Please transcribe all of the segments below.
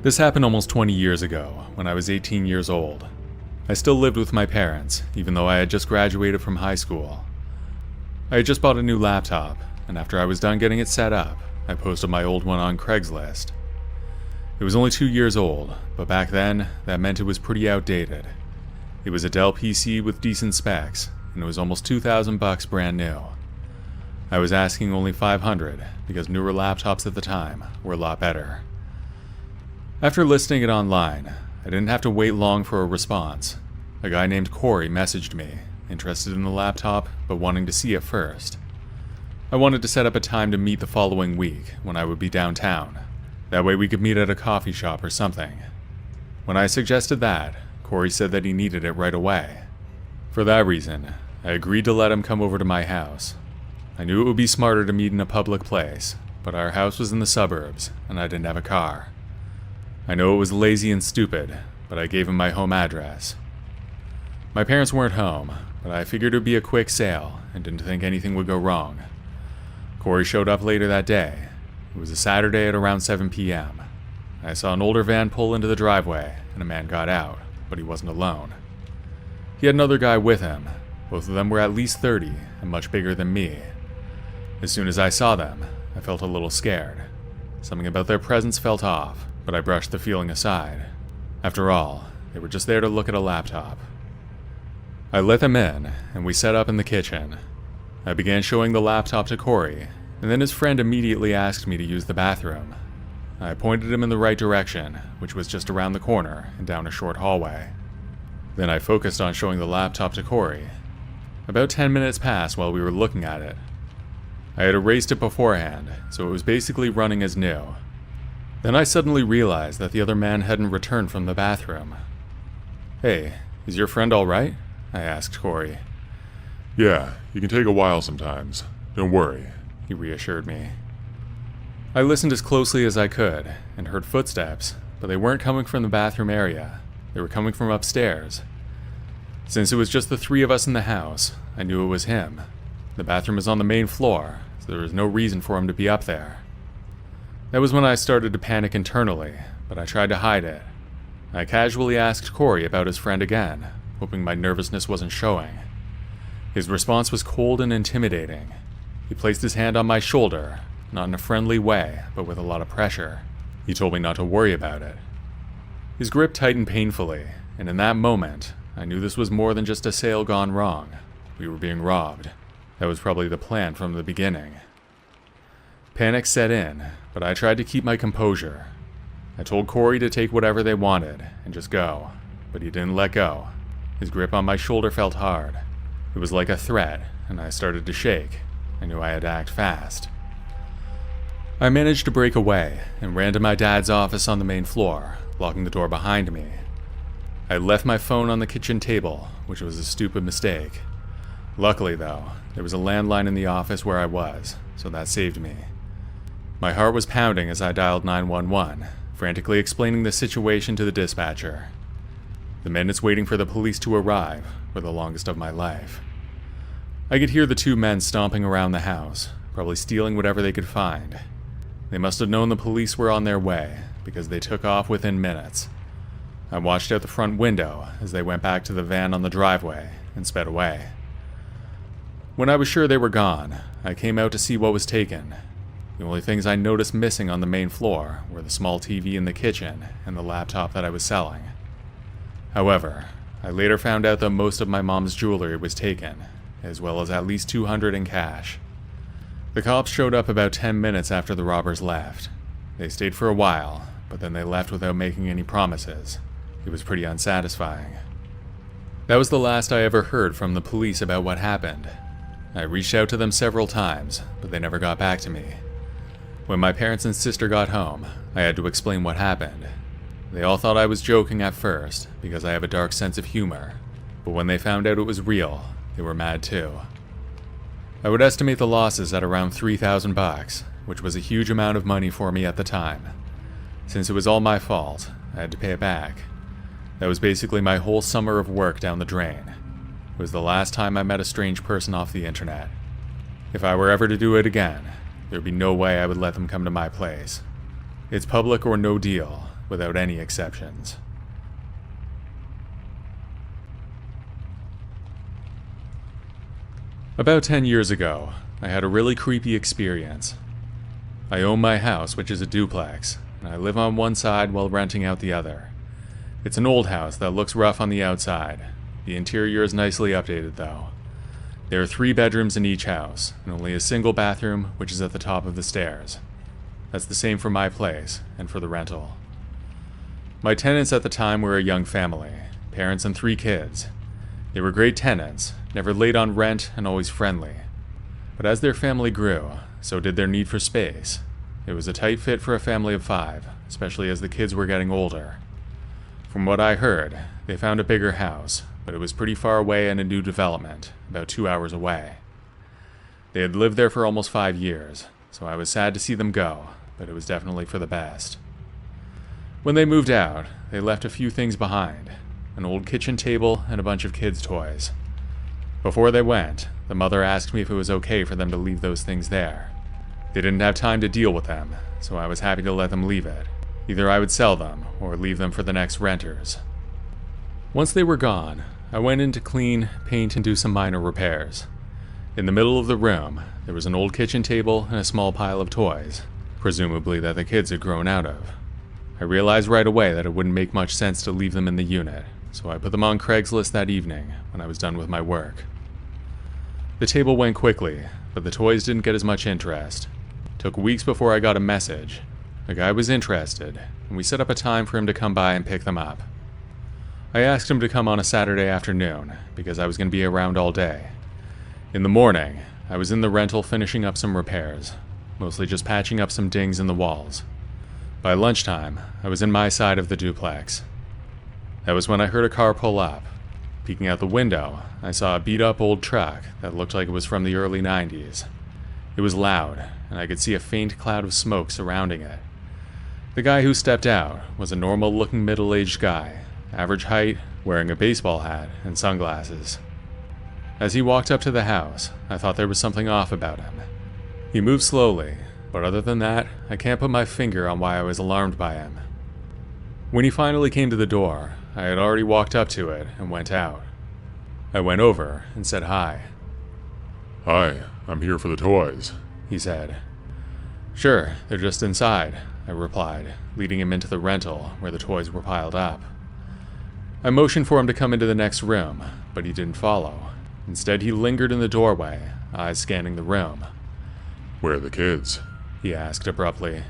This happened almost 20 years ago, when I was 18 years old. I still lived with my parents, even though I had just graduated from high school. I had just bought a new laptop, and after I was done getting it set up, I posted my old one on Craigslist. It was only 2 years old, but back then, that meant it was pretty outdated. It was a Dell PC with decent specs, and it was almost $2,000 brand new. I was asking only $500, because newer laptops at the time were a lot better. After listing it online, I didn't have to wait long for a response. A guy named Corey messaged me, interested in the laptop, but wanting to see it first. I wanted to set up a time to meet the following week, when I would be downtown. That way we could meet at a coffee shop or something. When I suggested that, Corey said that he needed it right away. For that reason, I agreed to let him come over to my house. I knew it would be smarter to meet in a public place, but our house was in the suburbs, and I didn't have a car. I know it was lazy and stupid, but I gave him my home address. My parents weren't home, but I figured it would be a quick sale and didn't think anything would go wrong. Corey showed up later that day. It was a Saturday at around 7 p.m. I saw an older van pull into the driveway and a man got out, but he wasn't alone. He had another guy with him. Both of them were at least 30 and much bigger than me. As soon as I saw them, I felt a little scared. Something about their presence felt off, but I brushed the feeling aside. After all, they were just there to look at a laptop. I let them in, and we set up in the kitchen. I began showing the laptop to Corey, and then his friend immediately asked me to use the bathroom. I pointed him in the right direction, which was just around the corner and down a short hallway. Then I focused on showing the laptop to Corey. About 10 minutes passed while we were looking at it. I had erased it beforehand, so it was basically running as new. Then I suddenly realized that the other man hadn't returned from the bathroom. "Hey, is your friend all right?" I asked Corey. "Yeah, it can take a while sometimes. Don't worry," he reassured me. I listened as closely as I could and heard footsteps, but they weren't coming from the bathroom area. They were coming from upstairs. Since it was just the three of us in the house, I knew it was him. The bathroom is on the main floor, so there was no reason for him to be up there. That was when I started to panic internally, but I tried to hide it. I casually asked Corey about his friend again, hoping my nervousness wasn't showing. His response was cold and intimidating. He placed his hand on my shoulder, not in a friendly way, but with a lot of pressure. He told me not to worry about it. His grip tightened painfully, and in that moment, I knew this was more than just a sale gone wrong. We were being robbed. That was probably the plan from the beginning. Panic set in, but I tried to keep my composure. I told Corey to take whatever they wanted and just go, but he didn't let go. His grip on my shoulder felt hard. It was like a threat, and I started to shake. I knew I had to act fast. I managed to break away and ran to my dad's office on the main floor, locking the door behind me. I left my phone on the kitchen table, which was a stupid mistake. Luckily, though, there was a landline in the office where I was, so that saved me. My heart was pounding as I dialed 911, frantically explaining the situation to the dispatcher. The minutes waiting for the police to arrive were the longest of my life. I could hear the two men stomping around the house, probably stealing whatever they could find. They must have known the police were on their way, because they took off within minutes. I watched out the front window as they went back to the van on the driveway and sped away. When I was sure they were gone, I came out to see what was taken. The only things I noticed missing on the main floor were the small TV in the kitchen and the laptop that I was selling. However, I later found out that most of my mom's jewelry was taken, as well as at least $200 in cash. The cops showed up about 10 minutes after the robbers left. They stayed for a while, but then they left without making any promises. It was pretty unsatisfying. That was the last I ever heard from the police about what happened. I reached out to them several times, but they never got back to me. When my parents and sister got home, I had to explain what happened. They all thought I was joking at first, because I have a dark sense of humor, but when they found out it was real, they were mad too. I would estimate the losses at around $3,000, which was a huge amount of money for me at the time. Since it was all my fault, I had to pay it back. That was basically my whole summer of work down the drain. It was the last time I met a strange person off the internet. If I were ever to do it again, there'd be no way I would let them come to my place. It's public or no deal, without any exceptions. About 10 years ago, I had a really creepy experience. I own my house, which is a duplex, and I live on one side while renting out the other. It's an old house that looks rough on the outside. The interior is nicely updated, though. There are 3 bedrooms in each house, and only a single bathroom, which is at the top of the stairs. That's the same for my place, and for the rental. My tenants at the time were a young family, parents and 3 kids. They were great tenants, never late on rent and always friendly. But as their family grew, so did their need for space. It was a tight fit for a family of 5, especially as the kids were getting older. From what I heard, they found a bigger house, but it was pretty far away in a new development, about 2 hours away. They had lived there for almost 5 years, so I was sad to see them go, but it was definitely for the best. When they moved out, they left a few things behind, an old kitchen table and a bunch of kids' toys. Before they went, the mother asked me if it was okay for them to leave those things there. They didn't have time to deal with them, so I was happy to let them leave it. Either I would sell them, or leave them for the next renters. Once they were gone, I went in to clean, paint, and do some minor repairs. In the middle of the room, there was an old kitchen table and a small pile of toys, presumably that the kids had grown out of. I realized right away that it wouldn't make much sense to leave them in the unit, so I put them on Craigslist that evening when I was done with my work. The table went quickly, but the toys didn't get as much interest. It took weeks before I got a message. A guy was interested, and we set up a time for him to come by and pick them up. I asked him to come on a Saturday afternoon, because I was going to be around all day. In the morning, I was in the rental finishing up some repairs, mostly just patching up some dings in the walls. By lunchtime, I was in my side of the duplex. That was when I heard a car pull up. Peeking out the window, I saw a beat-up old truck that looked like it was from the early 90s. It was loud, and I could see a faint cloud of smoke surrounding it. The guy who stepped out was a normal-looking middle-aged guy, average height, wearing a baseball hat and sunglasses. As he walked up to the house, I thought there was something off about him. He moved slowly, but other than that, I can't put my finger on why I was alarmed by him. When he finally came to the door, I had already walked up to it and went out. I went over and said hi. "Hi, I'm here for the toys," he said. "Sure, they're just inside," I replied, leading him into the rental where the toys were piled up. I motioned for him to come into the next room, but he didn't follow. Instead, he lingered in the doorway, eyes scanning the room. "Where are the kids?" he asked abruptly.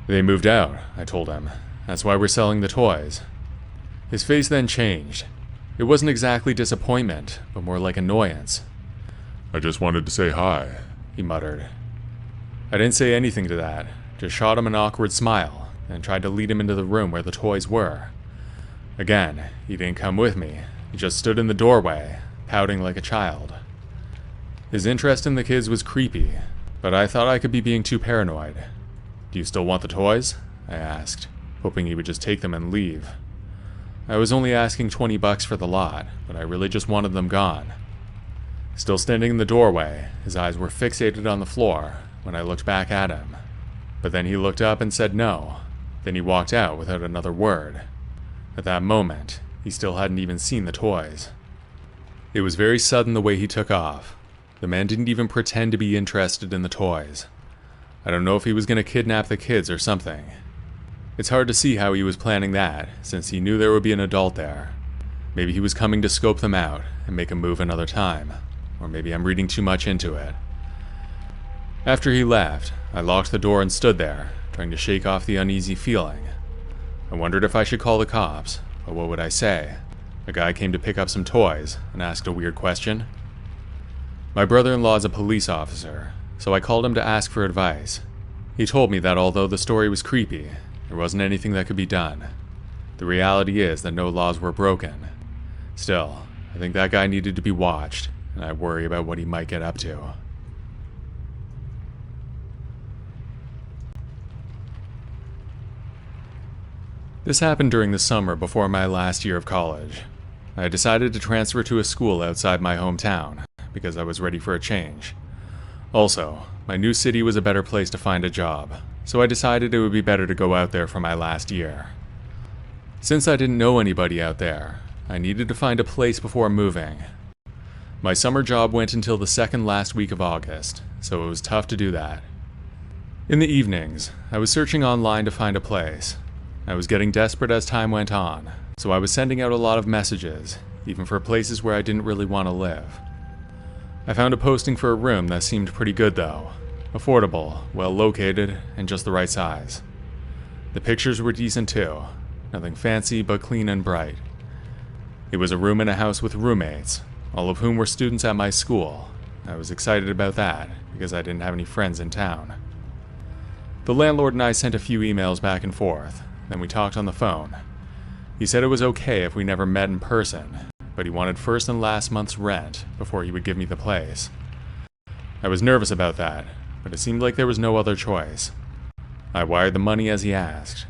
"They moved out," I told him. "That's why we're selling the toys." His face then changed. It wasn't exactly disappointment, but more like annoyance. "I just wanted to say hi," he muttered. I didn't say anything to that, just shot him an awkward smile, and tried to lead him into the room where the toys were. Again, he didn't come with me. He just stood in the doorway, pouting like a child. His interest in the kids was creepy, but I thought I could be being too paranoid. "Do you still want the toys?" I asked, hoping he would just take them and leave. I was only asking $20 for the lot, but I really just wanted them gone. Still standing in the doorway, his eyes were fixated on the floor when I looked back at him. But then he looked up and said no. Then he walked out without another word. At that moment, he still hadn't even seen the toys. It was very sudden the way he took off. The man didn't even pretend to be interested in the toys. I don't know if he was going to kidnap the kids or something. It's hard to see how he was planning that, since he knew there would be an adult there. Maybe he was coming to scope them out and make a move another time. Or maybe I'm reading too much into it. After he left, I locked the door and stood there, trying to shake off the uneasy feeling. I wondered if I should call the cops, but what would I say? A guy came to pick up some toys and asked a weird question. My brother-in-law is a police officer, so I called him to ask for advice. He told me that although the story was creepy, there wasn't anything that could be done. The reality is that no laws were broken. Still, I think that guy needed to be watched, and I worry about what he might get up to. This happened during the summer before my last year of college. I decided to transfer to a school outside my hometown, because I was ready for a change. Also, my new city was a better place to find a job. so I decided it would be better to go out there for my last year. Since I didn't know anybody out there, I needed to find a place before moving. My summer job went until the second last week of August, so it was tough to do that. In the evenings, I was searching online to find a place. I was getting desperate as time went on, so I was sending out a lot of messages, even for places where I didn't really want to live. I found a posting for a room that seemed pretty good though. Affordable, well located, and just the right size. The pictures were decent too. Nothing fancy, but clean and bright. It was a room in a house with roommates, all of whom were students at my school. I was excited about that, because I didn't have any friends in town. The landlord and I sent a few emails back and forth, then we talked on the phone. He said it was okay if we never met in person, but he wanted first and last month's rent before he would give me the place. I was nervous about that, but it seemed like there was no other choice. I wired the money as he asked.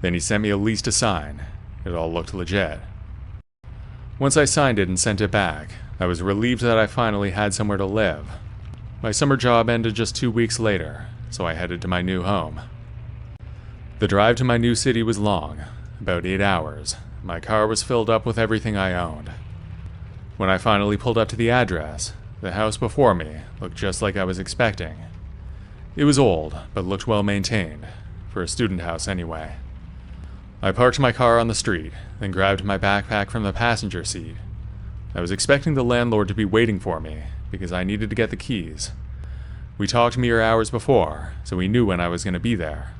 Then he sent me a lease to sign. It all looked legit. Once I signed it and sent it back, I was relieved that I finally had somewhere to live. My summer job ended just 2 weeks later, so I headed to my new home. The drive to my new city was long, about 8 hours. My car was filled up with everything I owned. When I finally pulled up to the address, the house before me looked just like I was expecting. It was old, but looked well maintained, for a student house anyway. I parked my car on the street, then grabbed my backpack from the passenger seat. I was expecting the landlord to be waiting for me, because I needed to get the keys. We talked mere hours before, so he knew when I was going to be there.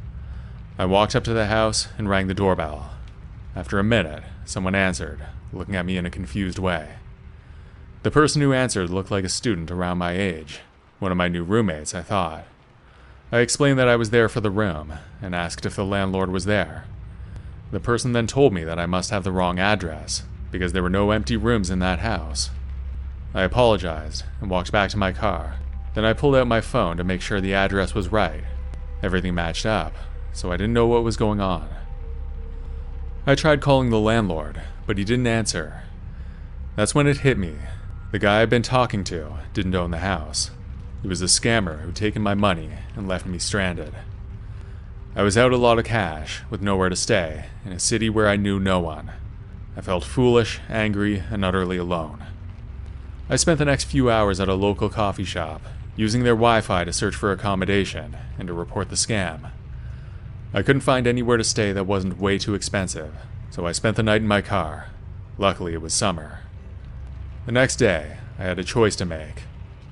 I walked up to the house and rang the doorbell. After a minute, someone answered, looking at me in a confused way. The person who answered looked like a student around my age, one of my new roommates, I thought. I explained that I was there for the room, and asked if the landlord was there. The person then told me that I must have the wrong address, because there were no empty rooms in that house. I apologized and walked back to my car. Then I pulled out my phone to make sure the address was right. Everything matched up, so I didn't know what was going on. I tried calling the landlord, but he didn't answer. That's when it hit me. The guy I'd been talking to didn't own the house. He was a scammer who'd taken my money and left me stranded. I was out a lot of cash, with nowhere to stay, in a city where I knew no one. I felt foolish, angry, and utterly alone. I spent the next few hours at a local coffee shop, using their Wi-Fi to search for accommodation and to report the scam. I couldn't find anywhere to stay that wasn't way too expensive, so I spent the night in my car. Luckily, it was summer. The next day, I had a choice to make.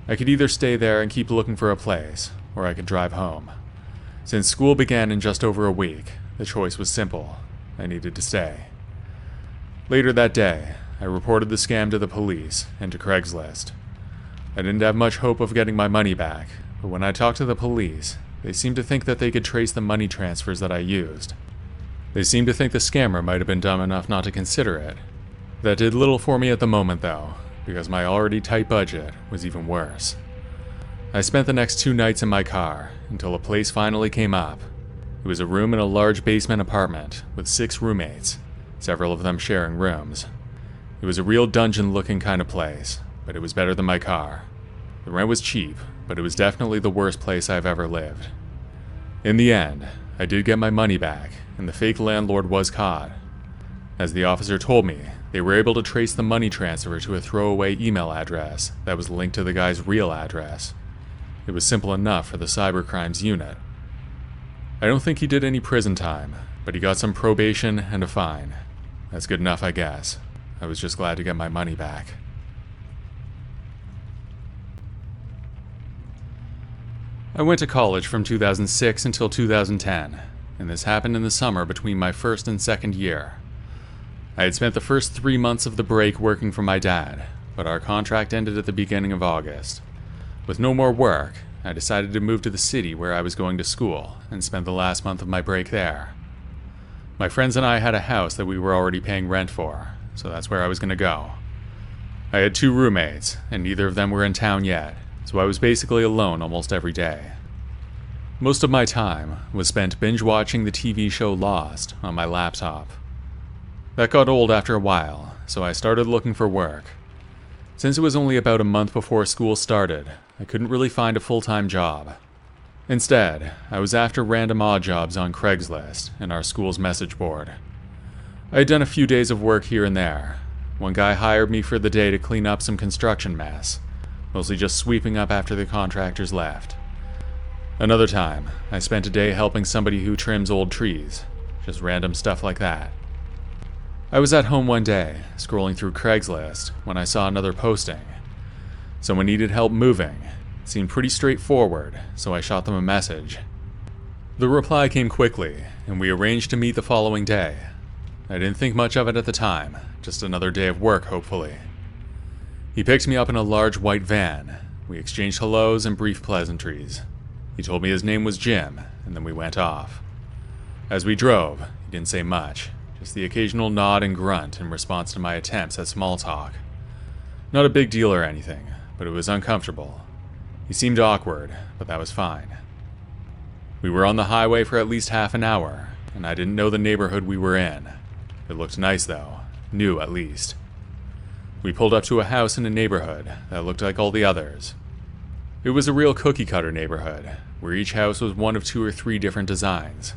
I could either stay there and keep looking for a place, or I could drive home. Since school began in just over a week, the choice was simple. I needed to stay. Later that day, I reported the scam to the police and to Craigslist. I didn't have much hope of getting my money back, but when I talked to the police, they seemed to think that they could trace the money transfers that I used. They seemed to think the scammer might have been dumb enough not to consider it. That did little for me at the moment though, because my already tight budget was even worse. I spent the next 2 nights in my car, until a place finally came up. It was a room in a large basement apartment, with 6 roommates, several of them sharing rooms. It was a real dungeon-looking kind of place, but it was better than my car. The rent was cheap, but it was definitely the worst place I've ever lived. In the end, I did get my money back, and the fake landlord was caught. As the officer told me, they were able to trace the money transfer to a throwaway email address that was linked to the guy's real address. It was simple enough for the cybercrimes unit. I don't think he did any prison time, but he got some probation and a fine. That's good enough, I guess. I was just glad to get my money back. I went to college from 2006 until 2010, and this happened in the summer between my first and second year. I had spent the first 3 months of the break working for my dad, but our contract ended at the beginning of August. With no more work, I decided to move to the city where I was going to school and spend the last month of my break there. My friends and I had a house that we were already paying rent for, so that's where I was going to go. I had 2 roommates, and neither of them were in town yet, so I was basically alone almost every day. Most of my time was spent binge-watching the TV show Lost on my laptop. That got old after a while, so I started looking for work. Since it was only about a month before school started, I couldn't really find a full-time job. Instead, I was after random odd jobs on Craigslist and our school's message board. I had done a few days of work here and there. One guy hired me for the day to clean up some construction mess, mostly just sweeping up after the contractors left. Another time, I spent a day helping somebody who trims old trees, just random stuff like that. I was at home one day, scrolling through Craigslist, when I saw another posting. Someone needed help moving. It seemed pretty straightforward, so I shot them a message. The reply came quickly, and we arranged to meet the following day. I didn't think much of it at the time, just another day of work, hopefully. He picked me up in a large white van. We exchanged hellos and brief pleasantries. He told me his name was Jim, and then we went off. As we drove, he didn't say much, just the occasional nod and grunt in response to my attempts at small talk. Not a big deal or anything, but it was uncomfortable. He seemed awkward, but that was fine. We were on the highway for at least half an hour, and I didn't know the neighborhood we were in. It looked nice though, new at least. We pulled up to a house in a neighborhood that looked like all the others. It was a real cookie-cutter neighborhood, where each house was one of 2 or 3 different designs.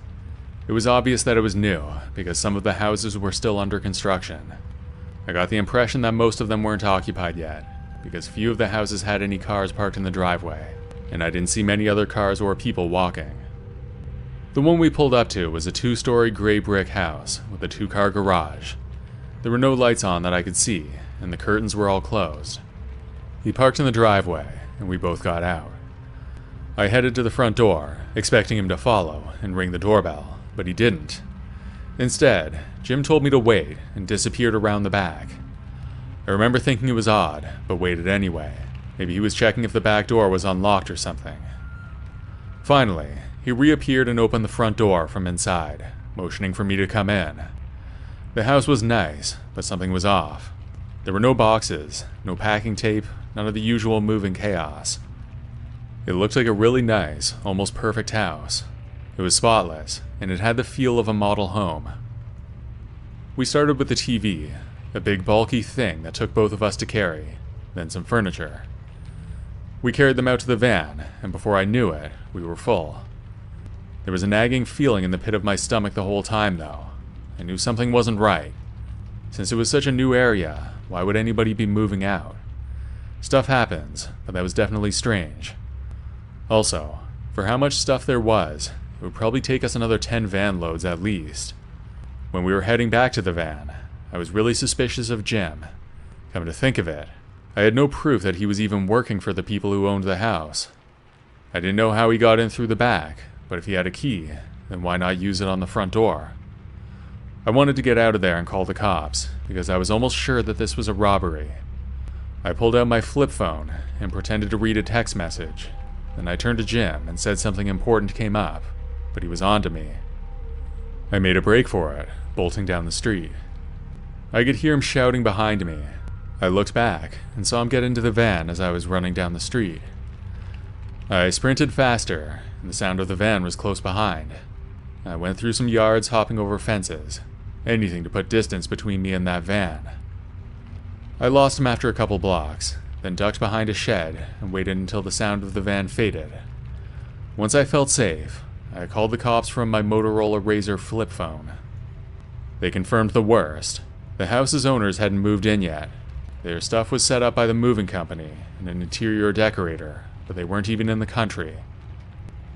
It was obvious that it was new, because some of the houses were still under construction. I got the impression that most of them weren't occupied yet, because few of the houses had any cars parked in the driveway, and I didn't see many other cars or people walking. The one we pulled up to was a 2-story gray brick house with a 2-car garage. There were no lights on that I could see, and the curtains were all closed. He parked in the driveway, and we both got out. I headed to the front door, expecting him to follow and ring the doorbell, but he didn't. Instead, Jim told me to wait and disappeared around the back. I remember thinking it was odd, but waited anyway. Maybe he was checking if the back door was unlocked or something. Finally, he reappeared and opened the front door from inside, motioning for me to come in. The house was nice, but something was off. There were no boxes, no packing tape, none of the usual moving chaos. It looked like a really nice, almost perfect house. It was spotless, and it had the feel of a model home. We started with the TV, a big bulky thing that took both of us to carry, then some furniture. We carried them out to the van, and before I knew it, we were full. There was a nagging feeling in the pit of my stomach the whole time, though. I knew something wasn't right. Since it was such a new area, why would anybody be moving out? Stuff happens, but that was definitely strange. Also, for how much stuff there was, it would probably take us another 10 van loads at least. When we were heading back to the van, I was really suspicious of Jim. Come to think of it, I had no proof that he was even working for the people who owned the house. I didn't know how he got in through the back, but if he had a key, then why not use it on the front door? I wanted to get out of there and call the cops, because I was almost sure that this was a robbery. I pulled out my flip phone and pretended to read a text message. Then I turned to Jim and said something important came up, but he was on to me. I made a break for it, bolting down the street. I could hear him shouting behind me. I looked back and saw him get into the van as I was running down the street. I sprinted faster, and the sound of the van was close behind. I went through some yards, hopping over fences. Anything to put distance between me and that van. I lost him after a couple blocks, then ducked behind a shed and waited until the sound of the van faded. Once I felt safe, I called the cops from my Motorola Razr flip phone. They confirmed the worst. The house's owners hadn't moved in yet. Their stuff was set up by the moving company and an interior decorator, but they weren't even in the country.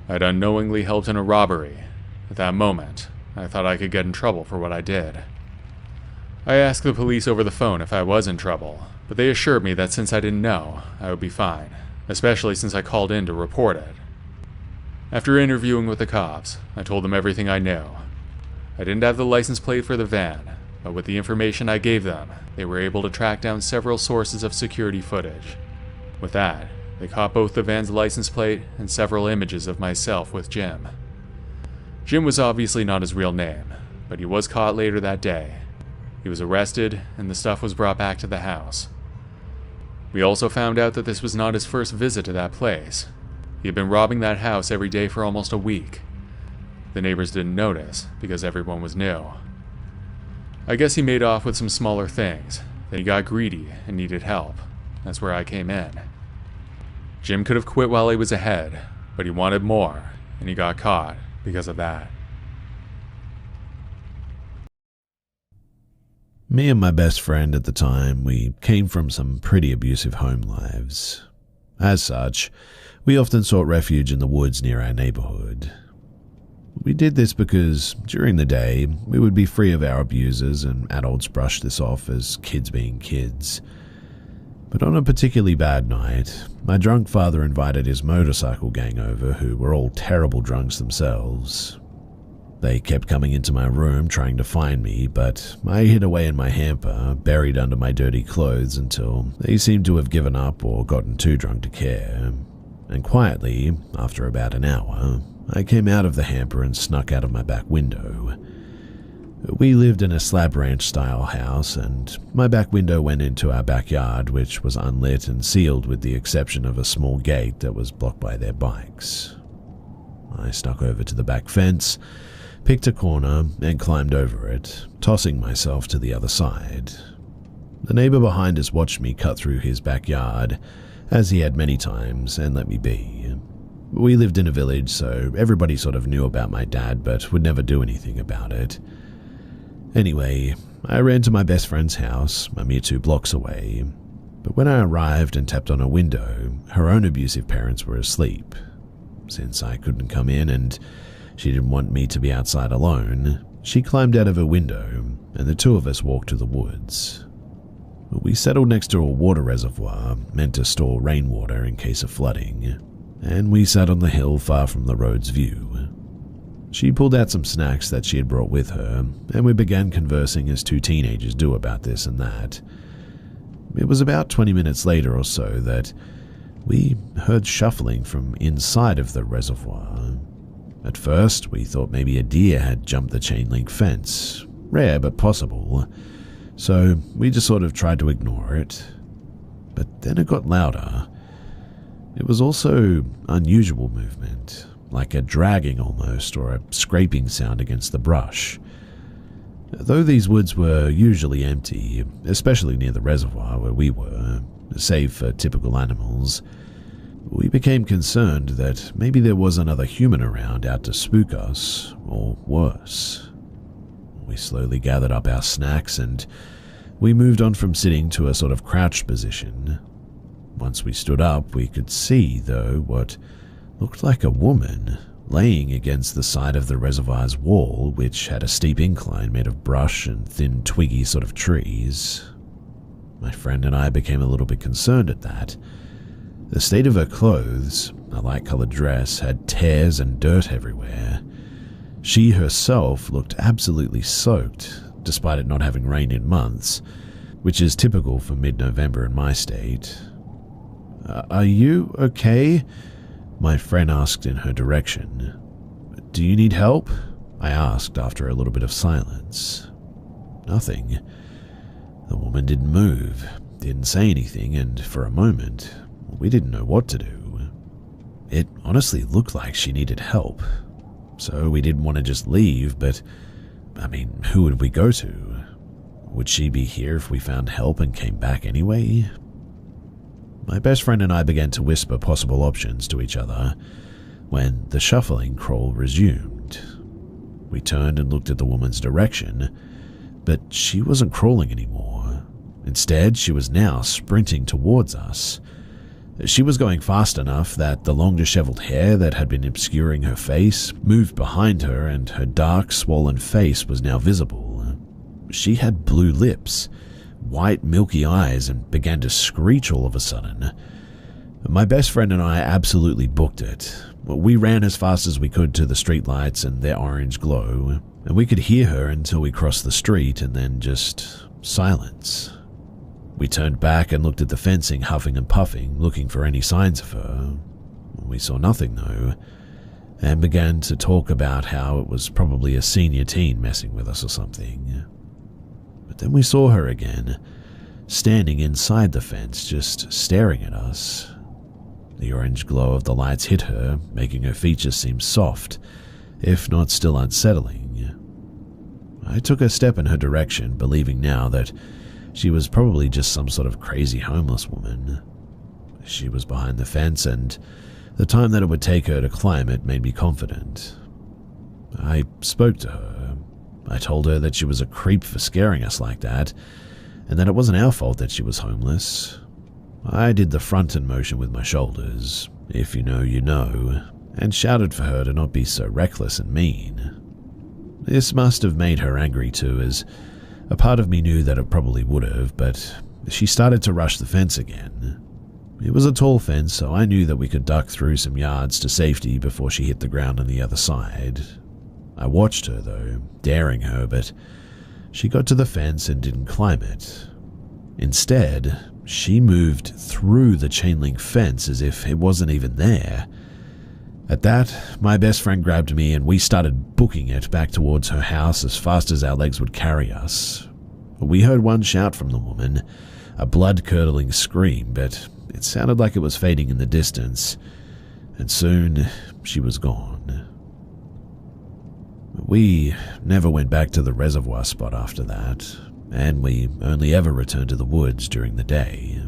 I'd unknowingly helped in a robbery. At that moment, I thought I could get in trouble for what I did. I asked the police over the phone if I was in trouble, but they assured me that since I didn't know, I would be fine, especially since I called in to report it. After interviewing with the cops, I told them everything I knew. I didn't have the license plate for the van, but with the information I gave them, they were able to track down several sources of security footage. With that, they caught both the van's license plate and several images of myself with Jim. Jim was obviously not his real name, but he was caught later that day. He was arrested, and the stuff was brought back to the house. We also found out that this was not his first visit to that place. He had been robbing that house every day for almost a week. The neighbors didn't notice, because everyone was new. I guess he made off with some smaller things, then he got greedy and needed help. That's where I came in. Jim could have quit while he was ahead, but he wanted more, and he got caught because of that. Me and my best friend at the time, we came from some pretty abusive home lives. As such, we often sought refuge in the woods near our neighborhood. We did this because, during the day, we would be free of our abusers and adults brushed this off as kids being kids. But on a particularly bad night, my drunk father invited his motorcycle gang over, who were all terrible drunks themselves. They kept coming into my room trying to find me, but I hid away in my hamper, buried under my dirty clothes until they seemed to have given up or gotten too drunk to care. And quietly, after about an hour, I came out of the hamper and snuck out of my back window. We lived in a slab ranch-style house, and my back window went into our backyard, which was unlit and sealed with the exception of a small gate that was blocked by their bikes. I snuck over to the back fence, picked a corner, and climbed over it, tossing myself to the other side. The neighbor behind us watched me cut through his backyard, as he had many times, and let me be. We lived in a village, so everybody sort of knew about my dad, but would never do anything about it. Anyway, I ran to my best friend's house, a mere 2 blocks away, but when I arrived and tapped on her window, her own abusive parents were asleep. Since I couldn't come in and she didn't want me to be outside alone, she climbed out of her window, and the 2 of us walked to the woods. We settled next to a water reservoir meant to store rainwater in case of flooding, and we sat on the hill far from the road's view. She pulled out some snacks that she had brought with her, and we began conversing as 2 teenagers do about this and that. It was about 20 minutes later or so that we heard shuffling from inside of the reservoir. At first, we thought maybe a deer had jumped the chain-link fence. Rare, but possible. So we just sort of tried to ignore it. But then it got louder. It was also unusual movement, like a dragging almost, or a scraping sound against the brush. Though these woods were usually empty, especially near the reservoir where we were, save for typical animals, we became concerned that maybe there was another human around out to spook us, or worse. We slowly gathered up our snacks and we moved on from sitting to a sort of crouched position. Once we stood up, we could see, though, what looked like a woman laying against the side of the reservoir's wall, which had a steep incline made of brush and thin twiggy sort of trees. My friend and I became a little bit concerned at that. The state of her clothes, a light-colored dress, had tears and dirt everywhere. She herself looked absolutely soaked, despite it not having rained in months, which is typical for mid-November in my state. Are you okay? My friend asked in her direction. Do you need help? I asked after a little bit of silence. Nothing. The woman didn't move, didn't say anything, and for a moment, we didn't know what to do. It honestly looked like she needed help. So we didn't want to just leave, but, who would we go to? Would she be here if we found help and came back anyway? My best friend and I began to whisper possible options to each other when the shuffling crawl resumed. We turned and looked at the woman's direction, but she wasn't crawling anymore. Instead, she was now sprinting towards us. She was going fast enough that the long disheveled hair that had been obscuring her face moved behind her, and her dark, swollen face was now visible. She had blue lips, white, milky eyes, and began to screech all of a sudden. My best friend and I absolutely booked it. We ran as fast as we could to the streetlights and their orange glow, and we could hear her until we crossed the street, and then just silence. We turned back and looked at the fencing, huffing and puffing, looking for any signs of her. We saw nothing, though, and began to talk about how it was probably a senior teen messing with us or something. But then we saw her again, standing inside the fence, just staring at us. The orange glow of the lights hit her, making her features seem soft, if not still unsettling. I took a step in her direction, believing now that she was probably just some sort of crazy homeless woman. She was behind the fence, and The time that it would take her to climb it made me confident. I spoke to her. I told her that she was a creep for scaring us like that, and that it wasn't our fault that she was homeless. I did the front-end motion with my shoulders, if you know, you know, and shouted for her to not be so reckless and mean. This must have made her angry too, as a part of me knew that it probably would have, but she started to rush the fence again. It was a tall fence, so I knew that we could duck through some yards to safety before she hit the ground on the other side. I watched her, though, daring her, but she got to the fence and didn't climb it. Instead, she moved through the chain-link fence as if it wasn't even there. At that, my best friend grabbed me and we started booking it back towards her house as fast as our legs would carry us. We heard one shout from the woman, a blood-curdling scream, but it sounded like it was fading in the distance, and soon she was gone. We never went back to the reservoir spot after that, and we only ever returned to the woods during the day.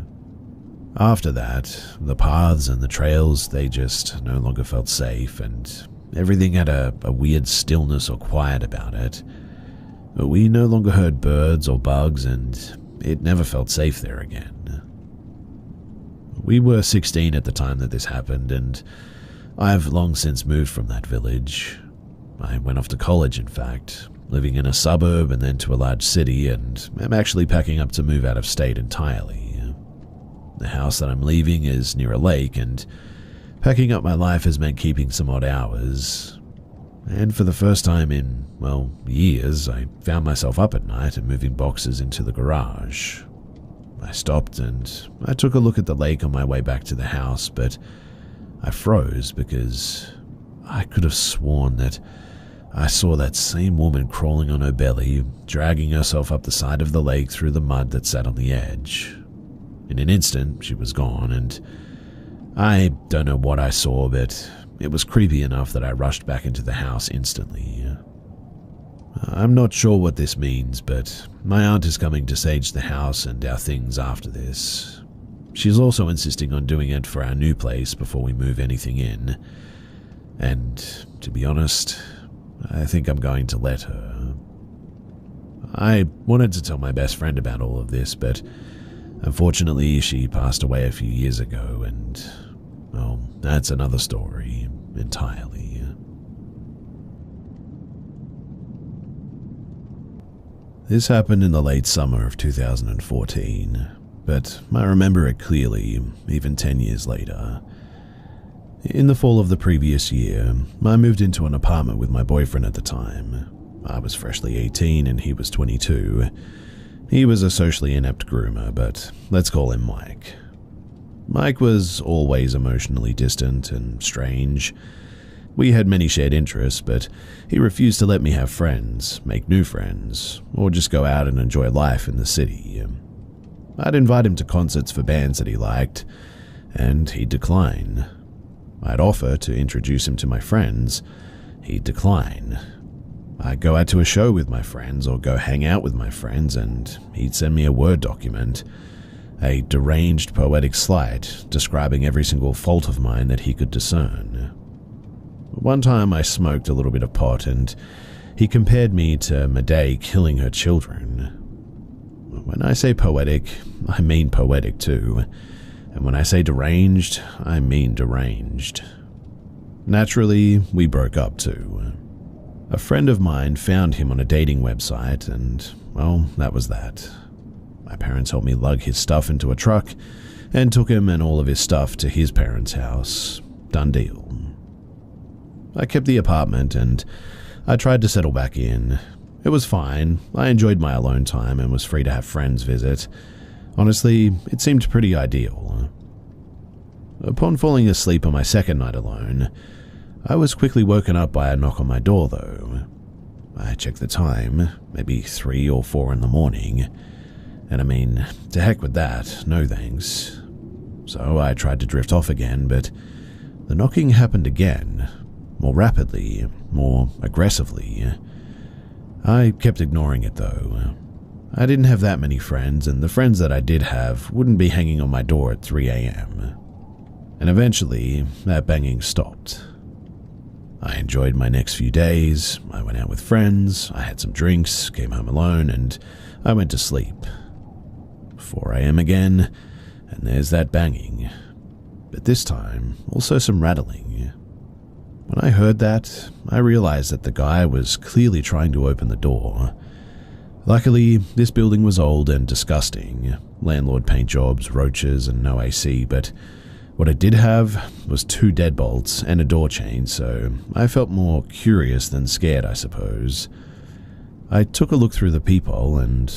After that, the paths and the trails, they just no longer felt safe, and everything had a weird stillness or quiet about it. But we no longer heard birds or bugs, and it never felt safe there again. We were 16 at the time that this happened, and I've long since moved from that village. I went off to college, in fact, living in a suburb and then to a large city, and I'm actually packing up to move out of state entirely. The house that I'm leaving is near a lake, and packing up my life has meant keeping some odd hours. And for the first time in, well, years, I found myself up at night and moving boxes into the garage. I stopped and I took a look at the lake on my way back to the house, but I froze because I could have sworn that I saw that same woman crawling on her belly, dragging herself up the side of the lake through the mud that sat on the edge. In an instant, she was gone, and I don't know what I saw, but it was creepy enough that I rushed back into the house instantly. I'm not sure what this means, but my aunt is coming to sage the house and our things after this. She's also insisting on doing it for our new place before we move anything in. And, to be honest, I think I'm going to let her. I wanted to tell my best friend about all of this, but unfortunately she passed away a few years ago, and, well, that's another story entirely. This happened in the late summer of 2014, but I remember it clearly, even 10 years later. In the fall of the previous year, I moved into an apartment with my boyfriend at the time. I was freshly 18 and he was 22. He was a socially inept groomer, but let's call him Mike. Mike was always emotionally distant and strange. We had many shared interests, but he refused to let me have friends, make new friends, or just go out and enjoy life in the city. I'd invite him to concerts for bands that he liked, and he'd decline. I'd offer to introduce him to my friends. He'd decline. I'd go out to a show with my friends or go hang out with my friends, and he'd send me a Word document, a deranged poetic slight describing every single fault of mine that he could discern. One time I smoked a little bit of pot, and he compared me to Medea killing her children. When I say poetic, I mean poetic too. And when I say deranged, I mean deranged. Naturally, we broke up too. A friend of mine found him on a dating website, and, well, that was that. My parents helped me lug his stuff into a truck and took him and all of his stuff to his parents' house. Done deal. I kept the apartment and I tried to settle back in. It was fine. I enjoyed my alone time and was free to have friends visit. Honestly, it seemed pretty ideal. Upon falling asleep on my second night alone, I was quickly woken up by a knock on my door, though. I checked the time, maybe 3 or 4 in the morning, and I mean, to heck with that, no thanks. So I tried to drift off again, but the knocking happened again, more rapidly, more aggressively. I kept ignoring it, though. I didn't have that many friends, and the friends that I did have wouldn't be hanging on my door at 3 a.m. and eventually that banging stopped. I enjoyed my next few days. I went out with friends, I had some drinks, came home alone, and I went to sleep. 4 a.m. again, and there's that banging. But this time, also some rattling. When I heard that, I realized that the guy was clearly trying to open the door. Luckily, this building was old and disgusting. Landlord paint jobs, roaches, and no AC, but what it did have was 2 deadbolts and a door chain, so I felt more curious than scared, I suppose. I took a look through the peephole and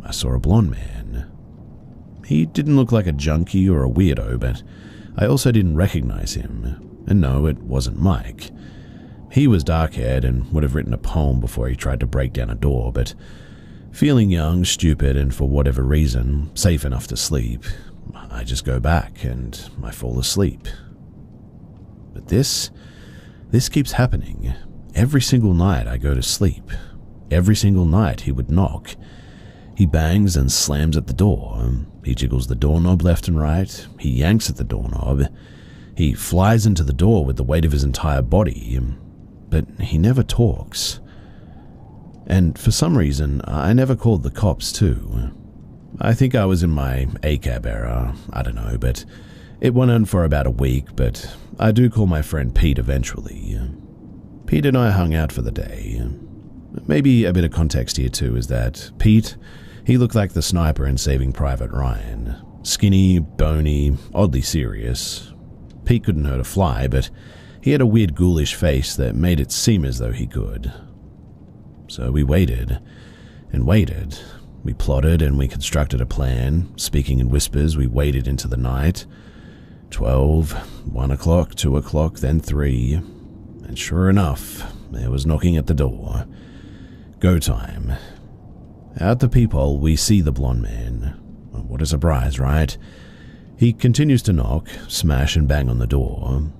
I saw a blonde man. He didn't look like a junkie or a weirdo, but I also didn't recognize him. And no, it wasn't Mike. He was dark-haired and would have written a poem before he tried to break down a door, but feeling young, stupid, and for whatever reason, safe enough to sleep, I just go back and I fall asleep. But this keeps happening. Every single night I go to sleep. Every single night he would knock. He bangs and slams at the door. He jiggles the doorknob left and right. He yanks at the doorknob. He flies into the door with the weight of his entire body. But he never talks. And for some reason, I never called the cops too. I think I was in my ACAB era, I don't know, but it went on for about a week, but I do call my friend Pete eventually. Pete and I hung out for the day. Maybe a bit of context here too is that Pete, he looked like the sniper in Saving Private Ryan. Skinny, bony, oddly serious. Pete couldn't hurt a fly, but he had a weird ghoulish face that made it seem as though he could. So we waited and waited. We plotted and we constructed a plan. Speaking in whispers, we waited into the night. 12, 1 o'clock, 2 o'clock, then 3. And sure enough, there was knocking at the door. Go time. Out the peephole, we see the blonde man. What a surprise, right? He continues to knock, smash and bang on the door.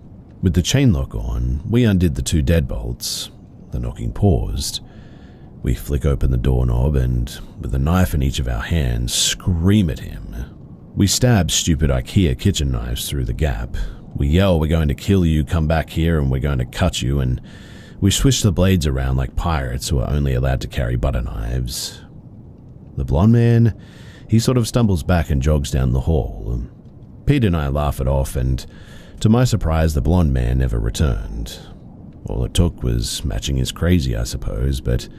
With the chain lock on, we undid the 2 deadbolts. The knocking paused. We flick open the doorknob and, with a knife in each of our hands, scream at him. We stab stupid IKEA kitchen knives through the gap. We yell, "We're going to kill you, come back here and we're going to cut you," and we swish the blades around like pirates who are only allowed to carry butter knives. The blonde man, he sort of stumbles back and jogs down the hall. Pete and I laugh it off, and to my surprise, the blonde man never returned. All it took was matching his crazy, I suppose, but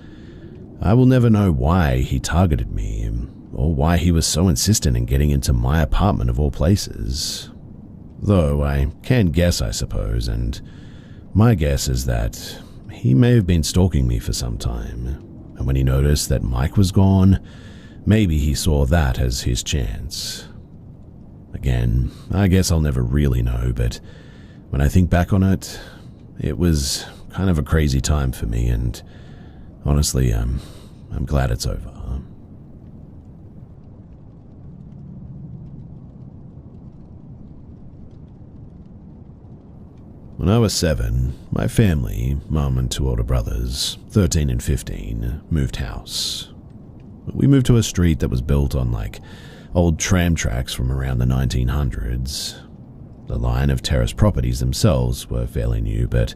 I will never know why he targeted me, or why he was so insistent in getting into my apartment of all places. Though I can guess, I suppose, and my guess is that he may have been stalking me for some time, and when he noticed that Mike was gone, maybe he saw that as his chance. Again, I guess I'll never really know, but when I think back on it, it was kind of a crazy time for me, and honestly, I'm glad it's over. When I was 7, my family, mum and 2 older brothers, 13 and 15, moved house. We moved to a street that was built on old tram tracks from around the 1900s. The line of terrace properties themselves were fairly new, but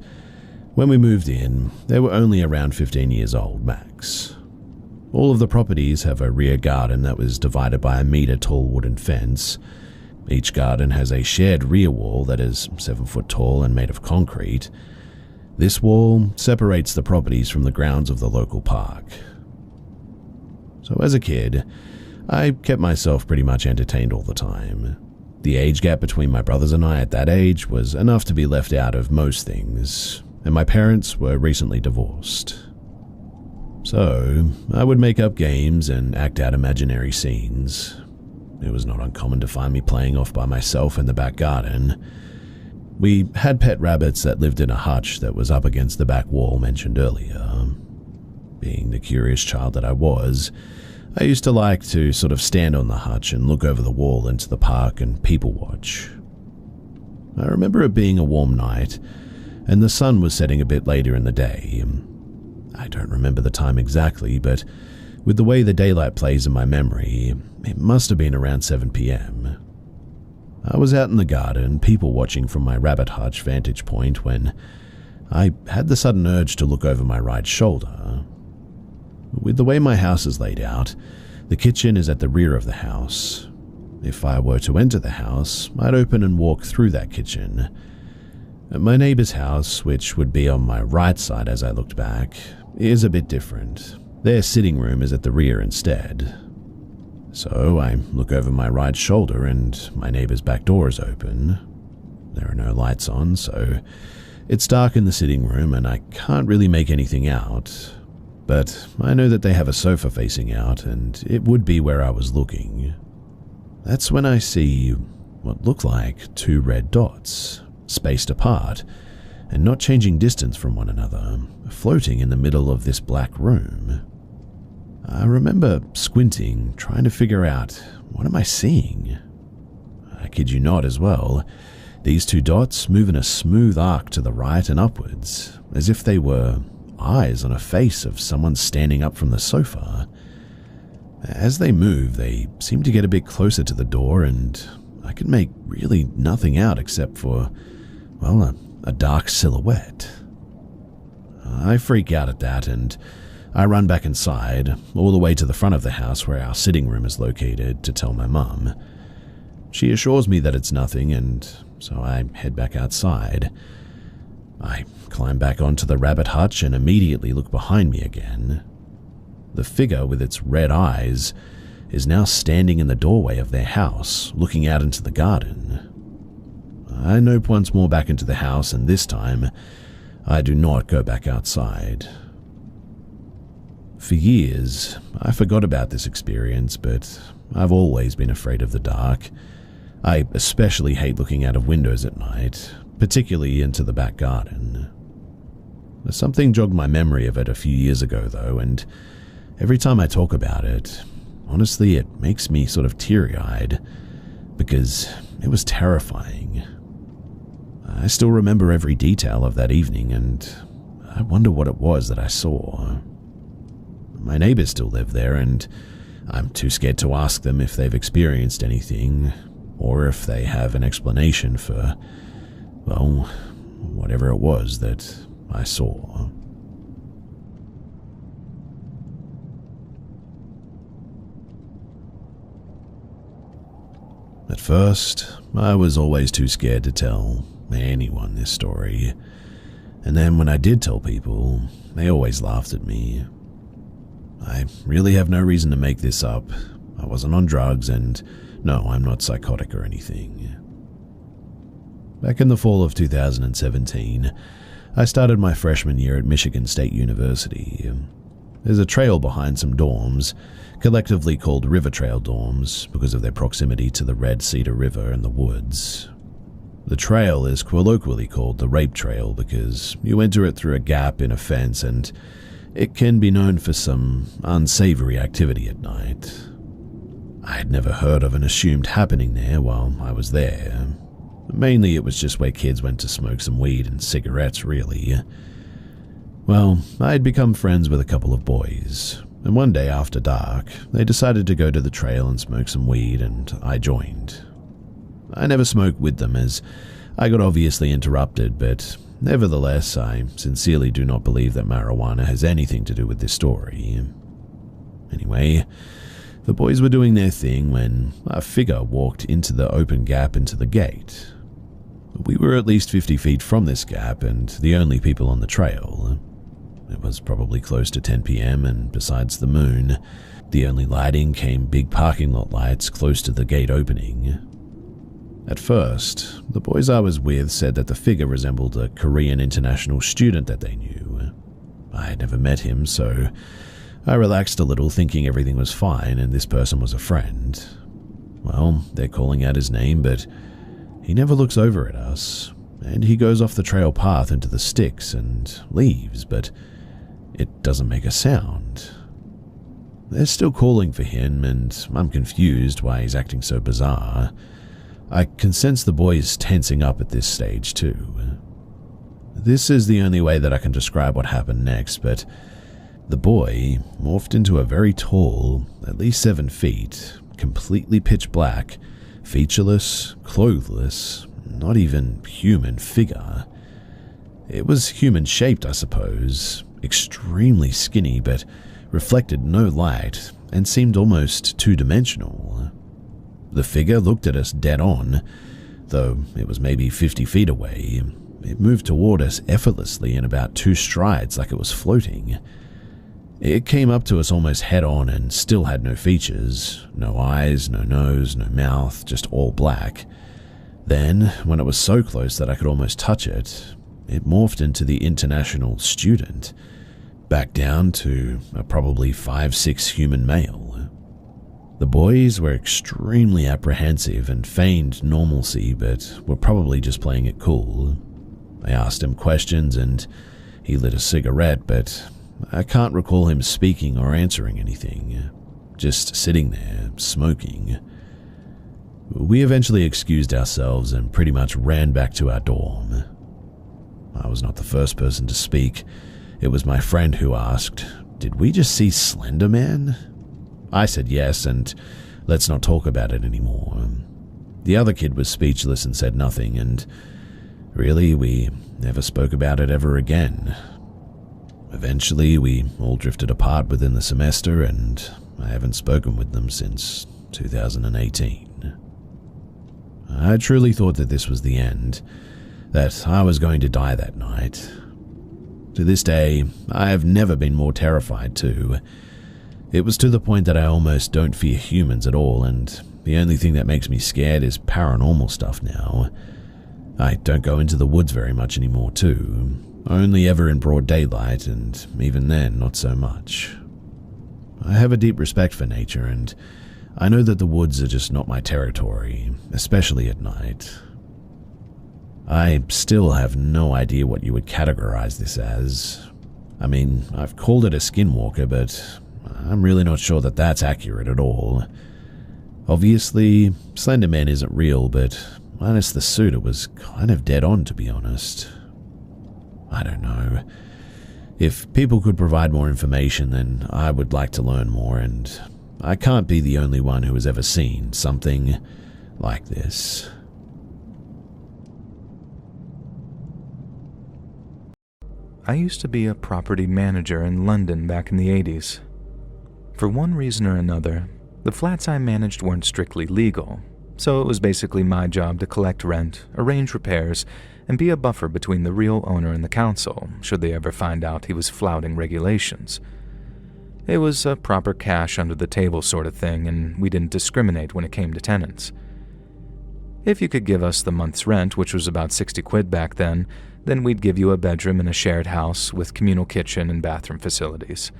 when we moved in, they were only around 15 years old max. All of the properties have a rear garden that was divided by a meter-tall wooden fence. Each garden has a shared rear wall that is 7 foot tall and made of concrete. This wall separates the properties from the grounds of the local park. So as a kid, I kept myself pretty much entertained all the time. The age gap between my brothers and I at that age was enough to be left out of most things, and my parents were recently divorced. So I would make up games and act out imaginary scenes. It was not uncommon to find me playing off by myself in the back garden. We had pet rabbits that lived in a hutch that was up against the back wall mentioned earlier. Being the curious child that I was, I used to like to sort of stand on the hutch and look over the wall into the park and people watch. I remember it being a warm night, and the sun was setting a bit later in the day. I don't remember the time exactly, but with the way the daylight plays in my memory, it must have been around 7 p.m. I was out in the garden, people watching from my rabbit hutch vantage point, when I had the sudden urge to look over my right shoulder. With the way my house is laid out, the kitchen is at the rear of the house. If I were to enter the house, I'd open and walk through that kitchen. My neighbor's house, which would be on my right side as I looked back, is a bit different. Their sitting room is at the rear instead. So I look over my right shoulder and my neighbor's back door is open. There are no lights on, so it's dark in the sitting room and I can't really make anything out. But I know that they have a sofa facing out and it would be where I was looking. That's when I see what look like two red dots, spaced apart, and not changing distance from one another, floating in the middle of this black room. I remember squinting, trying to figure out, what am I seeing? I kid you not as well. These two dots move in a smooth arc to the right and upwards, as if they were eyes on a face of someone standing up from the sofa. As they move, they seem to get a bit closer to the door, and I can make really nothing out except for, well, a dark silhouette. I freak out at that, and I run back inside, all the way to the front of the house where our sitting room is located, to tell my mum. She assures me that it's nothing, and so I head back outside. I climb back onto the rabbit hutch and immediately look behind me again. The figure with its red eyes is now standing in the doorway of their house, looking out into the garden. I nope once more back into the house, and this time, I do not go back outside. For years, I forgot about this experience, but I've always been afraid of the dark. I especially hate looking out of windows at night, particularly into the back garden. Something jogged my memory of it a few years ago, though, and every time I talk about it, honestly, it makes me sort of teary-eyed, because it was terrifying. I still remember every detail of that evening, and I wonder what it was that I saw. My neighbors still live there, and I'm too scared to ask them if they've experienced anything, or if they have an explanation for, well, whatever it was that I saw. At first, I was always too scared to tell anyone this story, and then when I did tell people, they always laughed at me. I really have no reason to make this up. I wasn't on drugs, and no, I'm not psychotic or anything. Back in the fall of 2017, I started my freshman year at Michigan State University. There's a trail behind some dorms, collectively called River Trail dorms because of their proximity to the Red Cedar River and the woods. The trail is colloquially called the Rape Trail because you enter it through a gap in a fence, and it can be known for some unsavory activity at night. I had never heard of an assumed happening there while I was there. Mainly it was just where kids went to smoke some weed and cigarettes, really. Well, I had become friends with a couple of boys, and one day after dark, they decided to go to the trail and smoke some weed, and I joined. I never smoked with them as I got obviously interrupted, but nevertheless, I sincerely do not believe that marijuana has anything to do with this story. Anyway, the boys were doing their thing when a figure walked into the open gap into the gate. We were at least 50 feet from this gap and the only people on the trail. It was probably close to 10 p.m. and besides the moon, the only lighting came big parking lot lights close to the gate opening. At first, the boys I was with said that the figure resembled a Korean international student that they knew. I had never met him, so I relaxed a little, thinking everything was fine and this person was a friend. Well, they're calling out his name, but he never looks over at us, and he goes off the trail path into the sticks and leaves, but it doesn't make a sound. They're still calling for him, and I'm confused why he's acting so bizarre. I can sense the boys tensing up at this stage too. This is the only way that I can describe what happened next, but the boy morphed into a very tall, at least 7 feet, completely pitch black, featureless, clothless, not even human figure. It was human-shaped, I suppose, extremely skinny, but reflected no light and seemed almost two-dimensional. The figure looked at us dead on, though it was maybe 50 feet away. It moved toward us effortlessly in about 2 strides like it was floating. It came up to us almost head-on and still had no features, no eyes, no nose, no mouth, just all black. Then, when it was so close that I could almost touch it, it morphed into the international student, back down to a probably 5'6" human male. The boys were extremely apprehensive and feigned normalcy, but were probably just playing it cool. I asked him questions and he lit a cigarette, but I can't recall him speaking or answering anything, just sitting there, smoking. We eventually excused ourselves and pretty much ran back to our dorm. I was not the first person to speak. It was my friend who asked, "Did we just see Slender Man?" I said yes, and let's not talk about it anymore. The other kid was speechless and said nothing, and really, we never spoke about it ever again. Eventually, we all drifted apart within the semester, and I haven't spoken with them since 2018. I truly thought that this was the end, that I was going to die that night. To this day, I have never been more terrified too. It was to the point that I almost don't fear humans at all, and the only thing that makes me scared is paranormal stuff now. I don't go into the woods very much anymore too, only ever in broad daylight, and even then not so much. I have a deep respect for nature, and I know that the woods are just not my territory, especially at night. I still have no idea what you would categorize this as. I mean, I've called it a skinwalker, but I'm really not sure that that's accurate at all. Obviously, Slender Man isn't real, but minus the suit, it was kind of dead on, to be honest. I don't know. If people could provide more information, then I would like to learn more, and I can't be the only one who has ever seen something like this. I used to be a property manager in London back in the 80s. For one reason or another, the flats I managed weren't strictly legal, so it was basically my job to collect rent, arrange repairs, and be a buffer between the real owner and the council, should they ever find out he was flouting regulations. It was a proper cash under the table sort of thing, and we didn't discriminate when it came to tenants. If you could give us the month's rent, which was about 60 quid back then we'd give you a bedroom in a shared house with communal kitchen and bathroom facilities.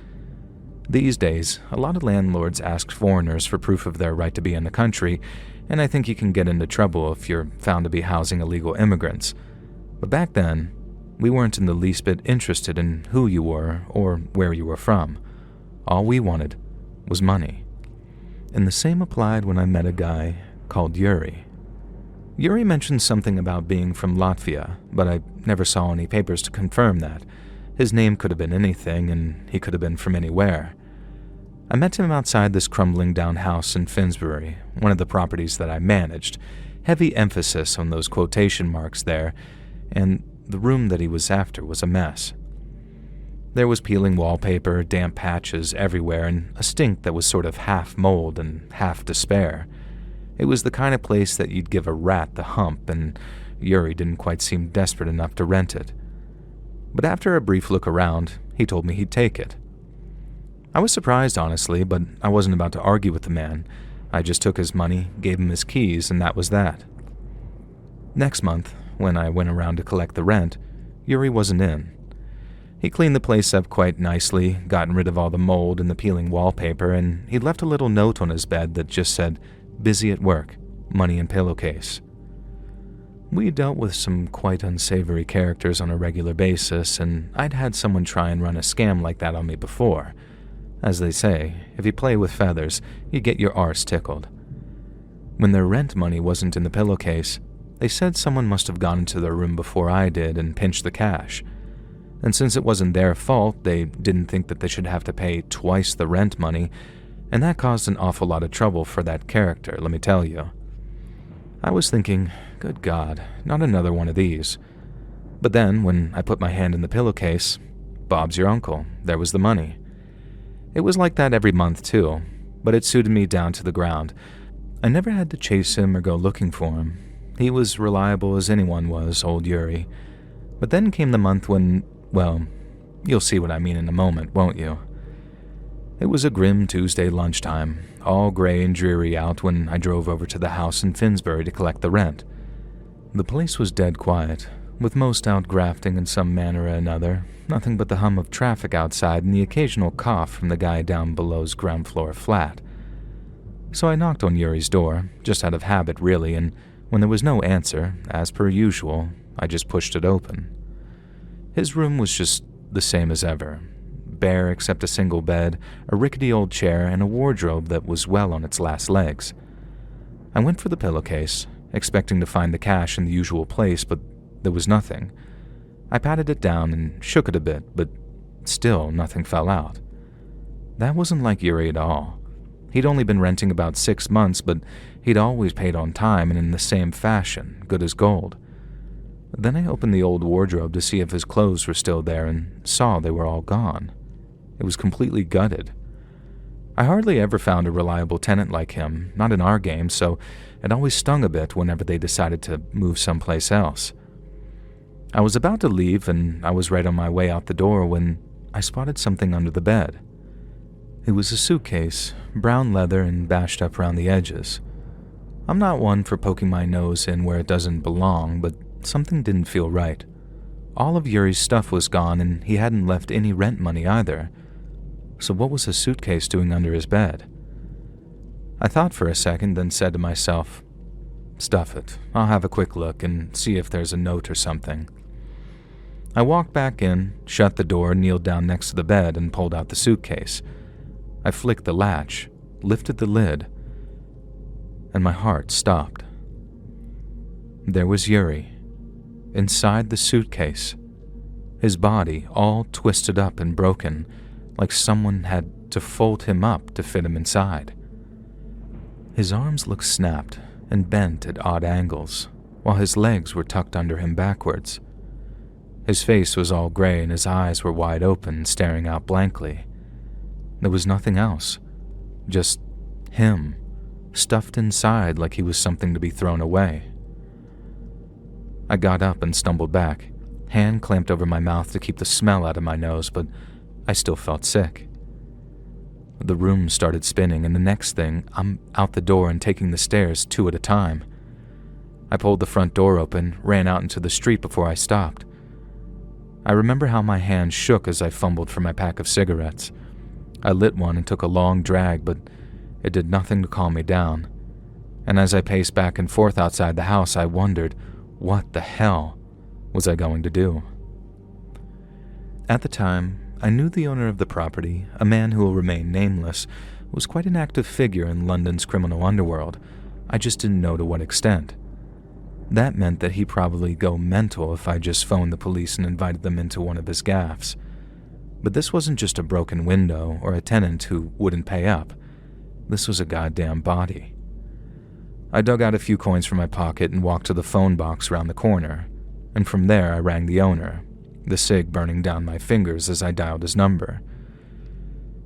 These days, a lot of landlords ask foreigners for proof of their right to be in the country, and I think you can get into trouble if you're found to be housing illegal immigrants. But back then, we weren't in the least bit interested in who you were or where you were from. All we wanted was money. And the same applied when I met a guy called Yuri. Yuri mentioned something about being from Latvia, but I never saw any papers to confirm that. His name could have been anything, and he could have been from anywhere. I met him outside this crumbling down house in Finsbury, one of the properties that I managed. Heavy emphasis on those quotation marks there, and the room that he was after was a mess. There was peeling wallpaper, damp patches everywhere, and a stink that was sort of half mold and half despair. It was the kind of place that you'd give a rat the hump, and Yuri didn't quite seem desperate enough to rent it. But after a brief look around, he told me he'd take it. I was surprised, honestly, but I wasn't about to argue with the man. I just took his money, gave him his keys, and that was that. Next month, when I went around to collect the rent, Yuri wasn't in. He cleaned the place up quite nicely, gotten rid of all the mold and the peeling wallpaper, and he left a little note on his bed that just said, "Busy at work, money in pillowcase." We dealt with some quite unsavory characters on a regular basis, and I'd had someone try and run a scam like that on me before. As they say, if you play with feathers, you get your arse tickled. When their rent money wasn't in the pillowcase, they said someone must have gone into their room before I did and pinched the cash. And since it wasn't their fault, they didn't think that they should have to pay twice the rent money, and that caused an awful lot of trouble for that character, let me tell you. I was thinking, good God, not another one of these. But then, when I put my hand in the pillowcase, Bob's your uncle. There was the money. It was like that every month, too, but it suited me down to the ground. I never had to chase him or go looking for him. He was reliable as anyone was, old Yuri. But then came the month when, well, you'll see what I mean in a moment, won't you? It was a grim Tuesday lunchtime, all gray and dreary out when I drove over to the house in Finsbury to collect the rent. The place was dead quiet, with most out grafting in some manner or another, nothing but the hum of traffic outside and the occasional cough from the guy down below's ground floor flat. So I knocked on Yuri's door, just out of habit really, and when there was no answer, as per usual, I just pushed it open. His room was just the same as ever, bare except a single bed, a rickety old chair, and a wardrobe that was well on its last legs. I went for the pillowcase, expecting to find the cash in the usual place, but there was nothing. I patted it down and shook it a bit, but still nothing fell out. That wasn't like Yuri at all. He'd only been renting about 6 months, but he'd always paid on time and in the same fashion, good as gold. Then I opened the old wardrobe to see if his clothes were still there and saw they were all gone. It was completely gutted. I hardly ever found a reliable tenant like him, not in our game, so it always stung a bit whenever they decided to move someplace else. I was about to leave and I was right on my way out the door when I spotted something under the bed. It was a suitcase, brown leather and bashed up around the edges. I'm not one for poking my nose in where it doesn't belong, but something didn't feel right. All of Yuri's stuff was gone and he hadn't left any rent money either. So what was a suitcase doing under his bed? I thought for a second, then said to myself, stuff it. I'll have a quick look and see if there's a note or something. I walked back in, shut the door, kneeled down next to the bed, and pulled out the suitcase. I flicked the latch, lifted the lid, and my heart stopped. There was Yuri, inside the suitcase, his body all twisted up and broken, like someone had to fold him up to fit him inside. His arms looked snapped and bent at odd angles, while his legs were tucked under him backwards. His face was all gray and his eyes were wide open, staring out blankly. There was nothing else, just him, stuffed inside like he was something to be thrown away. I got up and stumbled back, hand clamped over my mouth to keep the smell out of my nose, but I still felt sick. The room started spinning, and the next thing, I'm out the door and taking the stairs 2 at a time. I pulled the front door open, ran out into the street before I stopped. I remember how my hand shook as I fumbled for my pack of cigarettes. I lit one and took a long drag, but it did nothing to calm me down. And as I paced back and forth outside the house, I wondered, what the hell was I going to do? At the time, I knew the owner of the property, a man who will remain nameless, was quite an active figure in London's criminal underworld. I just didn't know to what extent. That meant that he'd probably go mental if I just phoned the police and invited them into one of his gaffes. But this wasn't just a broken window or a tenant who wouldn't pay up. This was a goddamn body. I dug out a few coins from my pocket and walked to the phone box around the corner, and from there I rang the owner, the cig burning down my fingers as I dialed his number.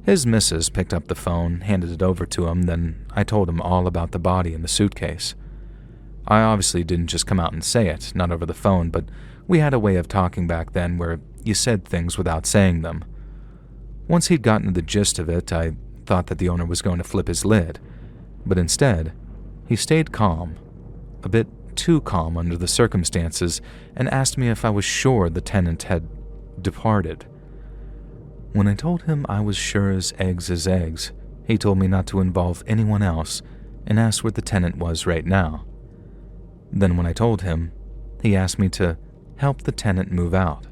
His missus picked up the phone, handed it over to him, then I told him all about the body in the suitcase. I obviously didn't just come out and say it, not over the phone, but we had a way of talking back then where you said things without saying them. Once he'd gotten the gist of it, I thought that the owner was going to flip his lid, but instead, he stayed calm, a bit too calm under the circumstances, and asked me if I was sure the tenant had departed. When I told him I was sure as eggs, he told me not to involve anyone else and asked where the tenant was right now. Then when I told him, he asked me to help the tenant move out.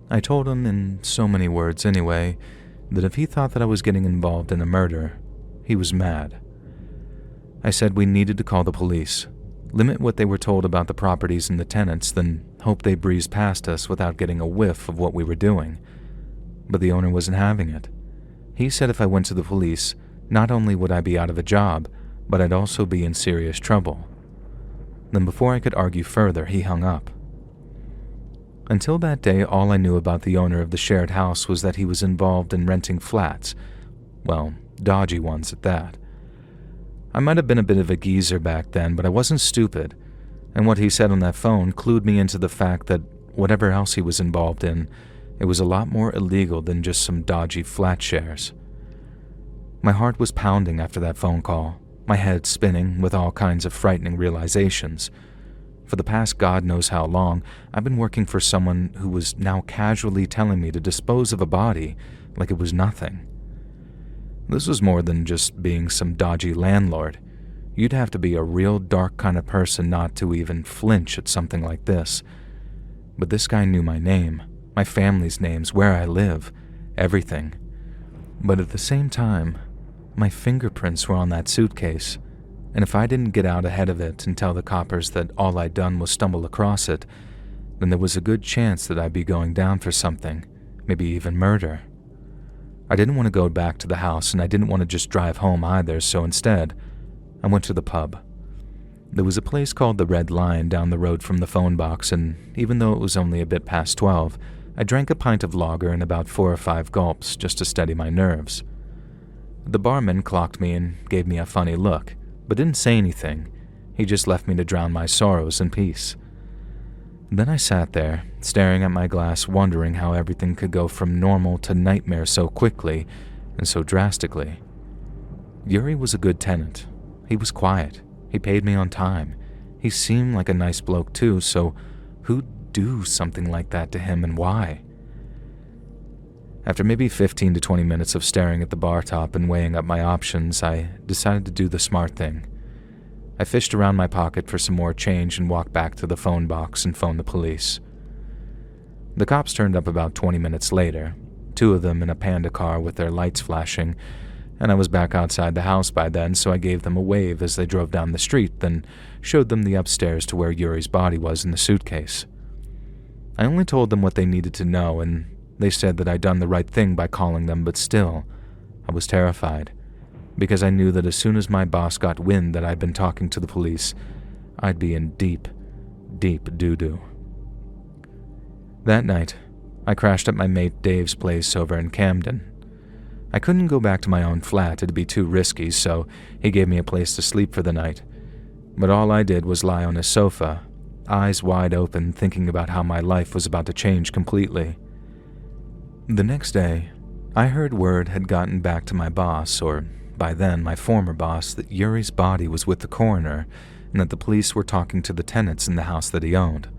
I told him in so many words anyway, that if he thought that I was getting involved in a murder, he was mad. I said we needed to call the police, limit what they were told about the properties and the tenants, then hope they breezed past us without getting a whiff of what we were doing. But the owner wasn't having it. He said if I went to the police, not only would I be out of a job, but I'd also be in serious trouble. Then before I could argue further, he hung up. Until that day, all I knew about the owner of the shared house was that he was involved in renting flats. Well, dodgy ones at that. I might have been a bit of a geezer back then, but I wasn't stupid, and what he said on that phone clued me into the fact that whatever else he was involved in, it was a lot more illegal than just some dodgy flat shares. My heart was pounding after that phone call, my head spinning with all kinds of frightening realizations. For the past God knows how long, I've been working for someone who was now casually telling me to dispose of a body like it was nothing. This was more than just being some dodgy landlord. You'd have to be a real dark kind of person not to even flinch at something like this. But this guy knew my name, my family's names, where I live, everything. But at the same time, my fingerprints were on that suitcase, and if I didn't get out ahead of it and tell the coppers that all I'd done was stumble across it, then there was a good chance that I'd be going down for something, maybe even murder. I didn't want to go back to the house, and I didn't want to just drive home either, so instead, I went to the pub. There was a place called the Red Lion down the road from the phone box, and even though it was only a bit past 12, I drank a pint of lager in about 4 or 5 gulps just to steady my nerves. The barman clocked me and gave me a funny look, but didn't say anything. He just left me to drown my sorrows in peace. Then I sat there, staring at my glass, wondering how everything could go from normal to nightmare so quickly and so drastically. Yuri was a good tenant. He was quiet. He paid me on time. He seemed like a nice bloke too, so who'd do something like that to him and why? After maybe 15 to 20 minutes of staring at the bar top and weighing up my options, I decided to do the smart thing. I fished around my pocket for some more change and walked back to the phone box and phoned the police. The cops turned up about 20 minutes later, 2 of them in a Panda car with their lights flashing, and I was back outside the house by then, so I gave them a wave as they drove down the street, then showed them the upstairs to where Yuri's body was in the suitcase. I only told them what they needed to know, and they said that I'd done the right thing by calling them, but still, I was terrified, because I knew that as soon as my boss got wind that I'd been talking to the police, I'd be in deep, deep doo-doo. That night, I crashed at my mate Dave's place over in Camden. I couldn't go back to my own flat, it'd be too risky, so he gave me a place to sleep for the night. But all I did was lie on his sofa, eyes wide open, thinking about how my life was about to change completely. The next day, I heard word had gotten back to my boss, or by then my former boss, that Yuri's body was with the coroner and that the police were talking to the tenants in the house that he owned.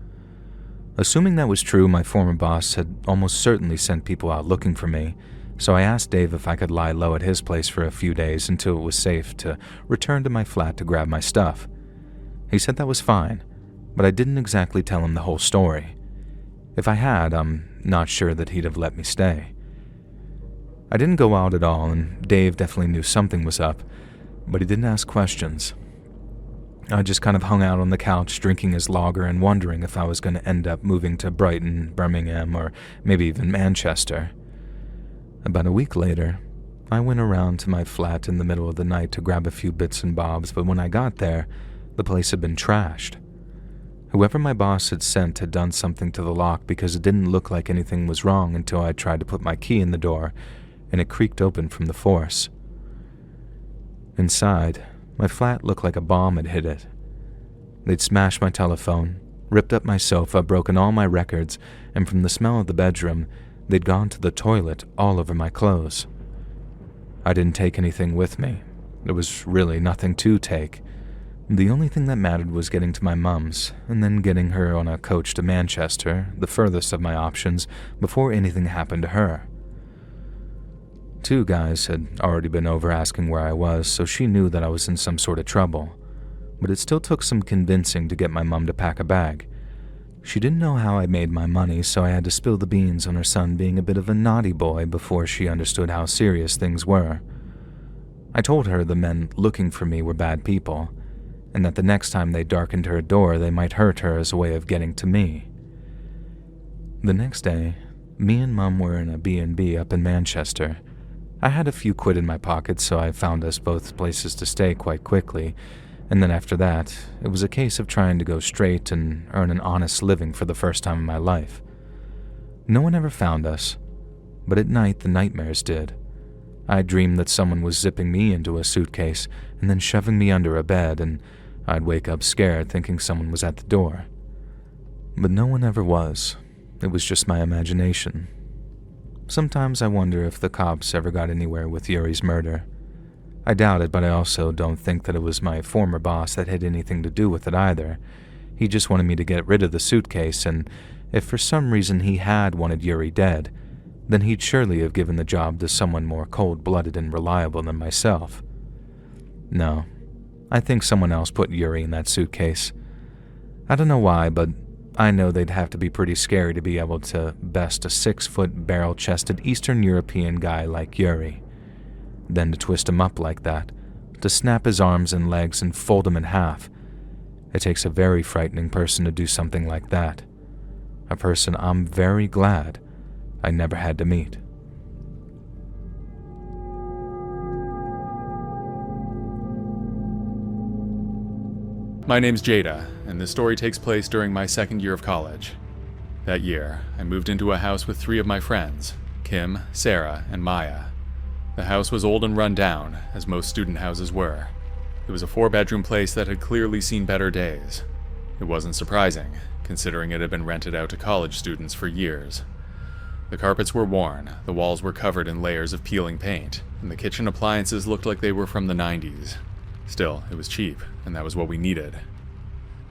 Assuming that was true, my former boss had almost certainly sent people out looking for me, so I asked Dave if I could lie low at his place for a few days until it was safe to return to my flat to grab my stuff. He said that was fine, but I didn't exactly tell him the whole story. If I had, I'm not sure that he'd have let me stay. I didn't go out at all, and Dave definitely knew something was up, but he didn't ask questions. I just kind of hung out on the couch drinking his lager and wondering if I was going to end up moving to Brighton, Birmingham, or maybe even Manchester. About a week later, I went around to my flat in the middle of the night to grab a few bits and bobs, but when I got there, the place had been trashed. Whoever my boss had sent had done something to the lock because it didn't look like anything was wrong until I tried to put my key in the door, and it creaked open from the force. Inside, my flat looked like a bomb had hit it. They'd smashed my telephone, ripped up my sofa, broken all my records, and from the smell of the bedroom, they'd gone to the toilet all over my clothes. I didn't take anything with me. There was really nothing to take. The only thing that mattered was getting to my mum's, and then getting her on a coach to Manchester, the furthest of my options, before anything happened to her. 2 guys had already been over asking where I was, so she knew that I was in some sort of trouble, but it still took some convincing to get my mum to pack a bag. She didn't know how I made my money, so I had to spill the beans on her son being a bit of a naughty boy before she understood how serious things were. I told her the men looking for me were bad people, and that the next time they darkened her door, they might hurt her as a way of getting to me. The next day, me and Mum were in a B&B up in Manchester, I had a few quid in my pocket, so I found us both places to stay quite quickly, and then after that, it was a case of trying to go straight and earn an honest living for the first time in my life. No one ever found us, but at night the nightmares did. I dreamed that someone was zipping me into a suitcase and then shoving me under a bed, and I'd wake up scared thinking someone was at the door. But no one ever was. It was just my imagination. Sometimes I wonder if the cops ever got anywhere with Yuri's murder. I doubt it, but I also don't think that it was my former boss that had anything to do with it either. He just wanted me to get rid of the suitcase, and if for some reason he had wanted Yuri dead, then he'd surely have given the job to someone more cold-blooded and reliable than myself. No, I think someone else put Yuri in that suitcase. I don't know why, but I know they'd have to be pretty scary to be able to best a 6-foot barrel-chested Eastern European guy like Yuri. Then to twist him up like that, to snap his arms and legs and fold him in half. It takes a very frightening person to do something like that. A person I'm very glad I never had to meet. My name's Jada, and this story takes place during my second year of college. That year, I moved into a house with 3 of my friends, Kim, Sarah, and Maya. The house was old and run down, as most student houses were. It was a 4-bedroom place that had clearly seen better days. It wasn't surprising, considering it had been rented out to college students for years. The carpets were worn, the walls were covered in layers of peeling paint, and the kitchen appliances looked like they were from the 90s. Still, it was cheap, and that was what we needed.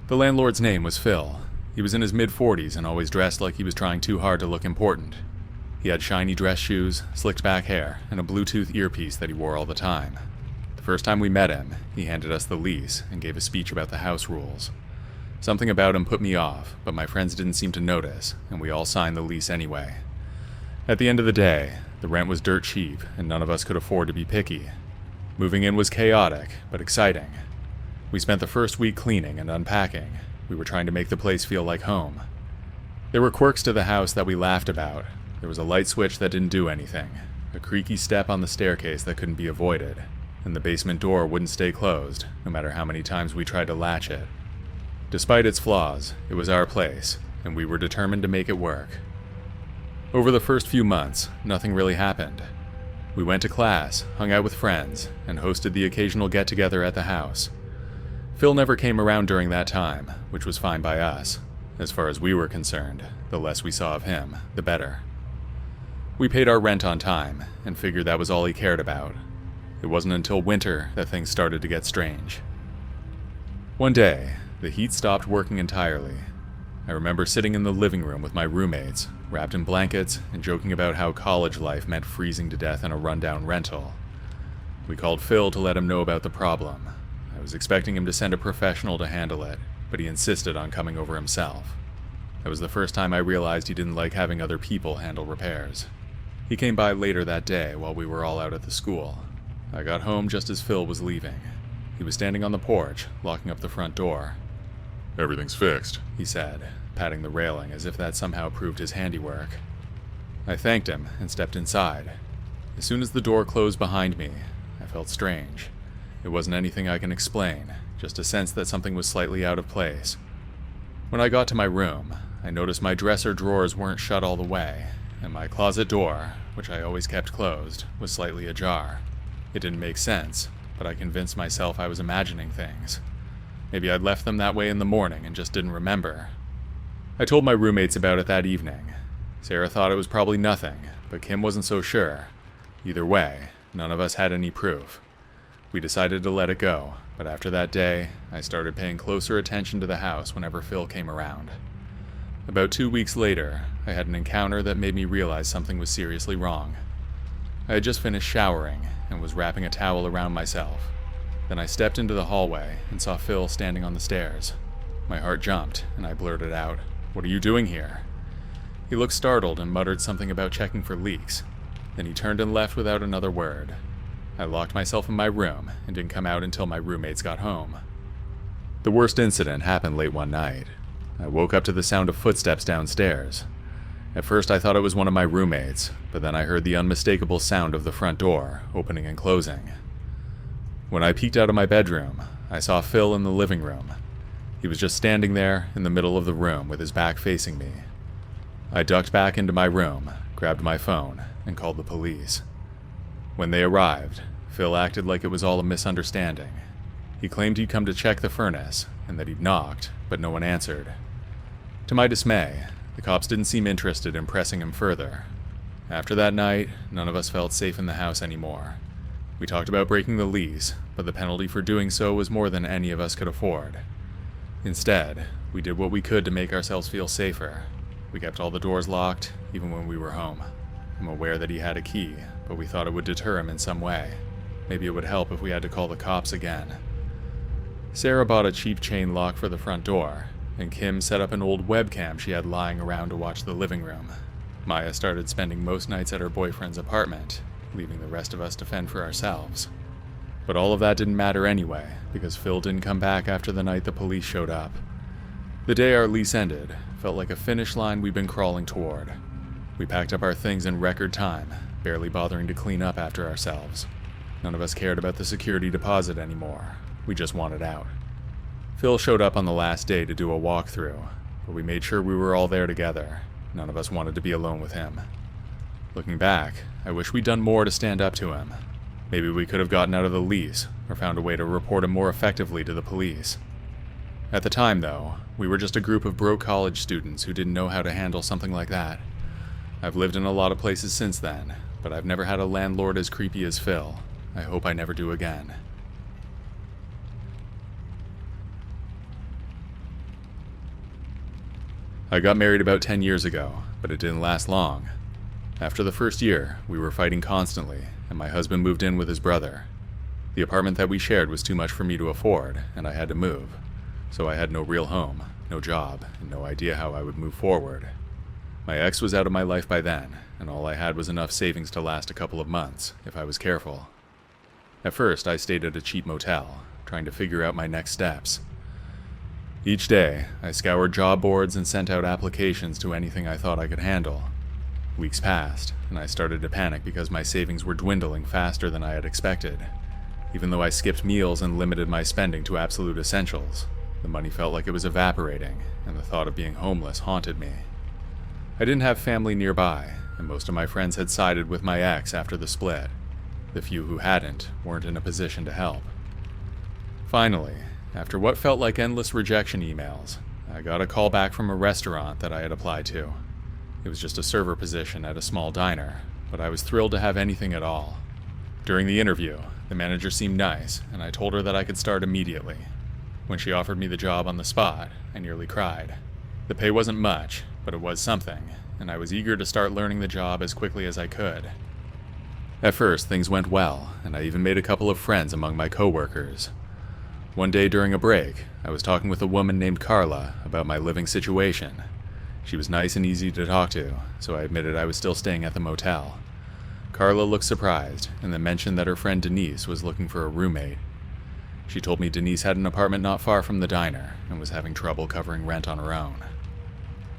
The landlord's name was Phil. He was in his mid-40s and always dressed like he was trying too hard to look important. He had shiny dress shoes, slicked back hair, and a Bluetooth earpiece that he wore all the time. The first time we met him, he handed us the lease and gave a speech about the house rules. Something about him put me off, but my friends didn't seem to notice, and we all signed the lease anyway. At the end of the day, the rent was dirt cheap, and none of us could afford to be picky. Moving in was chaotic, but exciting. We spent the first week cleaning and unpacking. We were trying to make the place feel like home. There were quirks to the house that we laughed about. There was a light switch that didn't do anything, a creaky step on the staircase that couldn't be avoided, and the basement door wouldn't stay closed, no matter how many times we tried to latch it. Despite its flaws, it was our place, and we were determined to make it work. Over the first few months, nothing really happened. We went to class, hung out with friends, and hosted the occasional get-together at the house. Phil never came around during that time, which was fine by us. As far as we were concerned, the less we saw of him, the better. We paid our rent on time, and figured that was all he cared about. It wasn't until winter that things started to get strange. One day, the heat stopped working entirely. I remember sitting in the living room with my roommates, wrapped in blankets, and joking about how college life meant freezing to death in a rundown rental. We called Phil to let him know about the problem. I was expecting him to send a professional to handle it, but he insisted on coming over himself. That was the first time I realized he didn't like having other people handle repairs. He came by later that day while we were all out at the school. I got home just as Phil was leaving. He was standing on the porch, locking up the front door. Everything's fixed, He said, patting the railing as if that somehow proved his handiwork. I thanked him and stepped inside. As soon as the door closed behind me, I felt strange. It wasn't anything I can explain, just a sense that something was slightly out of place. When I got to my room, I noticed my dresser drawers weren't shut all the way, and my closet door, which I always kept closed, was slightly ajar. It didn't make sense, but I convinced myself I was imagining things. Maybe I'd left them that way in the morning and just didn't remember. I told my roommates about it that evening. Sarah thought it was probably nothing, but Kim wasn't so sure. Either way, none of us had any proof. We decided to let it go, but after that day, I started paying closer attention to the house whenever Phil came around. About 2 weeks later, I had an encounter that made me realize something was seriously wrong. I had just finished showering and was wrapping a towel around myself. Then I stepped into the hallway and saw Phil standing on the stairs. My heart jumped, and I blurted out, "What are you doing here?" He looked startled and muttered something about checking for leaks. Then he turned and left without another word. I locked myself in my room and didn't come out until my roommates got home. The worst incident happened late one night. I woke up to the sound of footsteps downstairs. At first I thought it was one of my roommates, but then I heard the unmistakable sound of the front door opening and closing. When I peeked out of my bedroom, I saw Phil in the living room. He was just standing there in the middle of the room with his back facing me. I ducked back into my room, grabbed my phone, and called the police. When they arrived, Phil acted like it was all a misunderstanding. He claimed he'd come to check the furnace, and that he'd knocked, but no one answered. To my dismay, the cops didn't seem interested in pressing him further. After that night, none of us felt safe in the house anymore. We talked about breaking the lease, but the penalty for doing so was more than any of us could afford. Instead, we did what we could to make ourselves feel safer. We kept all the doors locked, even when we were home. I'm aware that he had a key, but we thought it would deter him in some way. Maybe it would help if we had to call the cops again. Sarah bought a cheap chain lock for the front door, and Kim set up an old webcam she had lying around to watch the living room. Maya started spending most nights at her boyfriend's apartment, leaving the rest of us to fend for ourselves. But all of that didn't matter anyway, because Phil didn't come back after the night the police showed up. The day our lease ended felt like a finish line we'd been crawling toward. We packed up our things in record time, barely bothering to clean up after ourselves. None of us cared about the security deposit anymore. We just wanted out. Phil showed up on the last day to do a walkthrough, but we made sure we were all there together. None of us wanted to be alone with him. Looking back, I wish we'd done more to stand up to him. Maybe we could have gotten out of the lease, or found a way to report him more effectively to the police. At the time, though, we were just a group of broke college students who didn't know how to handle something like that. I've lived in a lot of places since then, but I've never had a landlord as creepy as Phil. I hope I never do again. I got married about 10 years ago, but it didn't last long. After the first year, we were fighting constantly, and my husband moved in with his brother. The apartment that we shared was too much for me to afford, and I had to move. So I had no real home, no job, and no idea how I would move forward. My ex was out of my life by then, and all I had was enough savings to last a couple of months, if I was careful. At first, I stayed at a cheap motel, trying to figure out my next steps. Each day, I scoured job boards and sent out applications to anything I thought I could handle. Weeks passed, and I started to panic because my savings were dwindling faster than I had expected. Even though I skipped meals and limited my spending to absolute essentials, the money felt like it was evaporating, and the thought of being homeless haunted me. I didn't have family nearby, and most of my friends had sided with my ex after the split. The few who hadn't weren't in a position to help. Finally, after what felt like endless rejection emails, I got a call back from a restaurant that I had applied to. It was just a server position at a small diner, but I was thrilled to have anything at all. During the interview, the manager seemed nice, and I told her that I could start immediately. When she offered me the job on the spot, I nearly cried. The pay wasn't much, but it was something, and I was eager to start learning the job as quickly as I could. At first, things went well, and I even made a couple of friends among my coworkers. One day during a break, I was talking with a woman named Carla about my living situation. She was nice and easy to talk to, so I admitted I was still staying at the motel. Carla looked surprised, and then mentioned that her friend Denise was looking for a roommate. She told me Denise had an apartment not far from the diner, and was having trouble covering rent on her own.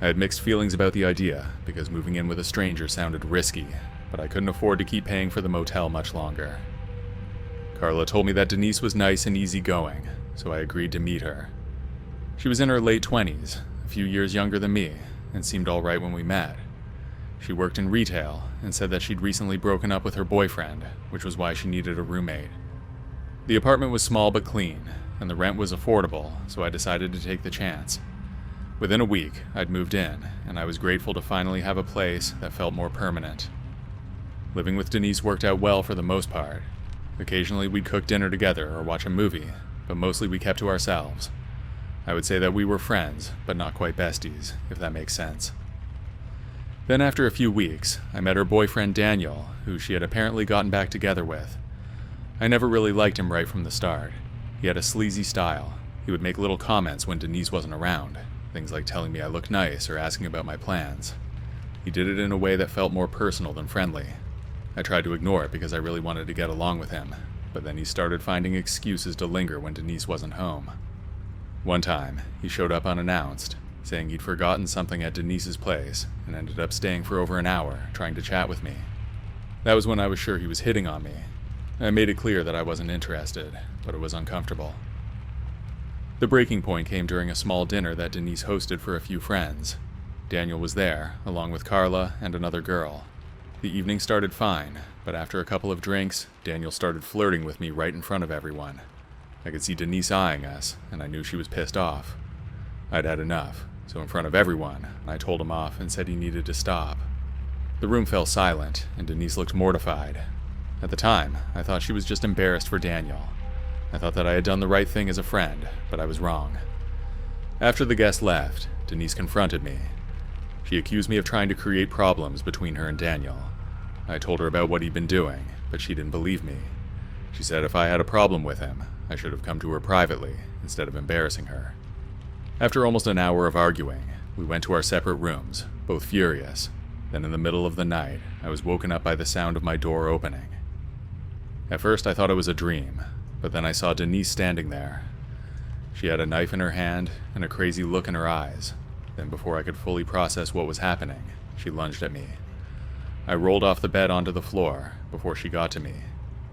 I had mixed feelings about the idea, because moving in with a stranger sounded risky, but I couldn't afford to keep paying for the motel much longer. Carla told me that Denise was nice and easygoing, so I agreed to meet her. She was in her late 20s, a few years younger than me, and seemed all right when we met. She worked in retail and said that she'd recently broken up with her boyfriend, which was why she needed a roommate. The apartment was small but clean, and the rent was affordable, so I decided to take the chance. Within a week, I'd moved in, and I was grateful to finally have a place that felt more permanent. Living with Denise worked out well for the most part. Occasionally we'd cook dinner together or watch a movie, but mostly we kept to ourselves. I would say that we were friends, but not quite besties, if that makes sense. Then after a few weeks, I met her boyfriend Daniel, who she had apparently gotten back together with. I never really liked him right from the start. He had a sleazy style. He would make little comments when Denise wasn't around, things like telling me I looked nice or asking about my plans. He did it in a way that felt more personal than friendly. I tried to ignore it because I really wanted to get along with him, but then he started finding excuses to linger when Denise wasn't home. One time, he showed up unannounced, saying he'd forgotten something at Denise's place and ended up staying for over an hour trying to chat with me. That was when I was sure he was hitting on me. I made it clear that I wasn't interested, but it was uncomfortable. The breaking point came during a small dinner that Denise hosted for a few friends. Daniel was there, along with Carla and another girl. The evening started fine, but after a couple of drinks, Daniel started flirting with me right in front of everyone. I could see Denise eyeing us, and I knew she was pissed off. I'd had enough, so in front of everyone, I told him off and said he needed to stop. The room fell silent, and Denise looked mortified. At the time, I thought she was just embarrassed for Daniel. I thought that I had done the right thing as a friend, but I was wrong. After the guest left, Denise confronted me. She accused me of trying to create problems between her and Daniel. I told her about what he'd been doing, but she didn't believe me. She said if I had a problem with him, I should have come to her privately, instead of embarrassing her. After almost an hour of arguing, we went to our separate rooms, both furious. Then in the middle of the night, I was woken up by the sound of my door opening. At first I thought it was a dream, but then I saw Denise standing there. She had a knife in her hand and a crazy look in her eyes. Then before I could fully process what was happening, she lunged at me. I rolled off the bed onto the floor before she got to me.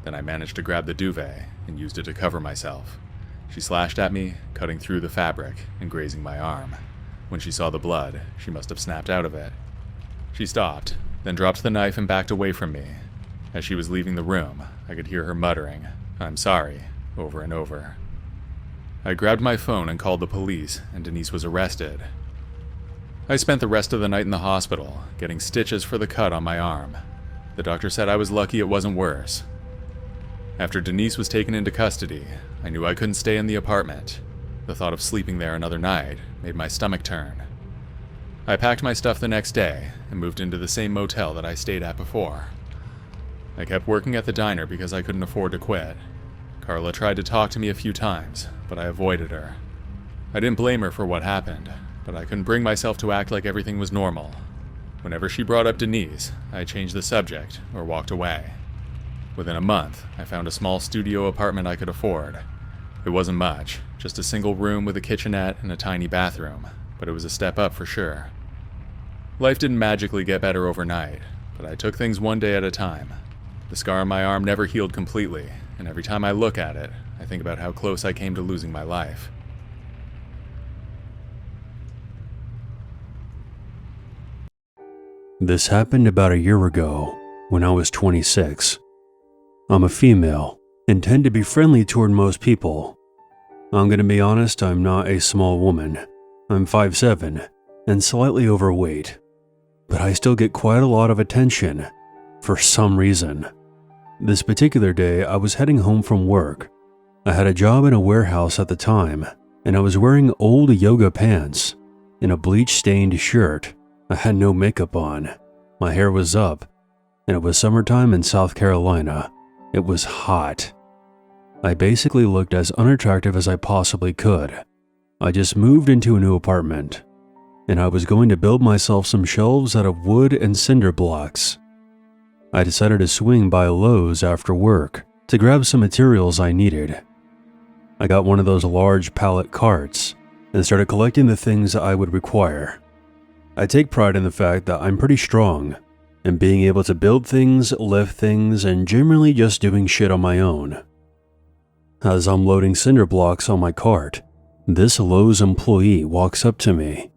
Then I managed to grab the duvet and used it to cover myself. She slashed at me, cutting through the fabric and grazing my arm. When she saw the blood, she must have snapped out of it. She stopped, then dropped the knife and backed away from me. As she was leaving the room, I could hear her muttering, "I'm sorry," over and over. I grabbed my phone and called the police, and Denise was arrested. I spent the rest of the night in the hospital, getting stitches for the cut on my arm. The doctor said I was lucky it wasn't worse. After Denise was taken into custody, I knew I couldn't stay in the apartment. The thought of sleeping there another night made my stomach turn. I packed my stuff the next day and moved into the same motel that I stayed at before. I kept working at the diner because I couldn't afford to quit. Carla tried to talk to me a few times, but I avoided her. I didn't blame her for what happened, but I couldn't bring myself to act like everything was normal. Whenever she brought up Denise, I changed the subject or walked away. Within a month, I found a small studio apartment I could afford. It wasn't much, just a single room with a kitchenette and a tiny bathroom, but it was a step up for sure. Life didn't magically get better overnight, but I took things one day at a time. The scar on my arm never healed completely, and every time I look at it, I think about how close I came to losing my life. This happened about a year ago, when I was 26. I'm a female and tend to be friendly toward most people. I'm gonna be honest, I'm not a small woman. I'm 5'7" and slightly overweight, but I still get quite a lot of attention, for some reason. This particular day, I was heading home from work. I had a job in a warehouse at the time, and I was wearing old yoga pants and a bleach-stained shirt. I had no makeup on. My hair was up, and it was summertime in South Carolina. It was hot. I basically looked as unattractive as I possibly could. I just moved into a new apartment, and I was going to build myself some shelves out of wood and cinder blocks. I decided to swing by Lowe's after work to grab some materials I needed. I got one of those large pallet carts and started collecting the things I would require. I take pride in the fact that I'm pretty strong and being able to build things, lift things, and generally just doing shit on my own. As I'm loading cinder blocks on my cart, this Lowe's employee walks up to me.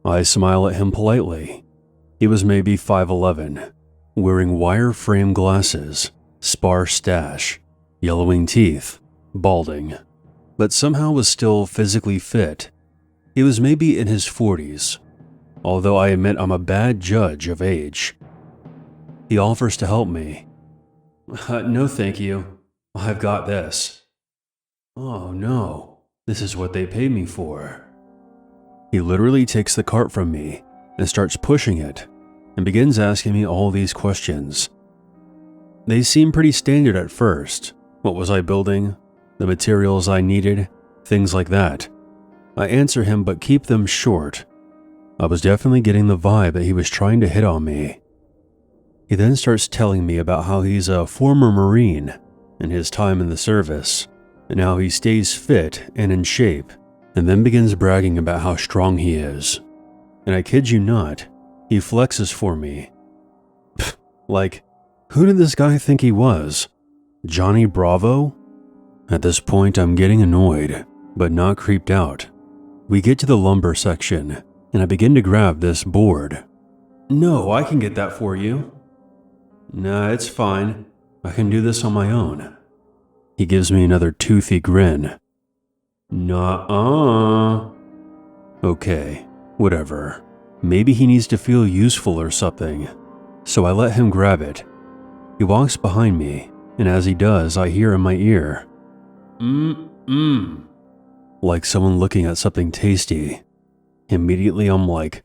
I smile at him politely. He was maybe 5'11", wearing wire frame glasses, sparse stash, yellowing teeth, balding, but somehow was still physically fit. He was maybe in his 40s, although I admit I'm a bad judge of age. He offers to help me. No thank you, I've got this. Oh no, this is what they paid me for. He literally takes the cart from me and starts pushing it and begins asking me all these questions. They seem pretty standard at first. What was I building? The materials I needed? Things like that. I answer him but keep them short. I was definitely getting the vibe that he was trying to hit on me. He then starts telling me about how he's a former Marine and his time in the service, and how he stays fit and in shape and then begins bragging about how strong he is. And I kid you not, he flexes for me. Pfft, like, who did this guy think he was? Johnny Bravo? At this point, I'm getting annoyed, but not creeped out. We get to the lumber section, and I begin to grab this board. No, I can get that for you. Nah, it's fine. I can do this on my own. He gives me another toothy grin. Nuh-uh. Okay, whatever. Maybe he needs to feel useful or something. So I let him grab it. He walks behind me, and as he does, I hear in my ear, like someone looking at something tasty. Immediately I'm like,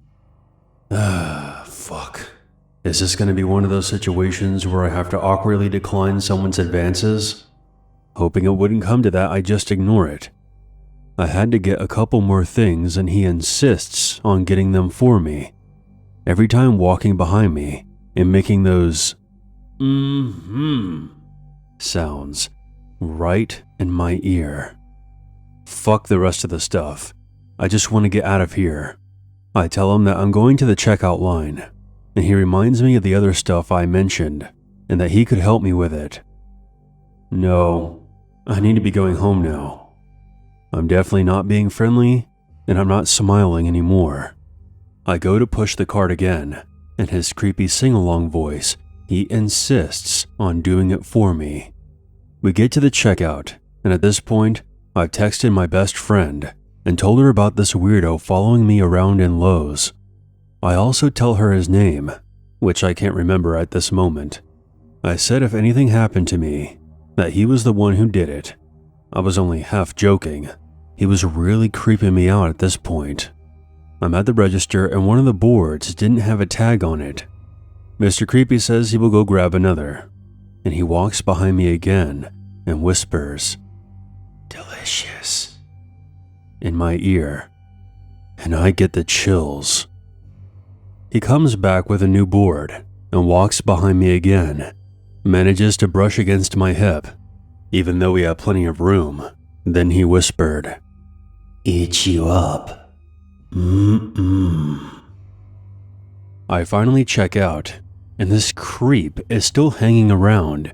fuck. Is this gonna be one of those situations where I have to awkwardly decline someone's advances? Hoping it wouldn't come to that, I just ignore it. I had to get a couple more things and he insists on getting them for me. Every time walking behind me and making those sounds right in my ear. Fuck the rest of the stuff. I just want to get out of here. I tell him that I'm going to the checkout line, and he reminds me of the other stuff I mentioned, and that he could help me with it. No, I need to be going home now. I'm definitely not being friendly, and I'm not smiling anymore. I go to push the cart again, and his creepy sing-along voice, he insists on doing it for me. We get to the checkout, and at this point, I've texted my best friend and told her about this weirdo following me around in Lowe's. I also tell her his name, which I can't remember at this moment. I said if anything happened to me, that he was the one who did it. I was only half joking. He was really creeping me out at this point. I'm at the register and one of the boards didn't have a tag on it. Mr. Creepy says he will go grab another, and he walks behind me again and whispers, "Delicious," in my ear, and I get the chills. He comes back with a new board and walks behind me again, manages to brush against my hip, even though we have plenty of room. Then he whispered, "Eat you up. I finally check out, and this creep is still hanging around.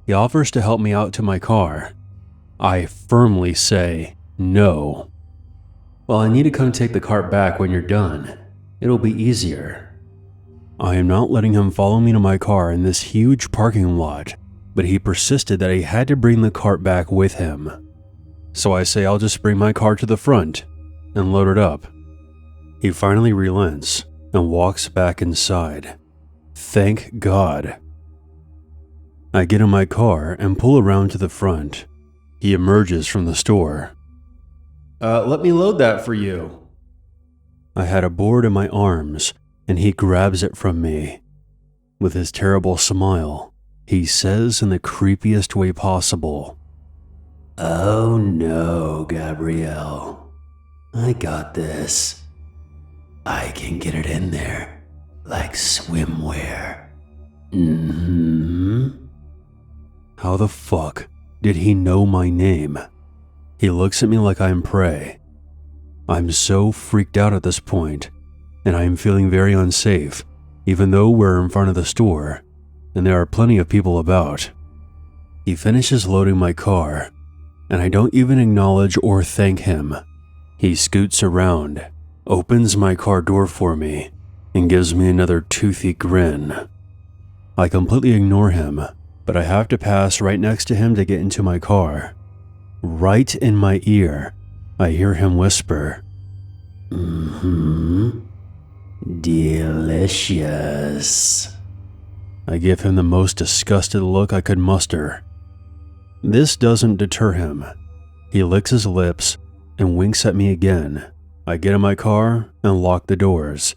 He offers to help me out to my car. I firmly say no. Well, I need to come take the cart back when you're done. It'll be easier. I am not letting him follow me to my car in this huge parking lot, but he persisted that he had to bring the cart back with him. So I say I'll just bring my car to the front and load it up. He finally relents and walks back inside. Thank God. I get in my car and pull around to the front. He emerges from the store. Let me load that for you." I had a board in my arms, and he grabs it from me. With his terrible smile, he says in the creepiest way possible, "Oh no, Gabrielle. I got this. I can get it in there, like swimwear." How the fuck did he know my name? He looks at me like I'm prey. I'm so freaked out at this point, and I am feeling very unsafe, even though we're in front of the store, and there are plenty of people about. He finishes loading my car, and I don't even acknowledge or thank him. He scoots around, opens my car door for me, and gives me another toothy grin. I completely ignore him, but I have to pass right next to him to get into my car. Right in my ear, I hear him whisper, "Delicious." I give him the most disgusted look I could muster. This doesn't deter him. He licks his lips and winks at me again. I get in my car and lock the doors.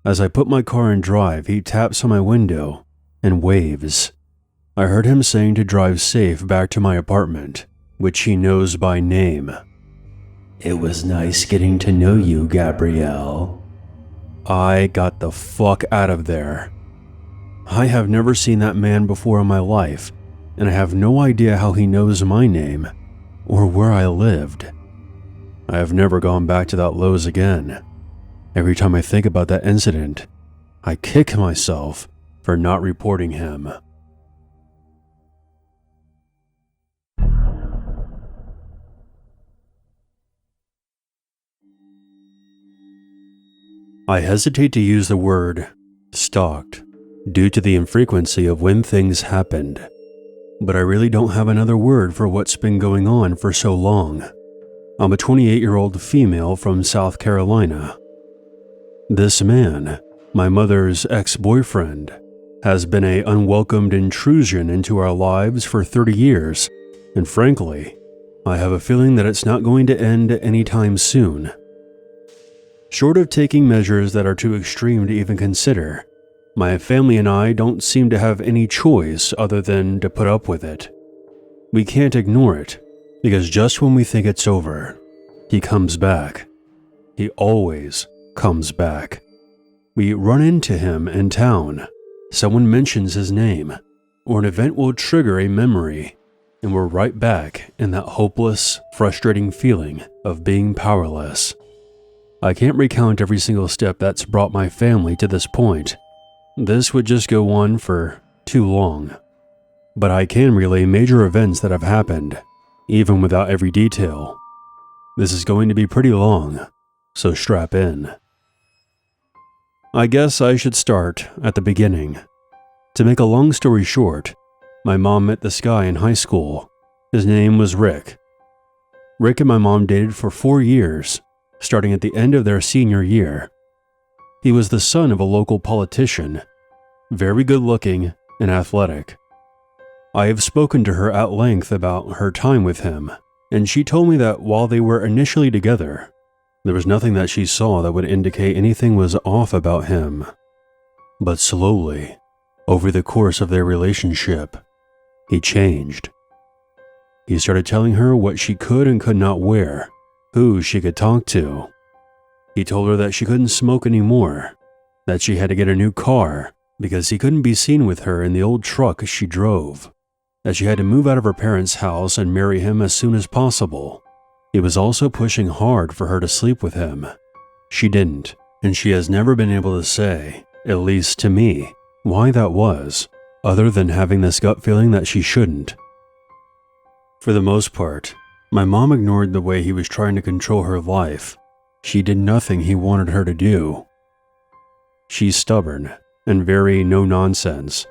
As I put my car in drive, he taps on my window and waves. I heard him saying to drive safe back to my apartment, which he knows by name. "It was nice getting to know you, Gabrielle." I got the fuck out of there. I have never seen that man before in my life, and I have no idea how he knows my name or where I lived. I have never gone back to that Lowe's again. Every time I think about that incident, I kick myself for not reporting him. I hesitate to use the word stalked due to the infrequency of when things happened, but I really don't have another word for what's been going on for so long. I'm a 28-year-old female from South Carolina. This man, my mother's ex-boyfriend, has been an unwelcomed intrusion into our lives for 30 years, and frankly, I have a feeling that it's not going to end anytime soon. Short of taking measures that are too extreme to even consider, my family and I don't seem to have any choice other than to put up with it. We can't ignore it, because just when we think it's over, he comes back. He always comes back. We run into him in town, someone mentions his name, or an event will trigger a memory, and we're right back in that hopeless, frustrating feeling of being powerless. I can't recount every single step that's brought my family to this point. This would just go on for too long. But I can relay major events that have happened, even without every detail. This is going to be pretty long, so strap in. I guess I should start at the beginning. To make a long story short, my mom met this guy in high school. His name was Rick. Rick and my mom dated for 4 years, starting at the end of their senior year. He was the son of a local politician, very good looking and athletic. I have spoken to her at length about her time with him, and she told me that while they were initially together, there was nothing that she saw that would indicate anything was off about him. But slowly, over the course of their relationship, he changed. He started telling her what she could and could not wear, who she could talk to. He told her that she couldn't smoke anymore, that she had to get a new car because he couldn't be seen with her in the old truck she drove, that she had to move out of her parents' house and marry him as soon as possible. He was also pushing hard for her to sleep with him. She didn't, and she has never been able to say, at least to me, why that was, other than having this gut feeling that she shouldn't. For the most part, my mom ignored the way he was trying to control her life. She did nothing he wanted her to do. She's stubborn and very no-nonsense,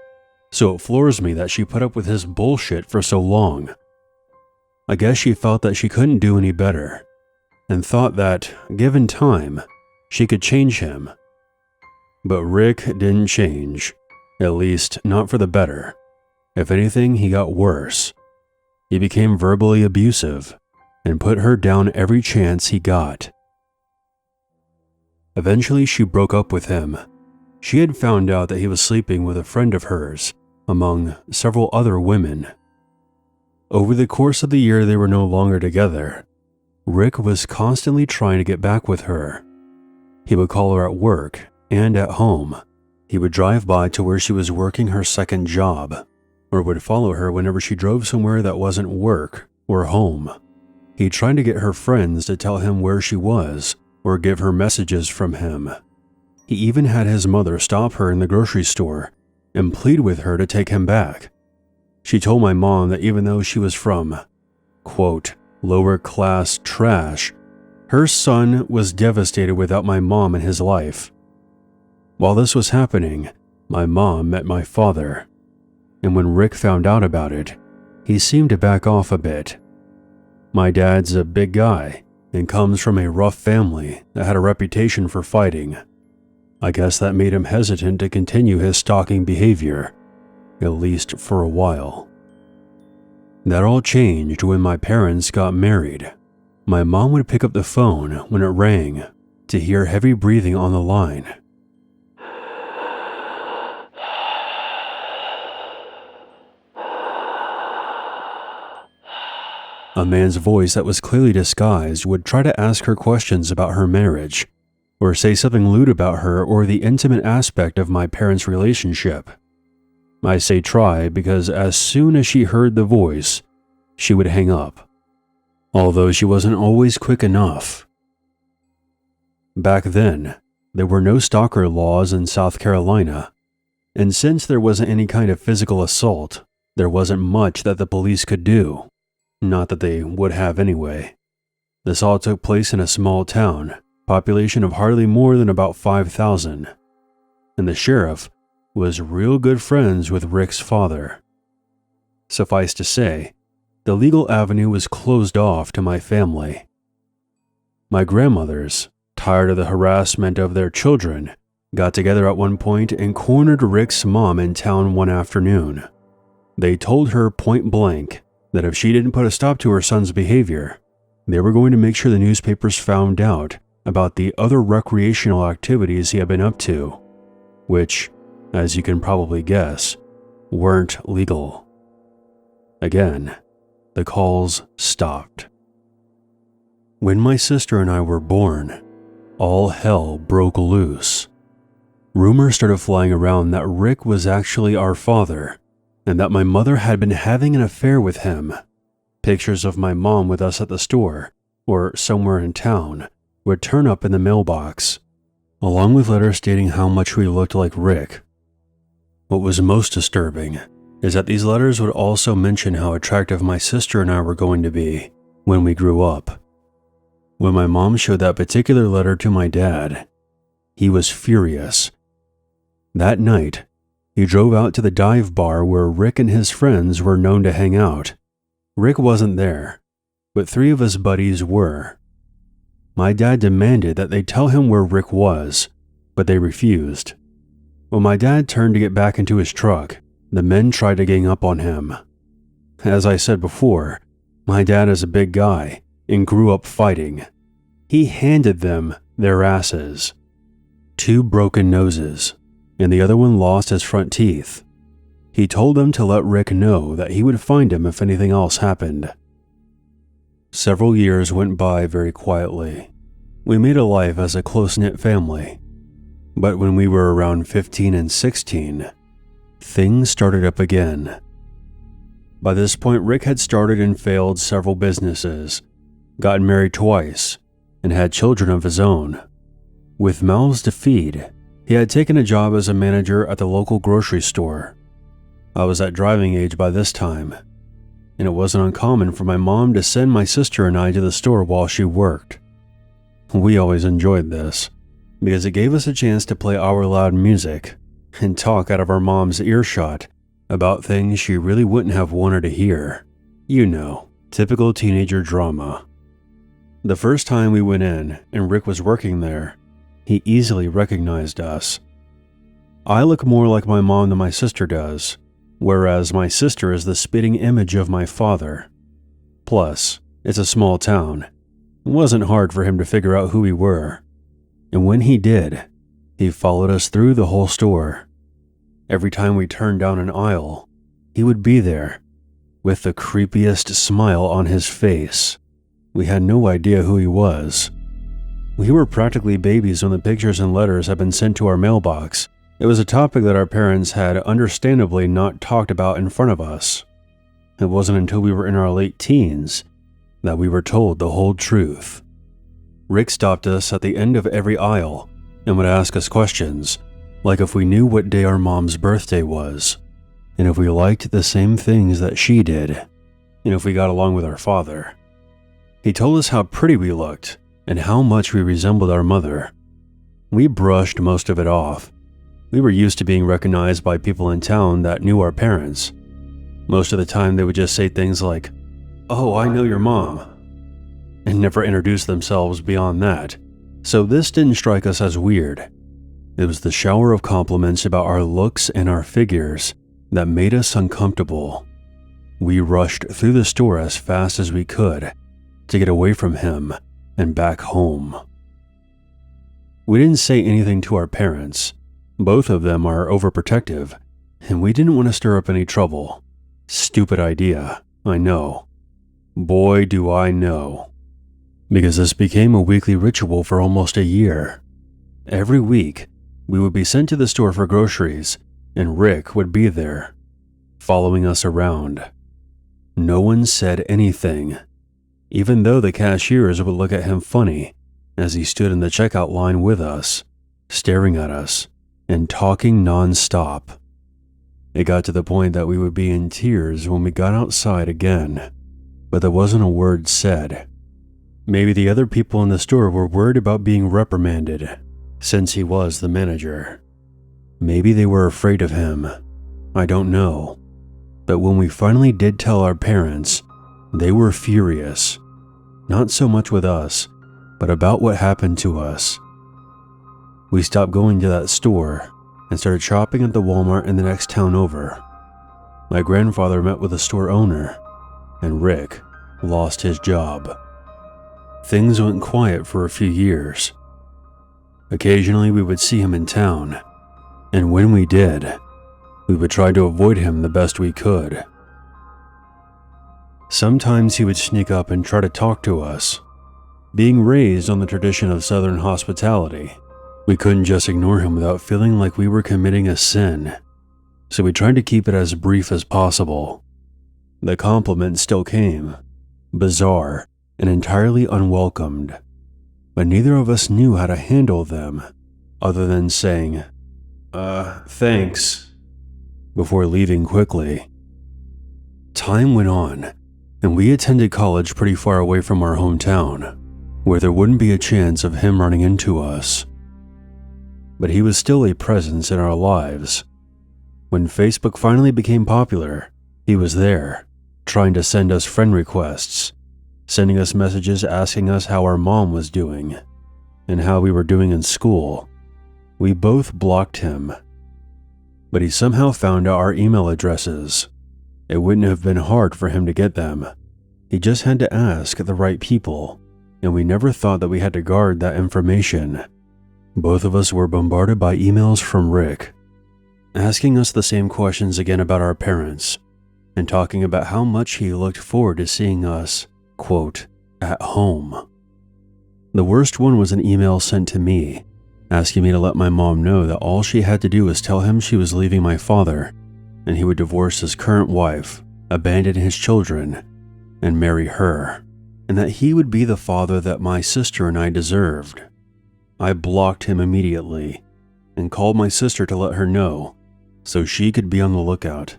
so it floors me that she put up with his bullshit for so long. I guess she felt that she couldn't do any better, and thought that, given time, she could change him. But Rick didn't change, at least not for the better. If anything, he got worse. He became verbally abusive and put her down every chance he got. Eventually, she broke up with him. She had found out that he was sleeping with a friend of hers, among several other women. Over the course of the year they were no longer together, Rick was constantly trying to get back with her. He would call her at work and at home. He would drive by to where she was working her second job, or would follow her whenever she drove somewhere that wasn't work or home. He tried to get her friends to tell him where she was or give her messages from him. He even had his mother stop her in the grocery store and plead with her to take him back. She told my mom that even though she was from, quote, lower class trash, her son was devastated without my mom in his life. While this was happening, my mom met my father, and when Rick found out about it, he seemed to back off a bit. My dad's a big guy and comes from a rough family that had a reputation for fighting. I guess that made him hesitant to continue his stalking behavior, at least for a while. That all changed when my parents got married. My mom would pick up the phone when it rang to hear heavy breathing on the line. A man's voice that was clearly disguised would try to ask her questions about her marriage, or say something lewd about her or the intimate aspect of my parents' relationship. I say try because as soon as she heard the voice, she would hang up. although she wasn't always quick enough. Back then, there were no stalker laws in South Carolina, and since there wasn't any kind of physical assault, there wasn't much that the police could do. Not that they would have anyway. This all took place in a small town, population of hardly more than about 5,000, and the sheriff was real good friends with Rick's father. Suffice to say, the legal avenue was closed off to my family. My grandmothers, tired of the harassment of their children, got together at one point and cornered Rick's mom in town one afternoon. They told her point blank that if she didn't put a stop to her son's behavior, they were going to make sure the newspapers found out about the other recreational activities he had been up to, which, as you can probably guess, weren't legal. Again, the calls stopped. When my sister and I were born, all hell broke loose. Rumors started flying around that Rick was actually our father, and that my mother had been having an affair with him. Pictures of my mom with us at the store, or somewhere in town, would turn up in the mailbox, along with letters stating how much we looked like Rick. What was most disturbing is that these letters would also mention how attractive my sister and I were going to be when we grew up. When my mom showed that particular letter to my dad, he was furious. That night, he drove out to the dive bar where Rick and his friends were known to hang out. Rick wasn't there, but 3 of his buddies were. My dad demanded that they tell him where Rick was, but they refused. When my dad turned to get back into his truck, the men tried to gang up on him. As I said before, my dad is a big guy and grew up fighting. He handed them their asses. 2 broken noses, and the other one lost his front teeth. He told them to let Rick know that he would find him if anything else happened. Several years went by very quietly. We made a life as a close-knit family. But when we were around 15 and 16, things started up again. By this point, Rick had started and failed several businesses, gotten married twice, and had children of his own. With mouths to feed, he had taken a job as a manager at the local grocery store. I was at driving age by this time, and it wasn't uncommon for my mom to send my sister and I to the store while she worked. We always enjoyed this, because it gave us a chance to play our loud music and talk out of our mom's earshot about things she really wouldn't have wanted to hear. You know, typical teenager drama. The first time we went in and Rick was working there, he easily recognized us. I look more like my mom than my sister does, whereas my sister is the spitting image of my father. Plus, it's a small town. It wasn't hard for him to figure out who we were. And when he did, he followed us through the whole store. Every time we turned down an aisle, he would be there, with the creepiest smile on his face. We had no idea who he was. We were practically babies when the pictures and letters had been sent to our mailbox. It was a topic that our parents had understandably not talked about in front of us. It wasn't until we were in our late teens that we were told the whole truth. Rick stopped us at the end of every aisle and would ask us questions, like if we knew what day our mom's birthday was, and if we liked the same things that she did, and if we got along with our father. He told us how pretty we looked and how much we resembled our mother. We brushed most of it off. We were used to being recognized by people in town that knew our parents. Most of the time they would just say things like, "Oh, I know your mom," and never introduce themselves beyond that, so this didn't strike us as weird. It was the shower of compliments about our looks and our figures that made us uncomfortable. We rushed through the store as fast as we could to get away from him and back home. We didn't say anything to our parents. Both of them are overprotective, and we didn't want to stir up any trouble. Stupid idea, I know. Boy, do I know. Because this became a weekly ritual for almost a year. Every week, we would be sent to the store for groceries, and Rick would be there, following us around. No one said anything, even though the cashiers would look at him funny as he stood in the checkout line with us, staring at us and talking non-stop. It got to the point that we would be in tears when we got outside again, but there wasn't a word said. Maybe the other people in the store were worried about being reprimanded, since he was the manager. Maybe they were afraid of him. I don't know. But when we finally did tell our parents, they were furious. Not so much with us, but about what happened to us. We stopped going to that store and started shopping at the Walmart in the next town over. My grandfather met with the store owner, and Rick lost his job. Things went quiet for a few years. Occasionally we would see him in town, and when we did, we would try to avoid him the best we could. Sometimes he would sneak up and try to talk to us. Being raised on the tradition of Southern hospitality, we couldn't just ignore him without feeling like we were committing a sin, so we tried to keep it as brief as possible. The compliments still came, bizarre and entirely unwelcomed, but neither of us knew how to handle them other than saying, thanks, before leaving quickly. Time went on, and we attended college pretty far away from our hometown, where there wouldn't be a chance of him running into us. But he was still a presence in our lives. When Facebook finally became popular, he was there, trying to send us friend requests, sending us messages asking us how our mom was doing, and how we were doing in school. We both blocked him, but he somehow found our email addresses. It wouldn't have been hard for him to get them. He just had to ask the right people, and we never thought that we had to guard that information. Both of us were bombarded by emails from Rick, asking us the same questions again about our parents, and talking about how much he looked forward to seeing us, quote, at home. The worst one was an email sent to me, asking me to let my mom know that all she had to do was tell him she was leaving my father, and he would divorce his current wife, abandon his children, and marry her, and that he would be the father that my sister and I deserved. I blocked him immediately and called my sister to let her know so she could be on the lookout.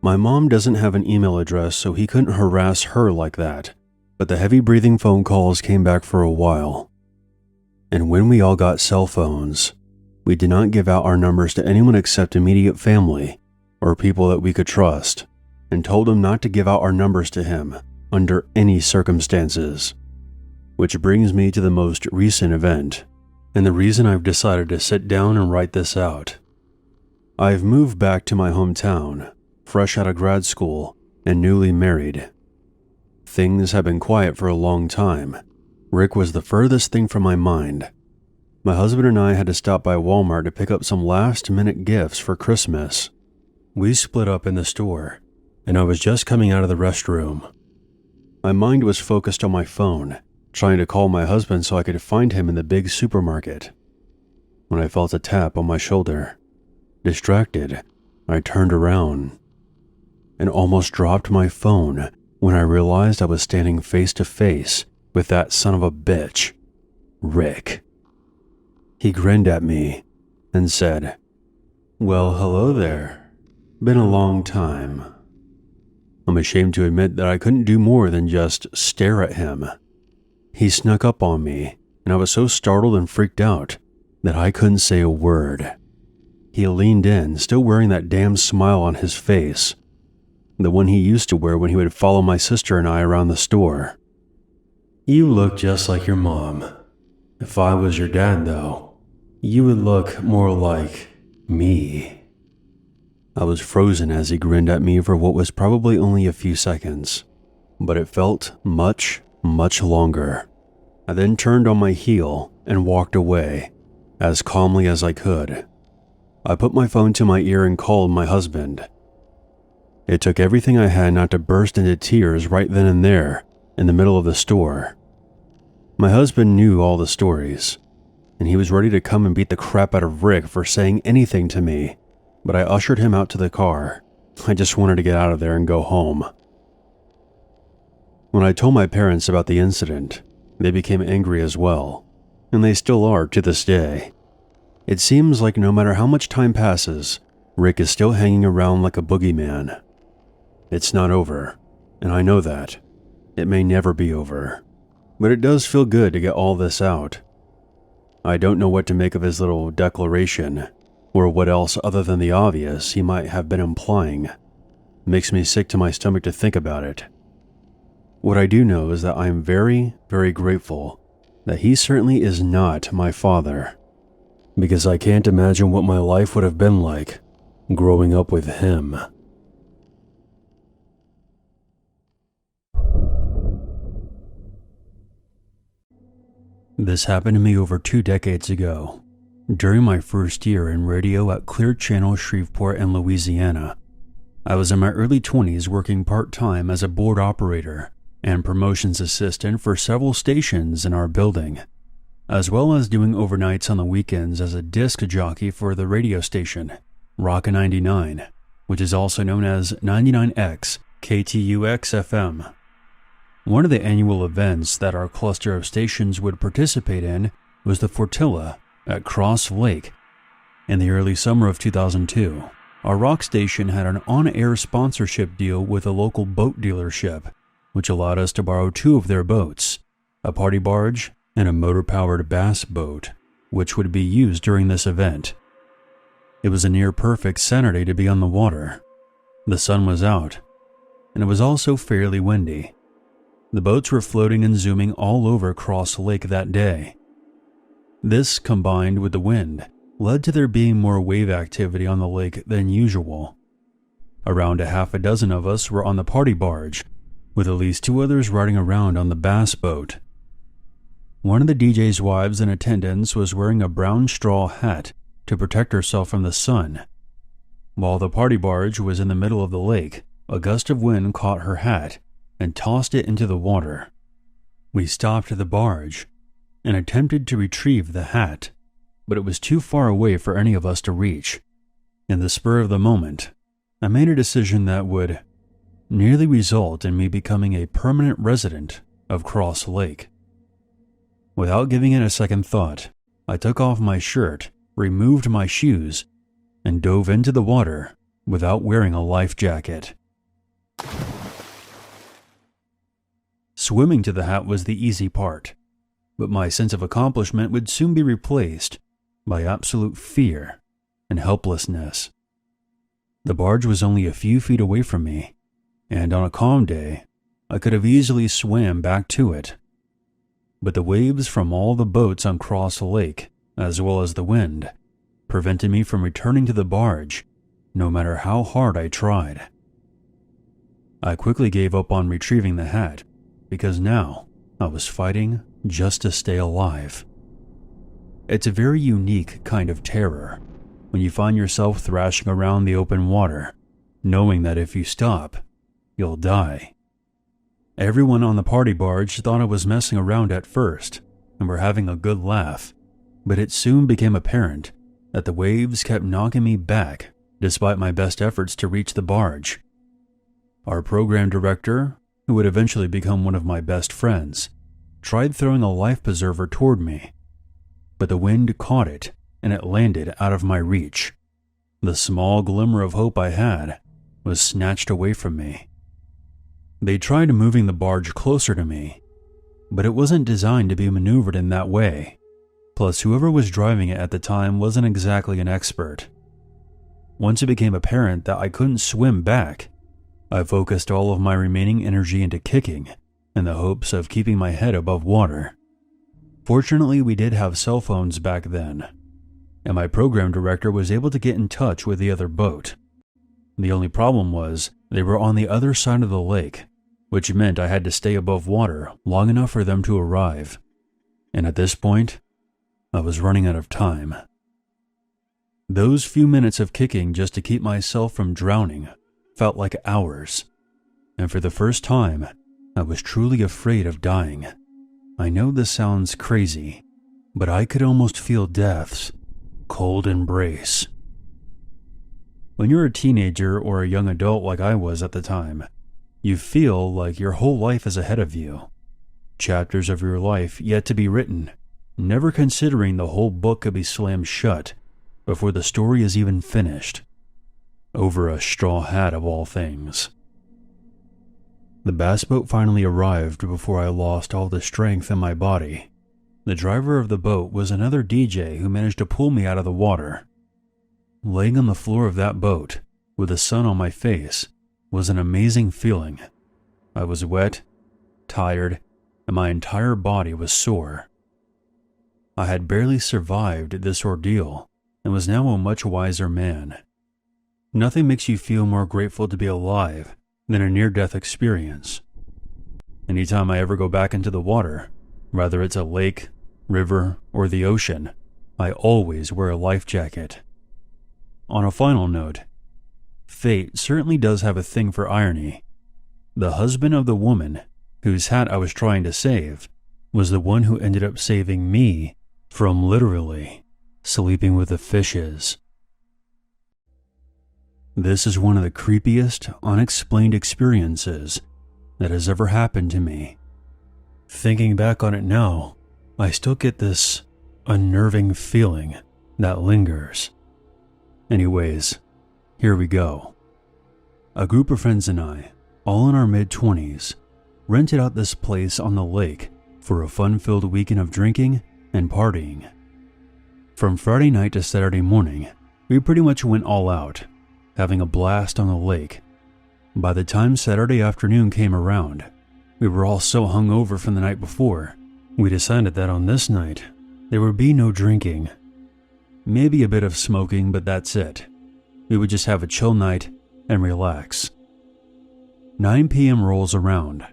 My mom doesn't have an email address, so he couldn't harass her like that, but the heavy breathing phone calls came back for a while. And when we all got cell phones, we did not give out our numbers to anyone except immediate family or people that we could trust, and told them not to give out our numbers to him under any circumstances. Which brings me to the most recent event, and the reason I've decided to sit down and write this out. I've moved back to my hometown, fresh out of grad school and newly married. Things have been quiet for a long time. Rick was the furthest thing from my mind. My husband and I had to stop by Walmart to pick up some last-minute gifts for Christmas. We split up in the store, and I was just coming out of the restroom. My mind was focused on my phone, trying to call my husband so I could find him in the big supermarket, when I felt a tap on my shoulder. Distracted, I turned around and almost dropped my phone when I realized I was standing face to face with that son of a bitch, Rick. He grinned at me and said, "Well, hello there. Been a long time." I'm ashamed to admit that I couldn't do more than just stare at him. He snuck up on me, and I was so startled and freaked out that I couldn't say a word. He leaned in, still wearing that damn smile on his face, the one he used to wear when he would follow my sister and I around the store. "You look just like your mom. If I was your dad, though, you would look more like me." I was frozen as he grinned at me for what was probably only a few seconds, but it felt much, much longer. I then turned on my heel and walked away, as calmly as I could. I put my phone to my ear and called my husband. It took everything I had not to burst into tears right then and there, in the middle of the store. My husband knew all the stories, and he was ready to come and beat the crap out of Rick for saying anything to me, but I ushered him out to the car. I just wanted to get out of there and go home. When I told my parents about the incident, they became angry as well, and they still are to this day. It seems like no matter how much time passes, Rick is still hanging around like a boogeyman. It's not over, and I know that. It may never be over, but it does feel good to get all this out. I don't know what to make of his little declaration, or what else other than the obvious he might have been implying. Makes me sick to my stomach to think about it. What I do know is that I am very, very grateful that he certainly is not my father, because I can't imagine what my life would have been like growing up with him. This happened to me over 2 decades ago, during my first year in radio at Clear Channel, Shreveport in Louisiana. I was in my early 20s working part-time as a board operator and promotions assistant for several stations in our building, as well as doing overnights on the weekends as a disc jockey for the radio station, Rock 99, which is also known as 99X KTUX-FM. One of the annual events that our cluster of stations would participate in was the Fortilla at Cross Lake. In the early summer of 2002, our rock station had an on-air sponsorship deal with a local boat dealership, which allowed us to borrow 2 of their boats, a party barge and a motor-powered bass boat, which would be used during this event. It was a near-perfect Saturday to be on the water. The sun was out, and it was also fairly windy. The boats were floating and zooming all over Cross Lake that day. This, combined with the wind, led to there being more wave activity on the lake than usual. Around a half a dozen of us were on the party barge, with at least 2 others riding around on the bass boat. One of the DJ's wives in attendance was wearing a brown straw hat to protect herself from the sun. While the party barge was in the middle of the lake, a gust of wind caught her hat and tossed it into the water. We stopped the barge and attempted to retrieve the hat, but it was too far away for any of us to reach. In the spur of the moment, I made a decision that would nearly result in me becoming a permanent resident of Cross Lake. Without giving it a second thought, I took off my shirt, removed my shoes, and dove into the water without wearing a life jacket. Swimming to the hat was the easy part, but my sense of accomplishment would soon be replaced by absolute fear and helplessness. The barge was only a few feet away from me, and on a calm day, I could have easily swam back to it. But the waves from all the boats on Cross Lake, as well as the wind, prevented me from returning to the barge, no matter how hard I tried. I quickly gave up on retrieving the hat, because now I was fighting just to stay alive. It's a very unique kind of terror when you find yourself thrashing around the open water, knowing that if you stop, you'll die. Everyone on the party barge thought I was messing around at first and were having a good laugh, but it soon became apparent that the waves kept knocking me back despite my best efforts to reach the barge. Our program director, who would eventually become one of my best friends, tried throwing a life preserver toward me, but the wind caught it and it landed out of my reach. The small glimmer of hope I had was snatched away from me. They tried moving the barge closer to me, but it wasn't designed to be maneuvered in that way. Plus, whoever was driving it at the time wasn't exactly an expert. Once it became apparent that I couldn't swim back, I focused all of my remaining energy into kicking in the hopes of keeping my head above water. Fortunately, we did have cell phones back then, and my program director was able to get in touch with the other boat. The only problem was they were on the other side of the lake, which meant I had to stay above water long enough for them to arrive. And at this point, I was running out of time. Those few minutes of kicking just to keep myself from drowning felt like hours, and for the first time, I was truly afraid of dying. I know this sounds crazy, but I could almost feel death's cold embrace. When you're a teenager or a young adult like I was at the time, You feel like your whole life is ahead of you. Chapters of your life yet to be written, never considering the whole book could be slammed shut before the story is even finished. Over a straw hat of all things. The bass boat finally arrived before I lost all the strength in my body. The driver of the boat was another DJ who managed to pull me out of the water. Laying on the floor of that boat, with the sun on my face, was an amazing feeling. I was wet, tired, and my entire body was sore. I had barely survived this ordeal and was now a much wiser man. Nothing makes you feel more grateful to be alive than a near-death experience. Anytime I ever go back into the water, whether it's a lake, river, or the ocean, I always wear a life jacket. On a final note, fate certainly does have a thing for irony. The husband of the woman whose hat I was trying to save was the one who ended up saving me from literally sleeping with the fishes. This is one of the creepiest, unexplained experiences that has ever happened to me. Thinking back on it now, I still get this unnerving feeling that lingers. Anyways, here we go. A group of friends and I, all in our mid-20s, rented out this place on the lake for a fun-filled weekend of drinking and partying. From Friday night to Saturday morning, we pretty much went all out, having a blast on the lake. By the time Saturday afternoon came around, we were all so hungover from the night before, we decided that on this night, there would be no drinking. Maybe a bit of smoking, but that's it. We would just have a chill night and relax. 9 p.m. rolls around.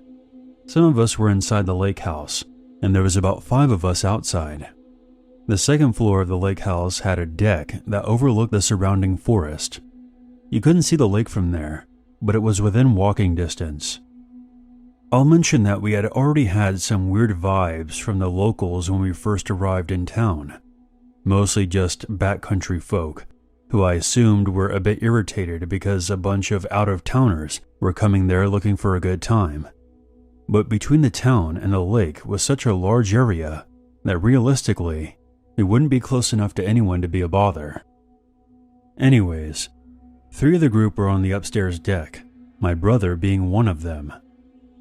Some of us were inside the lake house, and there was about 5 of us outside. The second floor of the lake house had a deck that overlooked the surrounding forest. You couldn't see the lake from there, but it was within walking distance. I'll mention that we had already had some weird vibes from the locals when we first arrived in town. Mostly just backcountry folk, who I assumed were a bit irritated because a bunch of out-of-towners were coming there looking for a good time. But between the town and the lake was such a large area that realistically, it wouldn't be close enough to anyone to be a bother. Anyways, 3 of the group were on the upstairs deck, my brother being one of them,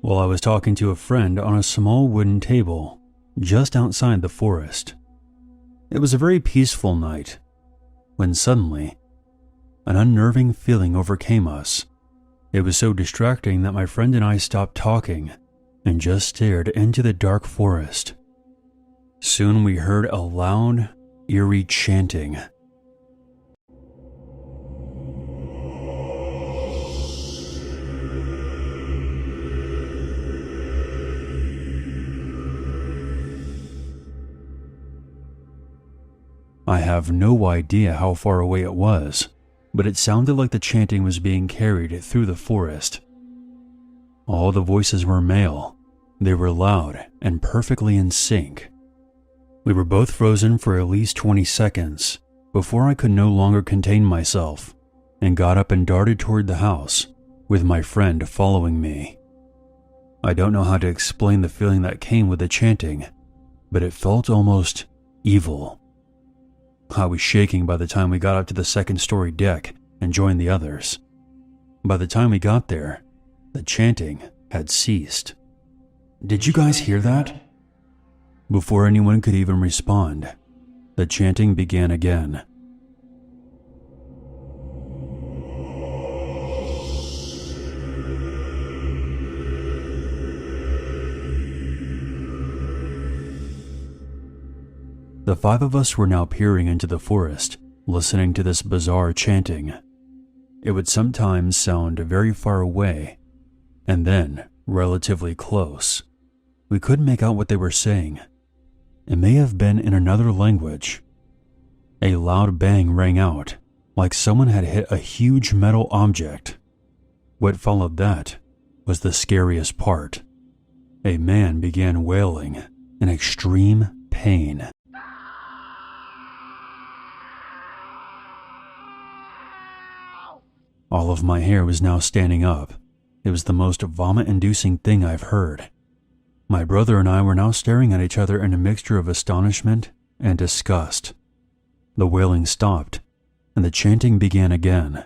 while I was talking to a friend on a small wooden table just outside the forest. It was a very peaceful night, when suddenly, an unnerving feeling overcame us. It was so distracting that my friend and I stopped talking and just stared into the dark forest. Soon we heard a loud, eerie chanting. I have no idea how far away it was, but it sounded like the chanting was being carried through the forest. All the voices were male. They were loud and perfectly in sync. We were both frozen for at least 20 seconds before I could no longer contain myself and got up and darted toward the house, with my friend following me. I don't know how to explain the feeling that came with the chanting, but it felt almost evil. I was shaking by the time we got up to the second-story deck and joined the others. By the time we got there, the chanting had ceased. "Did you guys hear that?" Before anyone could even respond, the chanting began again. The 5 of us were now peering into the forest, listening to this bizarre chanting. It would sometimes sound very far away, and then relatively close. We couldn't make out what they were saying. It may have been in another language. A loud bang rang out, like someone had hit a huge metal object. What followed that was the scariest part. A man began wailing in extreme pain. All of my hair was now standing up. It was the most vomit-inducing thing I've heard. My brother and I were now staring at each other in a mixture of astonishment and disgust. The wailing stopped, and the chanting began again.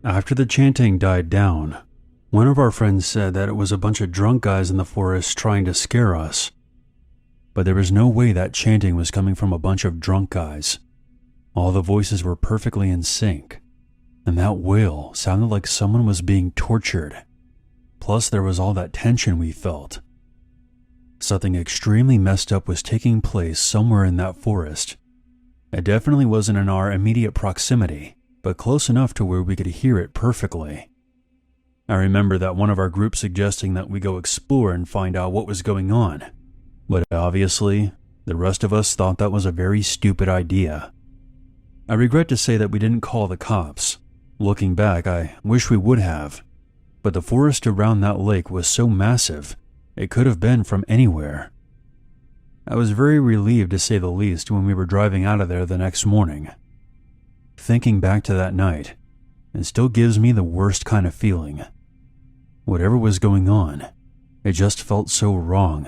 After the chanting died down, one of our friends said that it was a bunch of drunk guys in the forest trying to scare us. But there was no way that chanting was coming from a bunch of drunk guys. All the voices were perfectly in sync, and that wail sounded like someone was being tortured. Plus there was all that tension we felt. Something extremely messed up was taking place somewhere in that forest. It definitely wasn't in our immediate proximity, but close enough to where we could hear it perfectly. I remember that one of our group suggesting that we go explore and find out what was going on, but obviously, the rest of us thought that was a very stupid idea. I regret to say that we didn't call the cops. Looking back, I wish we would have, but the forest around that lake was so massive, it could have been from anywhere. I was very relieved, to say the least, when we were driving out of there the next morning. Thinking back to that night, it still gives me the worst kind of feeling. Whatever was going on, it just felt so wrong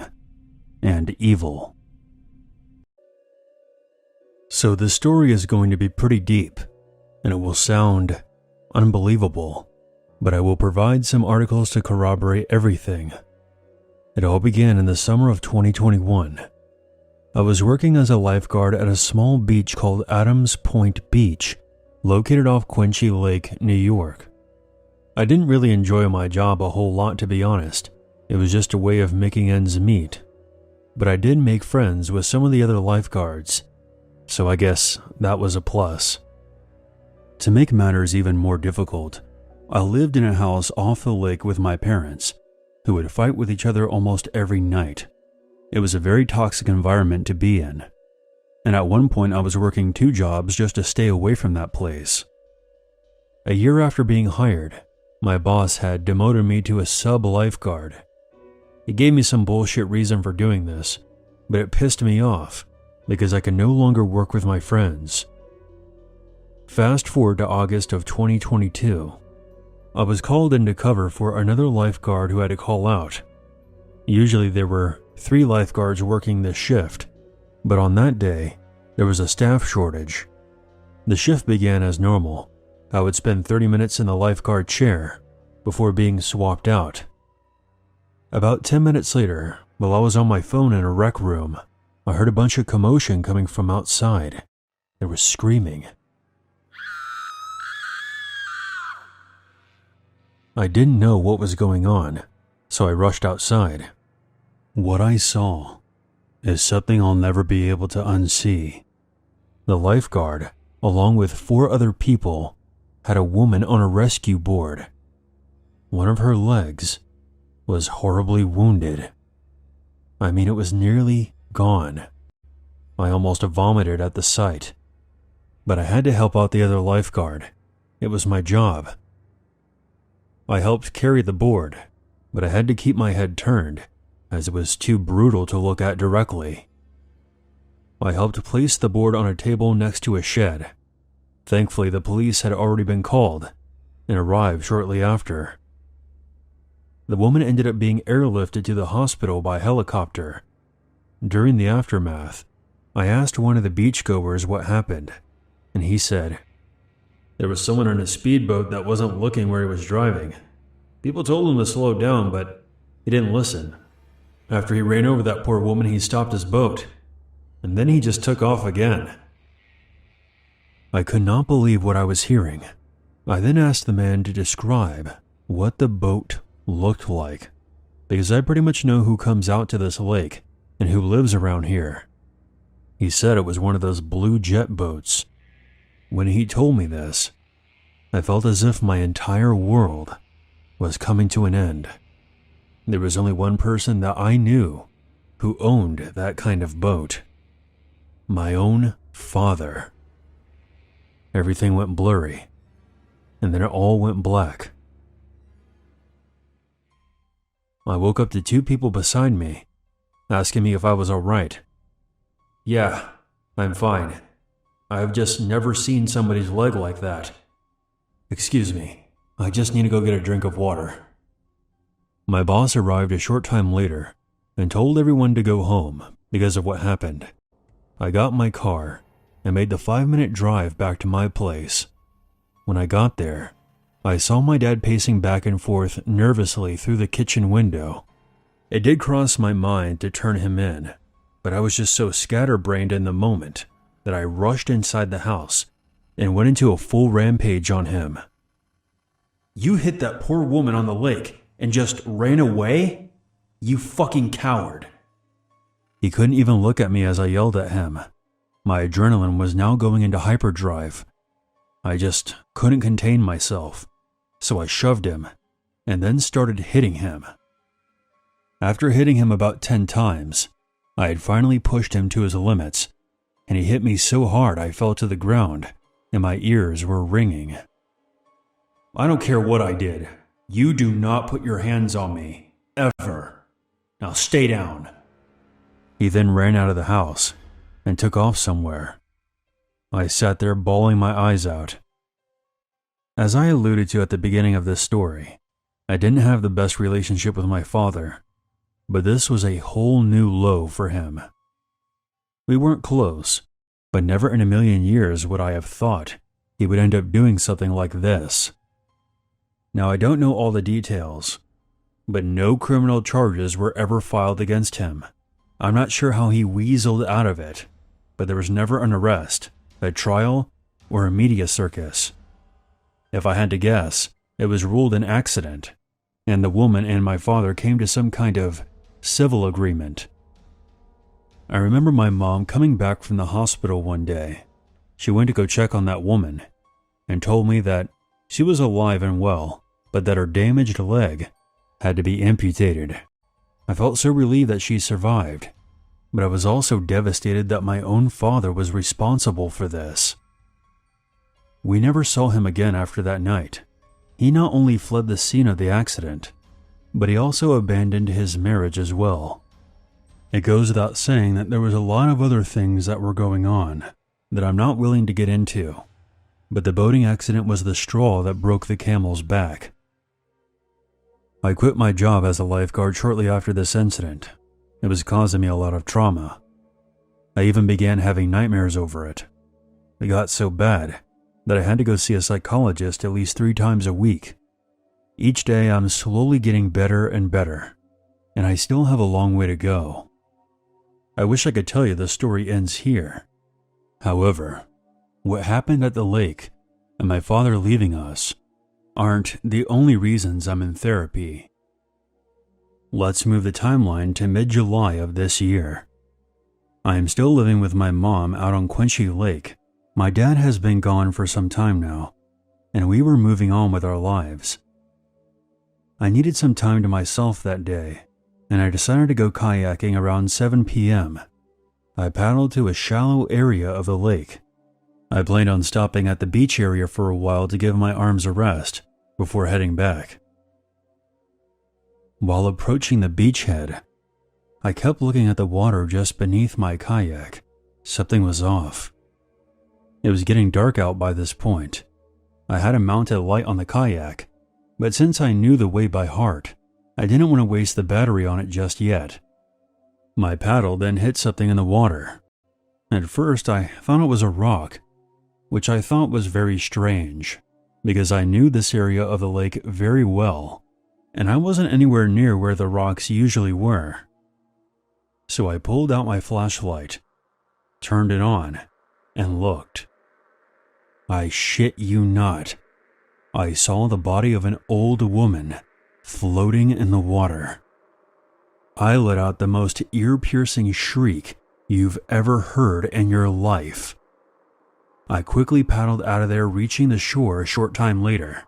and evil. So the story is going to be pretty deep, and it will sound unbelievable, but I will provide some articles to corroborate everything. It all began in the summer of 2021. I was working as a lifeguard at a small beach called Adams Point Beach, located off Quincy Lake, New York. I didn't really enjoy my job a whole lot, to be honest. It was just a way of making ends meet. But I did make friends with some of the other lifeguards, so I guess that was a plus. To make matters even more difficult, I lived in a house off the lake with my parents, who would fight with each other almost every night. It was a very toxic environment to be in. And at one point I was working 2 jobs just to stay away from that place. A year after being hired, my boss had demoted me to a sub-lifeguard. He gave me some bullshit reason for doing this, but it pissed me off because I could no longer work with my friends. Fast forward to August of 2022. I was called in to cover for another lifeguard who had to call out. Usually there were 3 lifeguards working this shift, but on that day, there was a staff shortage. The shift began as normal. I would spend 30 minutes in the lifeguard chair before being swapped out. About 10 minutes later, while I was on my phone in a rec room, I heard a bunch of commotion coming from outside. There was screaming. I didn't know what was going on, so I rushed outside. What I saw is something I'll never be able to unsee. The lifeguard, along with 4 other people, had a woman on a rescue board. One of her legs was horribly wounded. I mean, it was nearly gone. I almost vomited at the sight. But I had to help out the other lifeguard. It was my job. I helped carry the board, but I had to keep my head turned, as it was too brutal to look at directly. I helped place the board on a table next to a shed. Thankfully, the police had already been called and arrived shortly after. The woman ended up being airlifted to the hospital by helicopter. During the aftermath, I asked one of the beachgoers what happened, and he said, "There was someone in a speedboat that wasn't looking where he was driving. People told him to slow down, but he didn't listen. After he ran over that poor woman, he stopped his boat, and then he just took off again." I could not believe what I was hearing. I then asked the man to describe what the boat looked like, because I pretty much know who comes out to this lake and who lives around here. He said it was one of those blue jet boats. When he told me this, I felt as if my entire world was coming to an end. There was only one person that I knew who owned that kind of boat. My own father. Everything went blurry, and then it all went black. I woke up to 2 people beside me, asking me if I was alright. Yeah, I'm fine. I've just never seen somebody's leg like that. Excuse me, I just need to go get a drink of water. My boss arrived a short time later and told everyone to go home because of what happened. I got in my car and made the 5-minute drive back to my place. When I got there, I saw my dad pacing back and forth nervously through the kitchen window. It did cross my mind to turn him in, but I was just so scatterbrained in the moment that I rushed inside the house and went into a full rampage on him. You hit that poor woman on the lake and just ran away? You fucking coward. He couldn't even look at me as I yelled at him. My adrenaline was now going into hyperdrive. I just couldn't contain myself, so I shoved him and then started hitting him. After hitting him about 10 times, I had finally pushed him to his limits, and he hit me so hard I fell to the ground and my ears were ringing. I don't care what I did. You do not put your hands on me, ever. Now stay down. He then ran out of the house and took off somewhere. I sat there bawling my eyes out. As I alluded to at the beginning of this story, I didn't have the best relationship with my father, but this was a whole new low for him. We weren't close, but never in a million years would I have thought he would end up doing something like this. Now, I don't know all the details, but no criminal charges were ever filed against him. I'm not sure how he weaseled out of it, but there was never an arrest, a trial, or a media circus. If I had to guess, it was ruled an accident, and the woman and my father came to some kind of civil agreement. I remember my mom coming back from the hospital one day. She went to go check on that woman, and told me that she was alive and well, but that her damaged leg had to be amputated. I felt so relieved that she survived, but I was also devastated that my own father was responsible for this. We never saw him again after that night. He not only fled the scene of the accident, but he also abandoned his marriage as well. It goes without saying that there was a lot of other things that were going on that I'm not willing to get into, but the boating accident was the straw that broke the camel's back. I quit my job as a lifeguard shortly after this incident. It was causing me a lot of trauma. I even began having nightmares over it. It got so bad that I had to go see a psychologist at least 3 times a week. Each day I'm slowly getting better and better, and I still have a long way to go. I wish I could tell you the story ends here. However, what happened at the lake and my father leaving us aren't the only reasons I'm in therapy. Let's move the timeline to mid-July of this year. I am still living with my mom out on Quenchy Lake. My dad has been gone for some time now, and we were moving on with our lives. I needed some time to myself that day, and I decided to go kayaking around 7 p.m. I paddled to a shallow area of the lake. I planned on stopping at the beach area for a while to give my arms a rest before heading back. While approaching the beachhead, I kept looking at the water just beneath my kayak. Something was off. It was getting dark out by this point. I had a mounted light on the kayak, but since I knew the way by heart, I didn't want to waste the battery on it just yet. My paddle then hit something in the water. At first, I thought it was a rock, which I thought was very strange, because I knew this area of the lake very well, and I wasn't anywhere near where the rocks usually were. So I pulled out my flashlight, turned it on, and looked. I shit you not. I saw the body of an old woman floating in the water. I let out the most ear-piercing shriek you've ever heard in your life. I quickly paddled out of there, reaching the shore a short time later.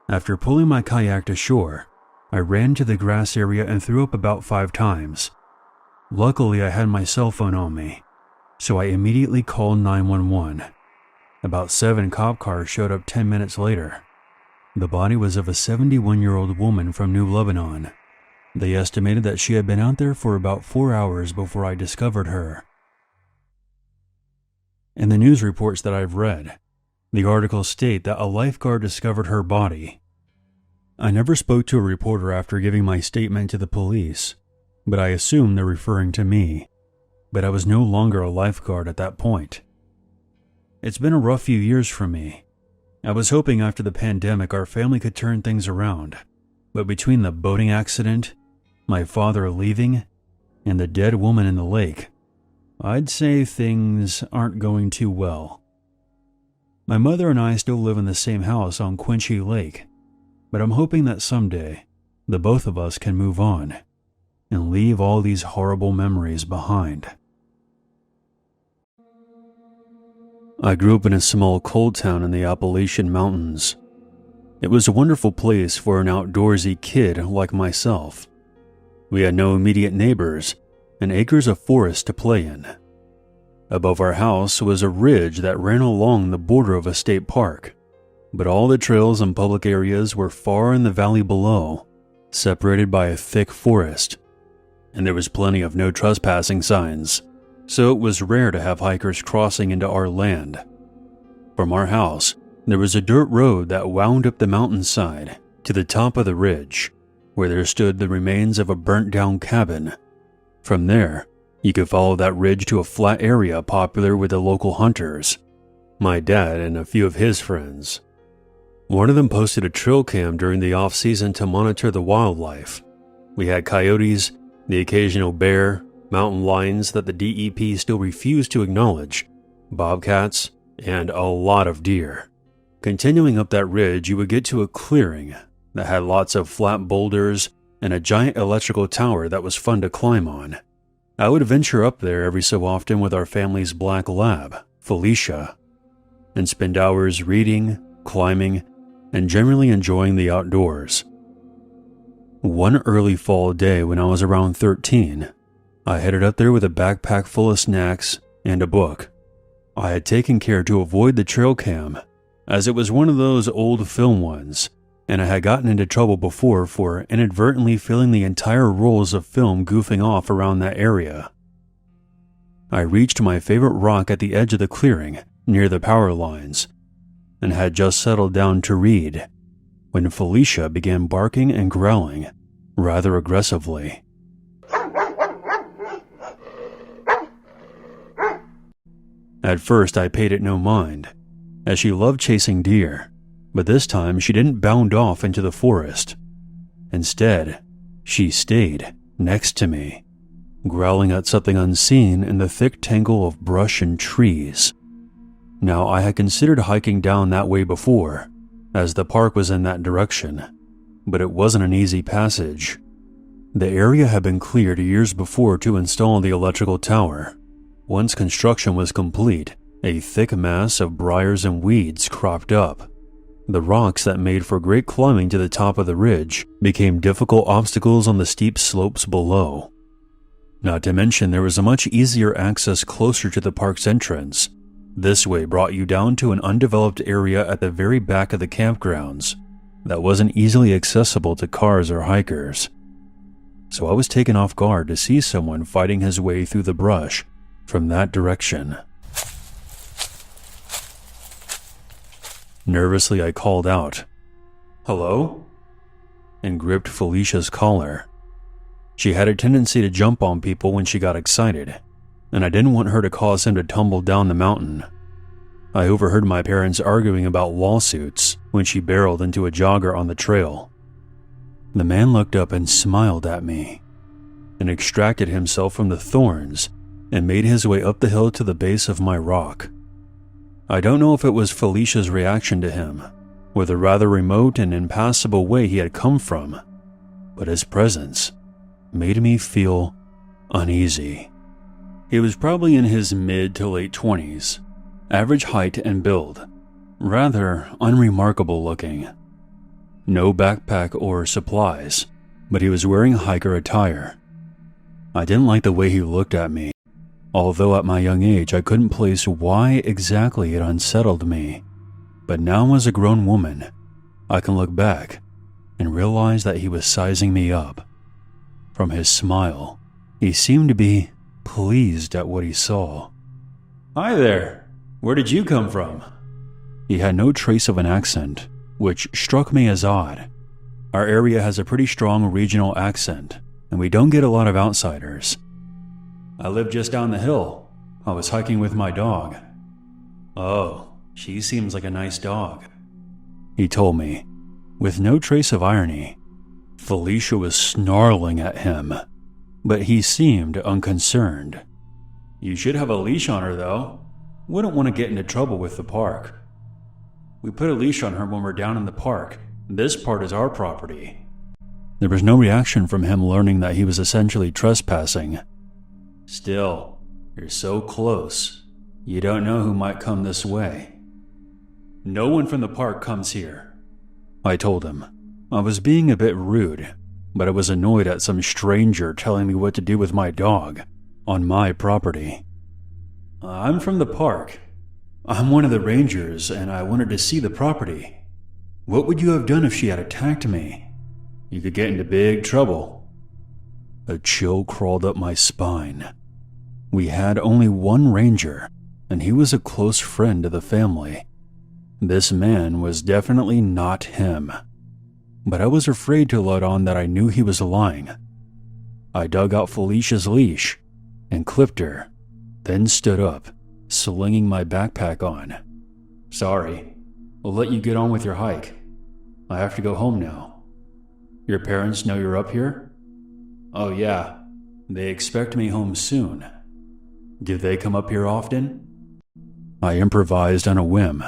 After pulling my kayak to shore, I ran to the grass area and threw up about 5 times. Luckily, I had my cell phone on me, so I immediately called 911. About 7 cop cars showed up 10 minutes later. The body was of a 71-year-old woman from New Lebanon. They estimated that she had been out there for about 4 hours before I discovered her. In the news reports that I've read, the articles state that a lifeguard discovered her body. I never spoke to a reporter after giving my statement to the police, but I assume they're referring to me. But I was no longer a lifeguard at that point. It's been a rough few years for me. I was hoping after the pandemic our family could turn things around, but between the boating accident, my father leaving, and the dead woman in the lake, I'd say things aren't going too well. My mother and I still live in the same house on Quincy Lake, but I'm hoping that someday the both of us can move on and leave all these horrible memories behind. I grew up in a small coal town in the Appalachian Mountains. It was a wonderful place for an outdoorsy kid like myself. We had no immediate neighbors and acres of forest to play in. Above our house was a ridge that ran along the border of a state park, but all the trails and public areas were far in the valley below, separated by a thick forest, and there was plenty of no trespassing signs, so it was rare to have hikers crossing into our land. From our house, there was a dirt road that wound up the mountainside to the top of the ridge, where there stood the remains of a burnt-down cabin. From there, you could follow that ridge to a flat area popular with the local hunters, my dad and a few of his friends. One of them posted a trail cam during the off-season to monitor the wildlife. We had coyotes, the occasional bear, mountain lions that the DEP still refused to acknowledge, bobcats, and a lot of deer. Continuing up that ridge, you would get to a clearing that had lots of flat boulders and a giant electrical tower that was fun to climb on. I would venture up there every so often with our family's black lab, Felicia, and spend hours reading, climbing, and generally enjoying the outdoors. One early fall day when I was around 13, I headed up there with a backpack full of snacks and a book. I had taken care to avoid the trail cam, as it was one of those old film ones, and I had gotten into trouble before for inadvertently filling the entire rolls of film goofing off around that area. I reached my favorite rock at the edge of the clearing, near the power lines, and had just settled down to read, when Felicia began barking and growling, rather aggressively. At first I paid it no mind, as she loved chasing deer, but this time she didn't bound off into the forest. Instead, she stayed next to me, growling at something unseen in the thick tangle of brush and trees. Now, I had considered hiking down that way before, as the park was in that direction, but it wasn't an easy passage. The area had been cleared years before to install the electrical tower. Once construction was complete, a thick mass of briars and weeds cropped up. The rocks that made for great climbing to the top of the ridge became difficult obstacles on the steep slopes below. Not to mention there was a much easier access closer to the park's entrance. This way brought you down to an undeveloped area at the very back of the campgrounds that wasn't easily accessible to cars or hikers. So I was taken off guard to see someone fighting his way through the brush from that direction. Nervously, I called out, "Hello?" and gripped Felicia's collar. She had a tendency to jump on people when she got excited, and I didn't want her to cause him to tumble down the mountain. I overheard my parents arguing about lawsuits when she barreled into a jogger on the trail. The man looked up and smiled at me, and extracted himself from the thorns and made his way up the hill to the base of my rock. I don't know if it was Felicia's reaction to him, or the rather remote and impassable way he had come from, but his presence made me feel uneasy. He was probably in his mid to late 20s, average height and build, rather unremarkable looking. No backpack or supplies, but he was wearing hiker attire. I didn't like the way he looked at me, although at my young age I couldn't place why exactly it unsettled me. But now as a grown woman, I can look back and realize that he was sizing me up. From his smile, he seemed to be pleased at what he saw. "Hi there. Where did you come from?" He had no trace of an accent, which struck me as odd. Our area has a pretty strong regional accent, and we don't get a lot of outsiders. "I live just down the hill. I was hiking with my dog." "Oh, she seems like a nice dog," he told me, with no trace of irony. Felicia was snarling at him, but he seemed unconcerned. "You should have a leash on her, though. Wouldn't want to get into trouble with the park. We put a leash on her when we're down in the park. This part is our property." There was no reaction from him learning that he was essentially trespassing. "Still, you're so close. You don't know who might come this way." "No one from the park comes here," I told him. I was being a bit rude, but I was annoyed at some stranger telling me what to do with my dog on my property. "I'm from the park. I'm one of the rangers, and I wanted to see the property. What would you have done if she had attacked me? You could get into big trouble." A chill crawled up my spine. We had only one ranger, and he was a close friend of the family. This man was definitely not him. But I was afraid to let on that I knew he was lying. I dug out Felicia's leash and clipped her, then stood up, slinging my backpack on. "Sorry, we'll let you get on with your hike. I have to go home now." "Your parents know you're up here?" "Oh yeah, they expect me home soon." "Do they come up here often?" I improvised on a whim.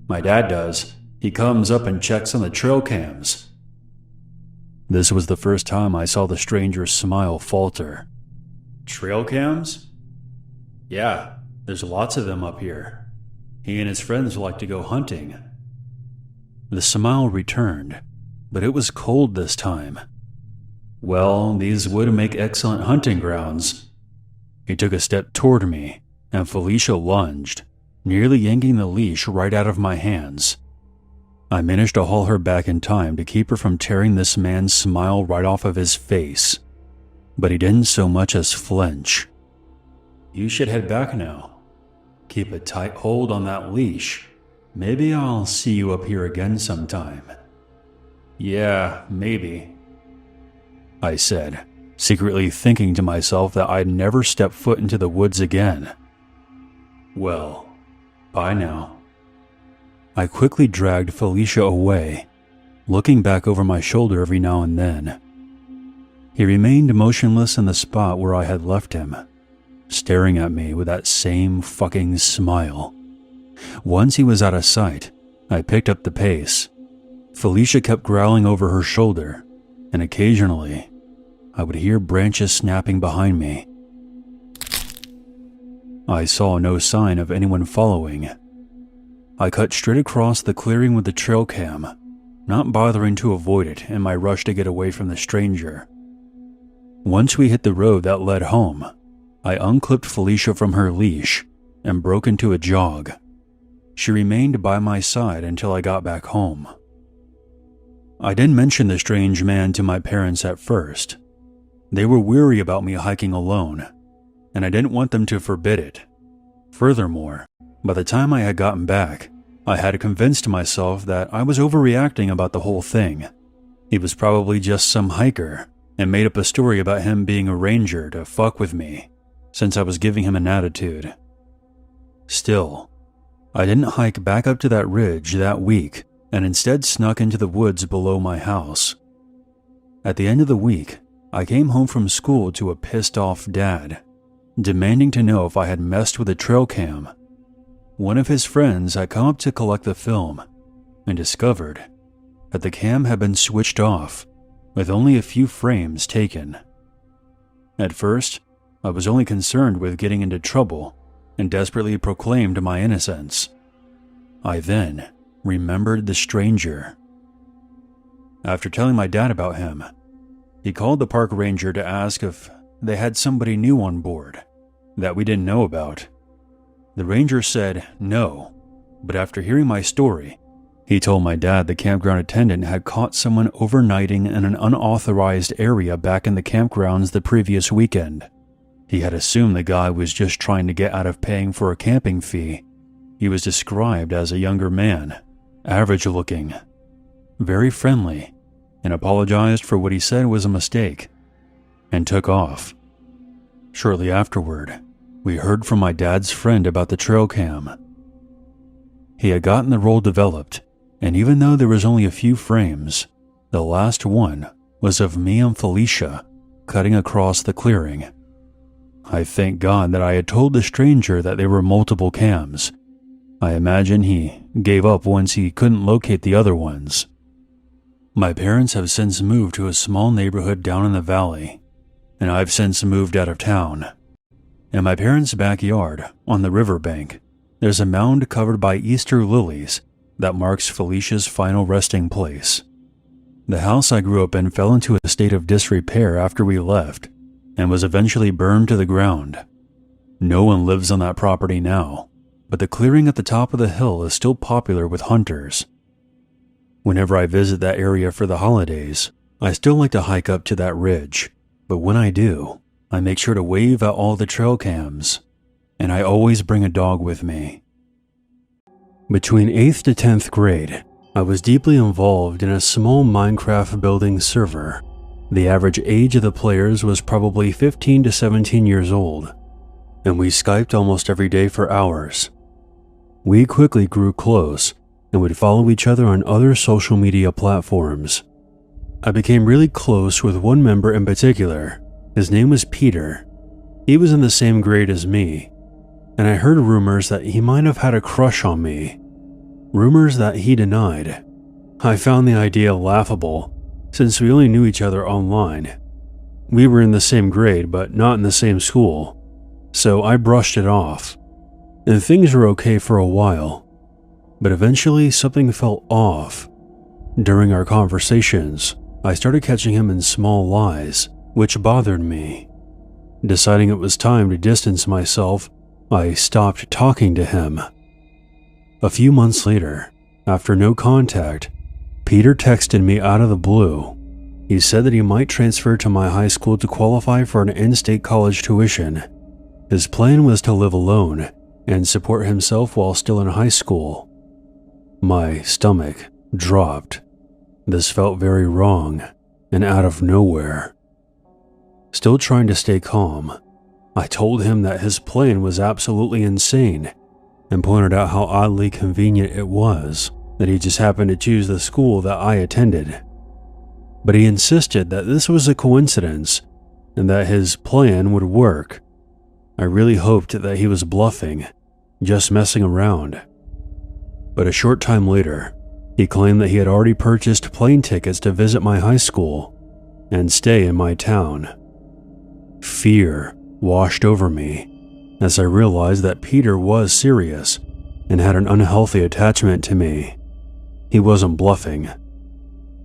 "My dad does. He comes up and checks on the trail cams." This was the first time I saw the stranger's smile falter. "Trail cams?" "Yeah, there's lots of them up here. He and his friends like to go hunting." The smile returned, but it was cold this time. "Well, these would make excellent hunting grounds." He took a step toward me, and Felicia lunged, nearly yanking the leash right out of my hands. I managed to haul her back in time to keep her from tearing this man's smile right off of his face, but he didn't so much as flinch. "You should head back now. Keep a tight hold on that leash. Maybe I'll see you up here again sometime." "Yeah, maybe," I said, secretly thinking to myself that I'd never step foot into the woods again. "Well, bye now." I quickly dragged Felicia away, looking back over my shoulder every now and then. He remained motionless in the spot where I had left him, staring at me with that same fucking smile. Once he was out of sight, I picked up the pace. Felicia kept growling over her shoulder, and occasionally, I would hear branches snapping behind me. I saw no sign of anyone following. I cut straight across the clearing with the trail cam, not bothering to avoid it in my rush to get away from the stranger. Once we hit the road that led home, I unclipped Felicia from her leash and broke into a jog. She remained by my side until I got back home. I didn't mention the strange man to my parents at first. They were weary about me hiking alone, and I didn't want them to forbid it. Furthermore, by the time I had gotten back, I had convinced myself that I was overreacting about the whole thing. He was probably just some hiker, and made up a story about him being a ranger to fuck with me, since I was giving him an attitude. Still, I didn't hike back up to that ridge that week, and instead snuck into the woods below my house. At the end of the week, I came home from school to a pissed-off dad, demanding to know if I had messed with the trail cam. One of his friends had come up to collect the film and discovered that the cam had been switched off, with only a few frames taken. At first, I was only concerned with getting into trouble and desperately proclaimed my innocence. I then remembered the stranger. After telling my dad about him, he called the park ranger to ask if they had somebody new on board that we didn't know about. The ranger said no, but after hearing my story, He told my dad the campground attendant had caught someone overnighting in an unauthorized area back in the campgrounds the previous weekend. He had assumed the guy was just trying to get out of paying for a camping fee. He was described as a younger man, average-looking, very friendly, and apologized for what he said was a mistake, and took off. Shortly afterward, we heard from my dad's friend about the trail cam. He had gotten the role developed, and even though there was only a few frames, the last one was of me and Felicia cutting across the clearing. I thank God that I had told the stranger that there were multiple cams. I imagine he gave up once he couldn't locate the other ones. My parents have since moved to a small neighborhood down in the valley, and I've since moved out of town. In my parents' backyard, on the riverbank, there's a mound covered by Easter lilies that marks Felicia's final resting place. The house I grew up in fell into a state of disrepair after we left, and was eventually burned to the ground. No one lives on that property now, but the clearing at the top of the hill is still popular with hunters. Whenever I visit that area for the holidays, I still like to hike up to that ridge, but when I do, I make sure to wave at all the trail cams, and I always bring a dog with me. Between 8th to 10th grade, I was deeply involved in a small Minecraft building server. The average age of the players was probably 15 to 17 years old, and we Skyped almost every day for hours. We quickly grew close and would follow each other on other social media platforms. I became really close with one member in particular. His name was Peter. He was in the same grade as me, and I heard rumors that he might have had a crush on me. Rumors that he denied. I found the idea laughable, since we only knew each other online. We were in the same grade, but not in the same school, so I brushed it off, and things were okay for a while. But eventually something felt off. During our conversations, I started catching him in small lies, which bothered me. Deciding it was time to distance myself, I stopped talking to him. A few months later, after no contact, Peter texted me out of the blue. He said that he might transfer to my high school to qualify for an in-state college tuition. His plan was to live alone and support himself while still in high school. My stomach dropped. This felt very wrong and out of nowhere. Still trying to stay calm, I told him that his plan was absolutely insane and pointed out how oddly convenient it was that he just happened to choose the school that I attended. But he insisted that this was a coincidence and that his plan would work. I really hoped that he was bluffing, just messing around. But a short time later, he claimed that he had already purchased plane tickets to visit my high school and stay in my town. Fear washed over me as I realized that Peter was serious and had an unhealthy attachment to me. He wasn't bluffing.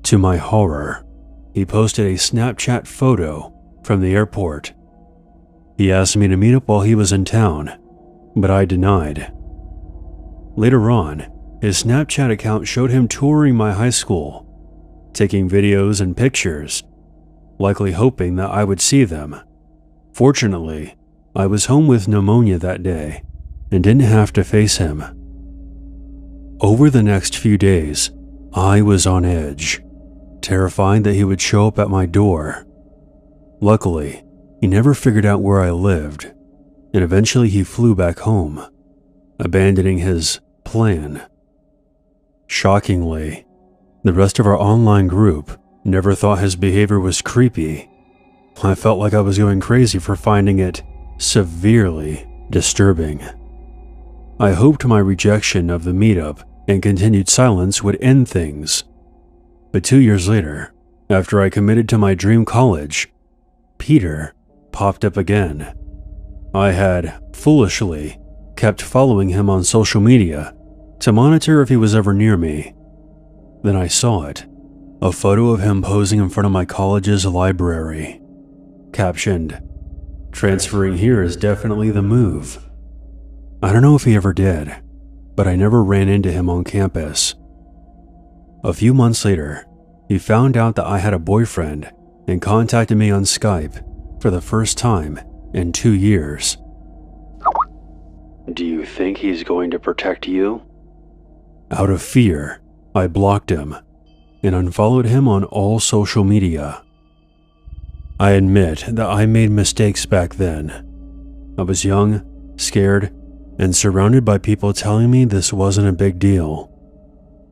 To my horror, he posted a Snapchat photo from the airport. He asked me to meet up while he was in town, but I denied. Later on, his Snapchat account showed him touring my high school, taking videos and pictures, likely hoping that I would see them. Fortunately, I was home with pneumonia that day and didn't have to face him. Over the next few days, I was on edge, terrified that he would show up at my door. Luckily, he never figured out where I lived, and eventually he flew back home, abandoning his plan. Shockingly, the rest of our online group never thought his behavior was creepy. I felt like I was going crazy for finding it severely disturbing. I hoped my rejection of the meetup and continued silence would end things. But 2 years later, after I committed to my dream college, Peter popped up again. I had, foolishly, kept following him on social media to monitor if he was ever near me. Then I saw it, a photo of him posing in front of my college's library, captioned, "Transferring here is definitely the move." I don't know if he ever did, but I never ran into him on campus. A few months later, he found out that I had a boyfriend and contacted me on Skype for the first time in 2 years. Do you think he's going to protect you? Out of fear, I blocked him and unfollowed him on all social media. I admit that I made mistakes back then. I was young, scared, and surrounded by people telling me this wasn't a big deal.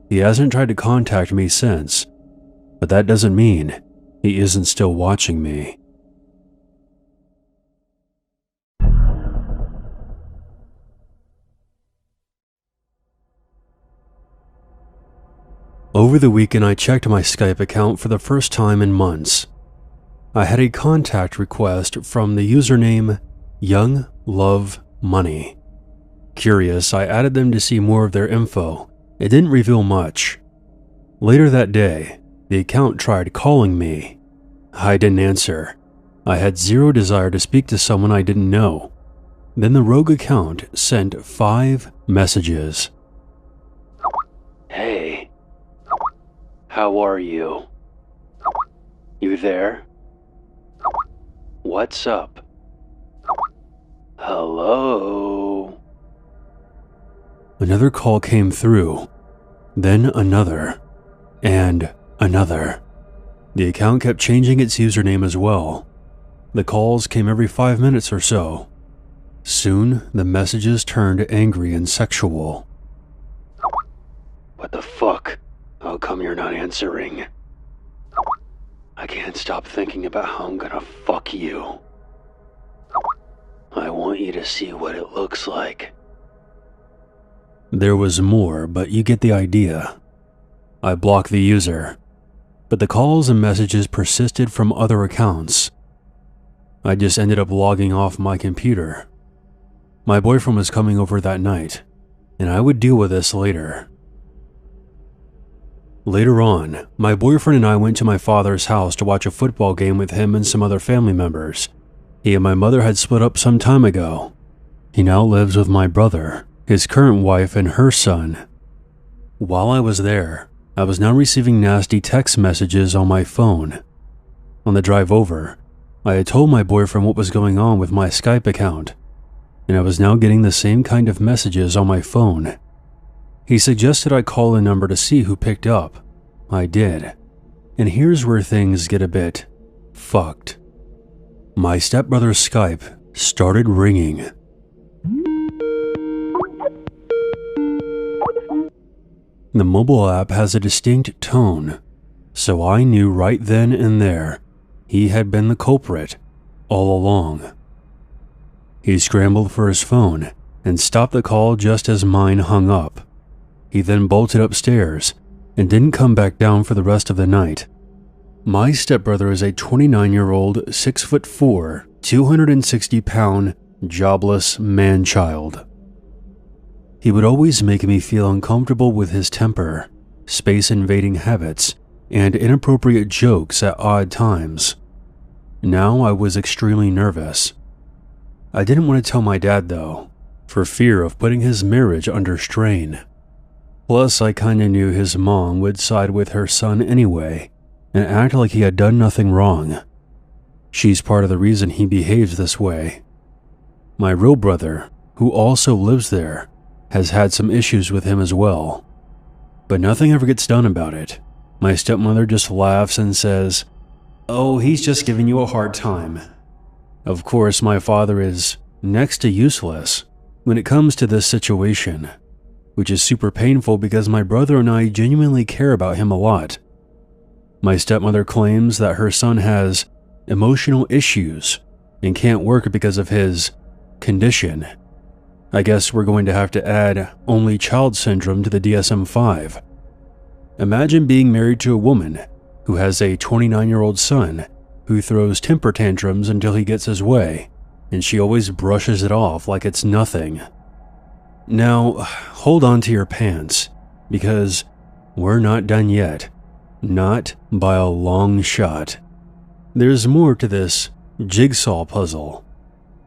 He hasn't tried to contact me since, but that doesn't mean he isn't still watching me. Over the weekend, I checked my Skype account for the first time in months. I had a contact request from the username Young Love Money. Curious, I added them to see more of their info. It didn't reveal much. Later that day, the account tried calling me. I didn't answer. I had zero desire to speak to someone I didn't know. Then the rogue account sent 5 messages. Hey. How are you? You there? What's up? Hello? Another call came through, then another, and another. The account kept changing its username as well. The calls came every 5 minutes or so. Soon, the messages turned angry and sexual. What the fuck? How come you're not answering? I can't stop thinking about how I'm gonna fuck you. I want you to see what it looks like. There was more, but you get the idea. I blocked the user, but the calls and messages persisted from other accounts. I just ended up logging off my computer. My boyfriend was coming over that night, and I would deal with this later. Later on, my boyfriend and I went to my father's house to watch a football game with him and some other family members. He and my mother had split up some time ago. He now lives with my brother, his current wife, and her son. While I was there, I was now receiving nasty text messages on my phone. On the drive over, I had told my boyfriend what was going on with my Skype account, and I was now getting the same kind of messages on my phone. He suggested I call a number to see who picked up. I did. And here's where things get a bit fucked. My stepbrother's Skype started ringing. The mobile app has a distinct tone, so I knew right then and there he had been the culprit all along. He scrambled for his phone and stopped the call just as mine hung up. He then bolted upstairs and didn't come back down for the rest of the night. My stepbrother is a 29-year-old, 6'4", 260-pound, jobless man-child. He would always make me feel uncomfortable with his temper, space-invading habits, and inappropriate jokes at odd times. Now I was extremely nervous. I didn't want to tell my dad though, for fear of putting his marriage under strain. Plus, I kinda knew his mom would side with her son anyway, and act like he had done nothing wrong. She's part of the reason he behaves this way. My real brother, who also lives there, has had some issues with him as well. But nothing ever gets done about it. My stepmother just laughs and says, "Oh, he's just giving you a hard time." Of course, my father is next to useless when it comes to this situation, which is super painful because my brother and I genuinely care about him a lot. My stepmother claims that her son has emotional issues and can't work because of his condition. I guess we're going to have to add only child syndrome to the DSM-5. Imagine being married to a woman who has a 29-year-old son who throws temper tantrums until he gets his way, and she always brushes it off like it's nothing. Now, hold on to your pants, because we're not done yet. Not by a long shot. There's more to this jigsaw puzzle.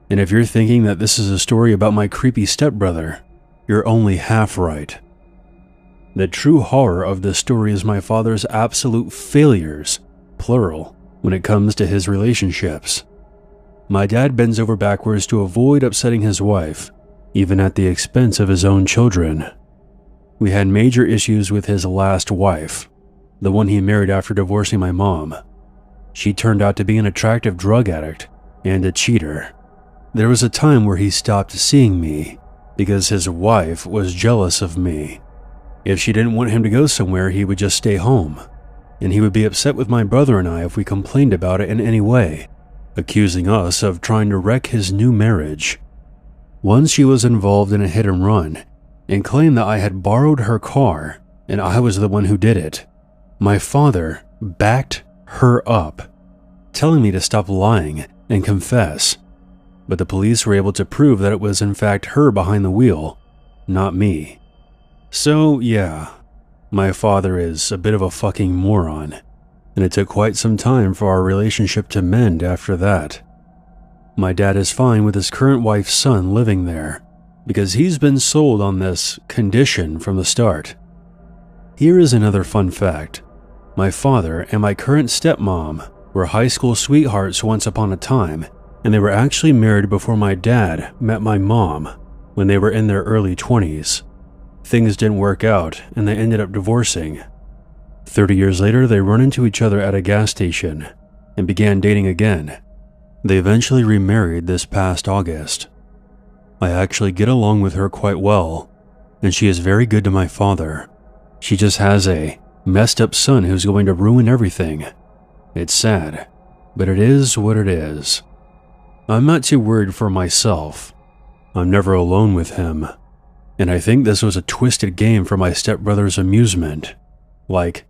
And if you're thinking that this is a story about my creepy stepbrother, you're only half right. The true horror of this story is my father's absolute failures, plural, when it comes to his relationships. My dad bends over backwards to avoid upsetting his wife, even at the expense of his own children. We had major issues with his last wife, the one he married after divorcing my mom. She turned out to be an attractive drug addict and a cheater. There was a time where he stopped seeing me because his wife was jealous of me. If she didn't want him to go somewhere, he would just stay home, and he would be upset with my brother and I if we complained about it in any way, accusing us of trying to wreck his new marriage. Once she was involved in a hit and run and claimed that I had borrowed her car and I was the one who did it. My father backed her up, telling me to stop lying and confess, but the police were able to prove that it was in fact her behind the wheel, not me. So yeah, my father is a bit of a fucking moron, and it took quite some time for our relationship to mend after that. My dad is fine with his current wife's son living there, because he's been sold on this condition from the start. Here is another fun fact. My father and my current stepmom were high school sweethearts once upon a time, and they were actually married before my dad met my mom when they were in their early 20s. Things didn't work out, and they ended up divorcing. 30 years later, they run into each other at a gas station and began dating again. They eventually remarried this past August. I actually get along with her quite well, and she is very good to my father. She just has a messed up son who's going to ruin everything. It's sad, but it is what it is. I'm not too worried for myself. I'm never alone with him. And I think this was a twisted game for my stepbrother's amusement. Like,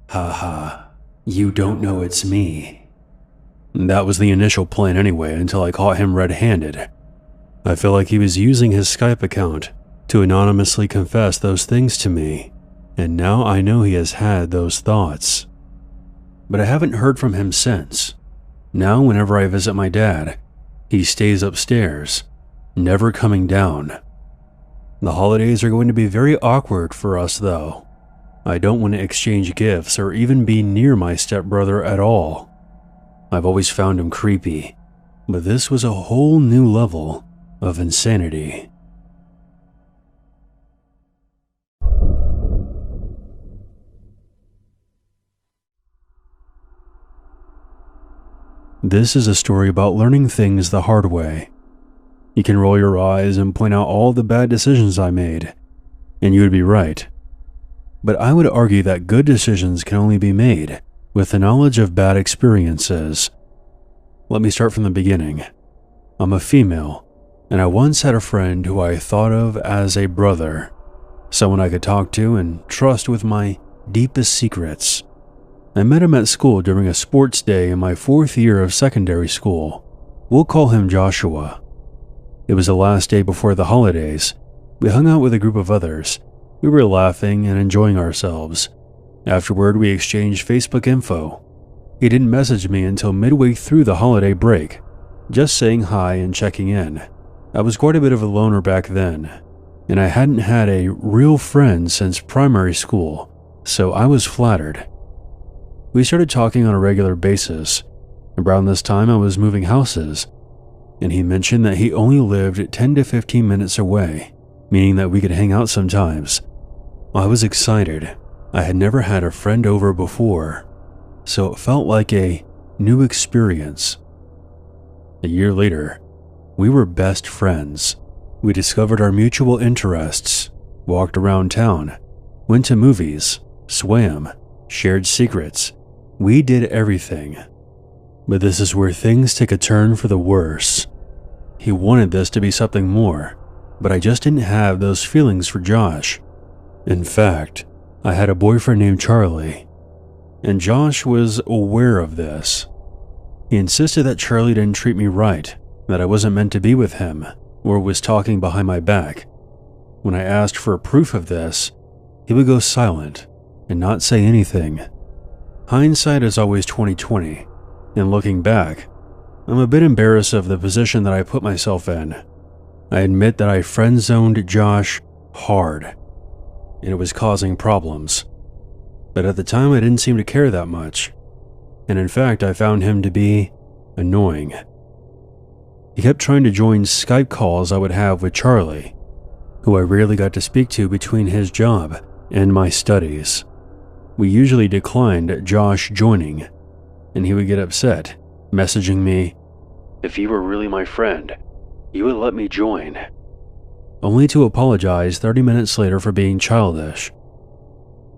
haha, you don't know it's me. That was the initial plan anyway, until I caught him red-handed. I feel like he was using his Skype account to anonymously confess those things to me, and now I know he has had those thoughts. But I haven't heard from him since. Now whenever I visit my dad, he stays upstairs, never coming down. The holidays are going to be very awkward for us though. I don't want to exchange gifts or even be near my stepbrother at all. I've always found him creepy, but this was a whole new level of insanity. This is a story about learning things the hard way. You can roll your eyes and point out all the bad decisions I made, and you would be right. But I would argue that good decisions can only be made with the knowledge of bad experiences. Let me start from the beginning. I'm a female, and I once had a friend who I thought of as a brother, someone I could talk to and trust with my deepest secrets. I met him at school during a sports day in my 4th year of secondary school. We'll call him Joshua. It was the last day before the holidays. We hung out with a group of others. We were laughing and enjoying ourselves. Afterward, we exchanged Facebook info. He didn't message me until midway through the holiday break, just saying hi and checking in. I was quite a bit of a loner back then, and I hadn't had a real friend since primary school, so I was flattered. We started talking on a regular basis. Around this time, I was moving houses, and he mentioned that he only lived 10 to 15 minutes away, meaning that we could hang out sometimes. I was excited. I had never had a friend over before, so it felt like a new experience. A year later, we were best friends. We discovered our mutual interests, walked around town, went to movies, swam, shared secrets. We did everything. But this is where things take a turn for the worse. He wanted this to be something more, but I just didn't have those feelings for Josh. In fact, I had a boyfriend named Charlie, and Josh was aware of this. He insisted that Charlie didn't treat me right, that I wasn't meant to be with him, or was talking behind my back. When I asked for proof of this, he would go silent and not say anything. Hindsight is always 20/20, and looking back, I'm a bit embarrassed of the position that I put myself in. I admit that I friend-zoned Josh hard. and it was causing problems. But at the time I didn't seem to care that much, and in fact I found him to be annoying. He kept trying to join Skype calls I would have with Charlie, who I rarely got to speak to between his job and my studies. We usually declined Josh joining, and he would get upset, messaging me, "If you were really my friend, you would let me join," only to apologize 30 minutes later for being childish.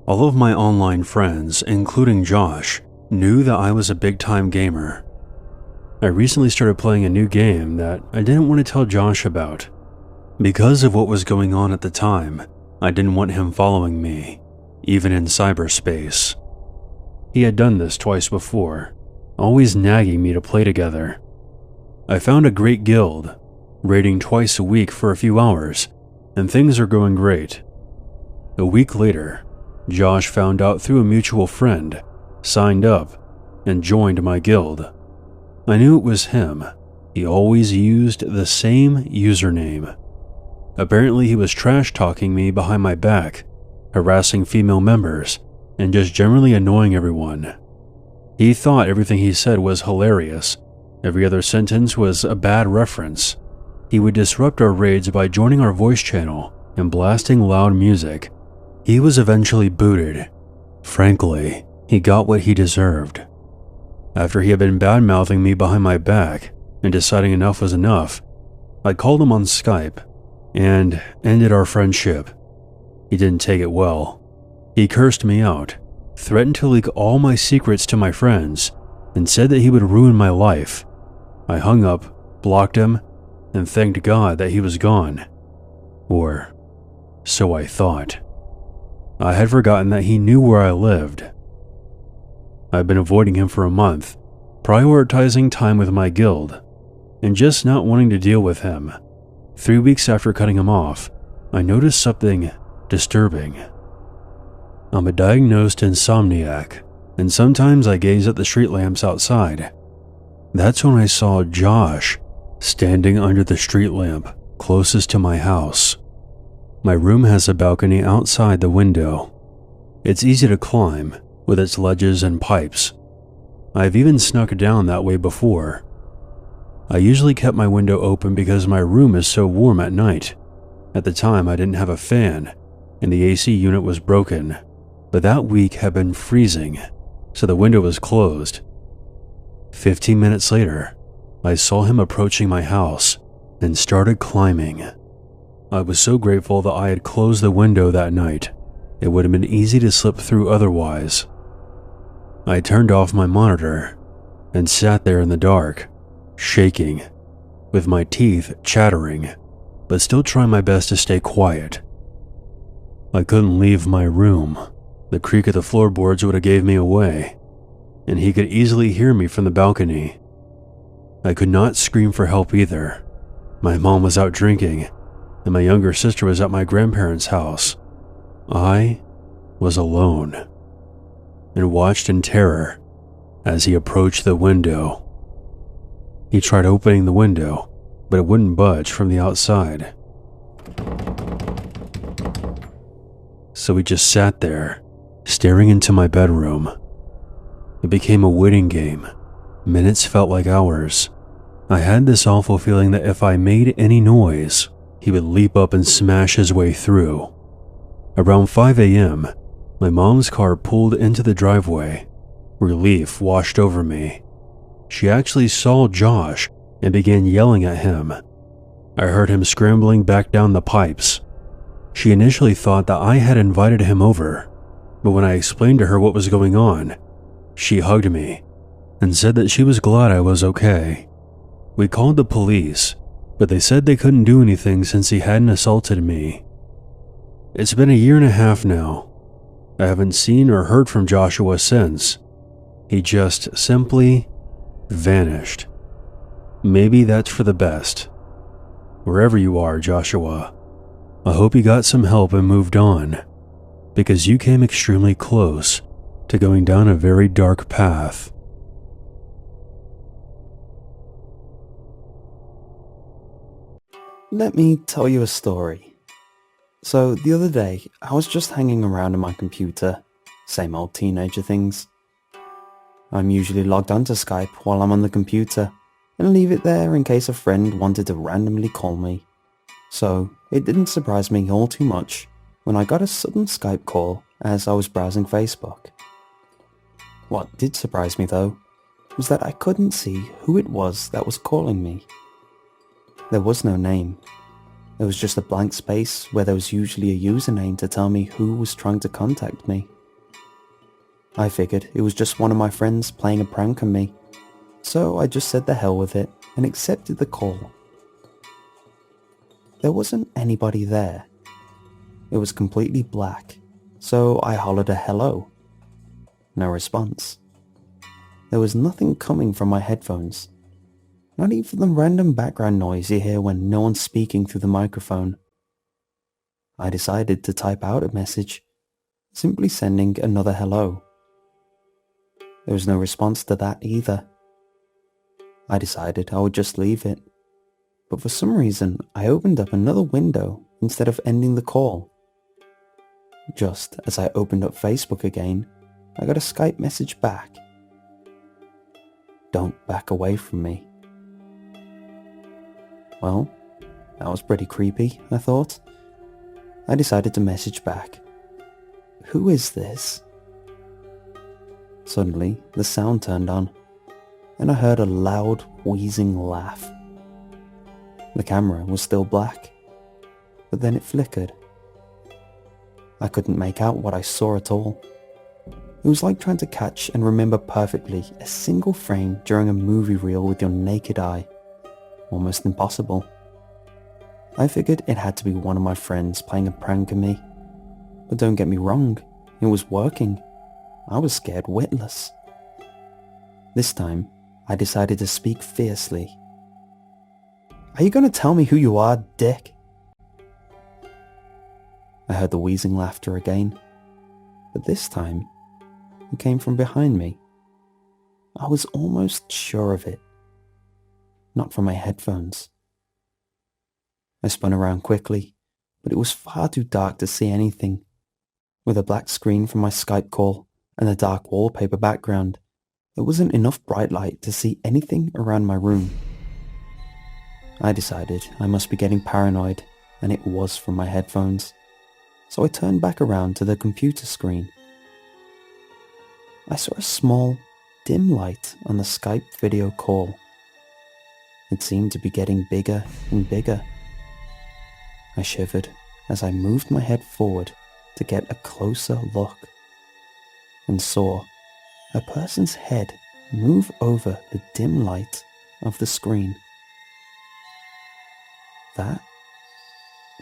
All of my online friends, including Josh, knew that I was a big-time gamer. I recently started playing a new game that I didn't want to tell Josh about. Because of what was going on at the time, I didn't want him following me, even in cyberspace. He had done this twice before, always nagging me to play together. I found a great guild, raiding twice a week for a few hours, and things are going great. A week later, Josh found out through a mutual friend, signed up, and joined my guild. I knew it was him. He always used the same username. Apparently he was trash-talking me behind my back, harassing female members, and just generally annoying everyone. He thought everything he said was hilarious. Every other sentence was a bad reference. He would disrupt our raids by joining our voice channel and blasting loud music. He was eventually booted. Frankly, he got what he deserved. After he had been bad-mouthing me behind my back and deciding enough was enough, I called him on Skype and ended our friendship. He didn't take it well. He cursed me out, threatened to leak all my secrets to my friends, and said that he would ruin my life. I hung up, blocked him, and thanked God that he was gone. Or so I thought. I had forgotten that he knew where I lived. I've been avoiding him for a month, prioritizing time with my guild, and just not wanting to deal with him. 3 weeks after cutting him off, I noticed something disturbing. I'm a diagnosed insomniac, and sometimes I gaze at the street lamps outside. That's when I saw Josh standing under the street lamp closest to my house. My room has a balcony outside the window. It's easy to climb, with its ledges and pipes. I've even snuck down that way before. I usually kept my window open because my room is so warm at night. At the time, I didn't have a fan, and the AC unit was broken, but that week had been freezing, so the window was closed. 15 minutes later, I saw him approaching my house and started climbing. I was so grateful that I had closed the window that night. It would have been easy to slip through otherwise. I turned off my monitor and sat there in the dark, shaking, with my teeth chattering, but still trying my best to stay quiet. I couldn't leave my room. The creak of the floorboards would have gave me away, and he could easily hear me from the balcony. I could not scream for help either. My mom was out drinking, and my younger sister was at my grandparents' house. I was alone, and watched in terror as he approached the window. He tried opening the window, but it wouldn't budge from the outside. So he just sat there, staring into my bedroom. It became a waiting game. Minutes felt like hours. I had this awful feeling that if I made any noise, he would leap up and smash his way through. Around 5 a.m., my mom's car pulled into the driveway. Relief washed over me. She actually saw Josh and began yelling at him. I heard him scrambling back down the pipes. She initially thought that I had invited him over, but when I explained to her what was going on, she hugged me and said that she was glad I was okay. We called the police, but they said they couldn't do anything since he hadn't assaulted me. It's been a year and a half now. I haven't seen or heard from Joshua since. He just simply vanished. Maybe that's for the best. Wherever you are, Joshua, I hope you got some help and moved on, because you came extremely close to going down a very dark path. Let me tell you a story. So the other day, I was just hanging around on my computer, same old teenager things. I'm usually logged onto Skype while I'm on the computer and leave it there in case a friend wanted to randomly call me. So it didn't surprise me all too much when I got a sudden Skype call as I was browsing Facebook. What did surprise me though was that I couldn't see who it was that was calling me. There was no name. There was just a blank space where there was usually a username to tell me who was trying to contact me. I figured it was just one of my friends playing a prank on me, so I just said the hell with it and accepted the call. There wasn't anybody there. It was completely black, so I hollered a hello. No response. There was nothing coming from my headphones. Not even the random background noise you hear when no one's speaking through the microphone. I decided to type out a message, simply sending another hello. There was no response to that either. I decided I would just leave it, but for some reason I opened up another window instead of ending the call. Just as I opened up Facebook again, I got a Skype message back. Don't back away from me. Well, that was pretty creepy, I thought. I decided to message back. Who is this? Suddenly, the sound turned on, and I heard a loud, wheezing laugh. The camera was still black, but then it flickered. I couldn't make out what I saw at all. It was like trying to catch and remember perfectly a single frame during a movie reel with your naked eye. Almost impossible. I figured it had to be one of my friends playing a prank on me. But don't get me wrong, it was working. I was scared witless. This time, I decided to speak fiercely. Are you going to tell me who you are, dick? I heard the wheezing laughter again, but this time, it came from behind me. I was almost sure of it. Not from my headphones. I spun around quickly, but it was far too dark to see anything. With a black screen from my Skype call and a dark wallpaper background, there wasn't enough bright light to see anything around my room. I decided I must be getting paranoid, and it was from my headphones, so I turned back around to the computer screen. I saw a small, dim light on the Skype video call. It seemed to be getting bigger and bigger. I shivered as I moved my head forward to get a closer look and saw a person's head move over the dim light of the screen. That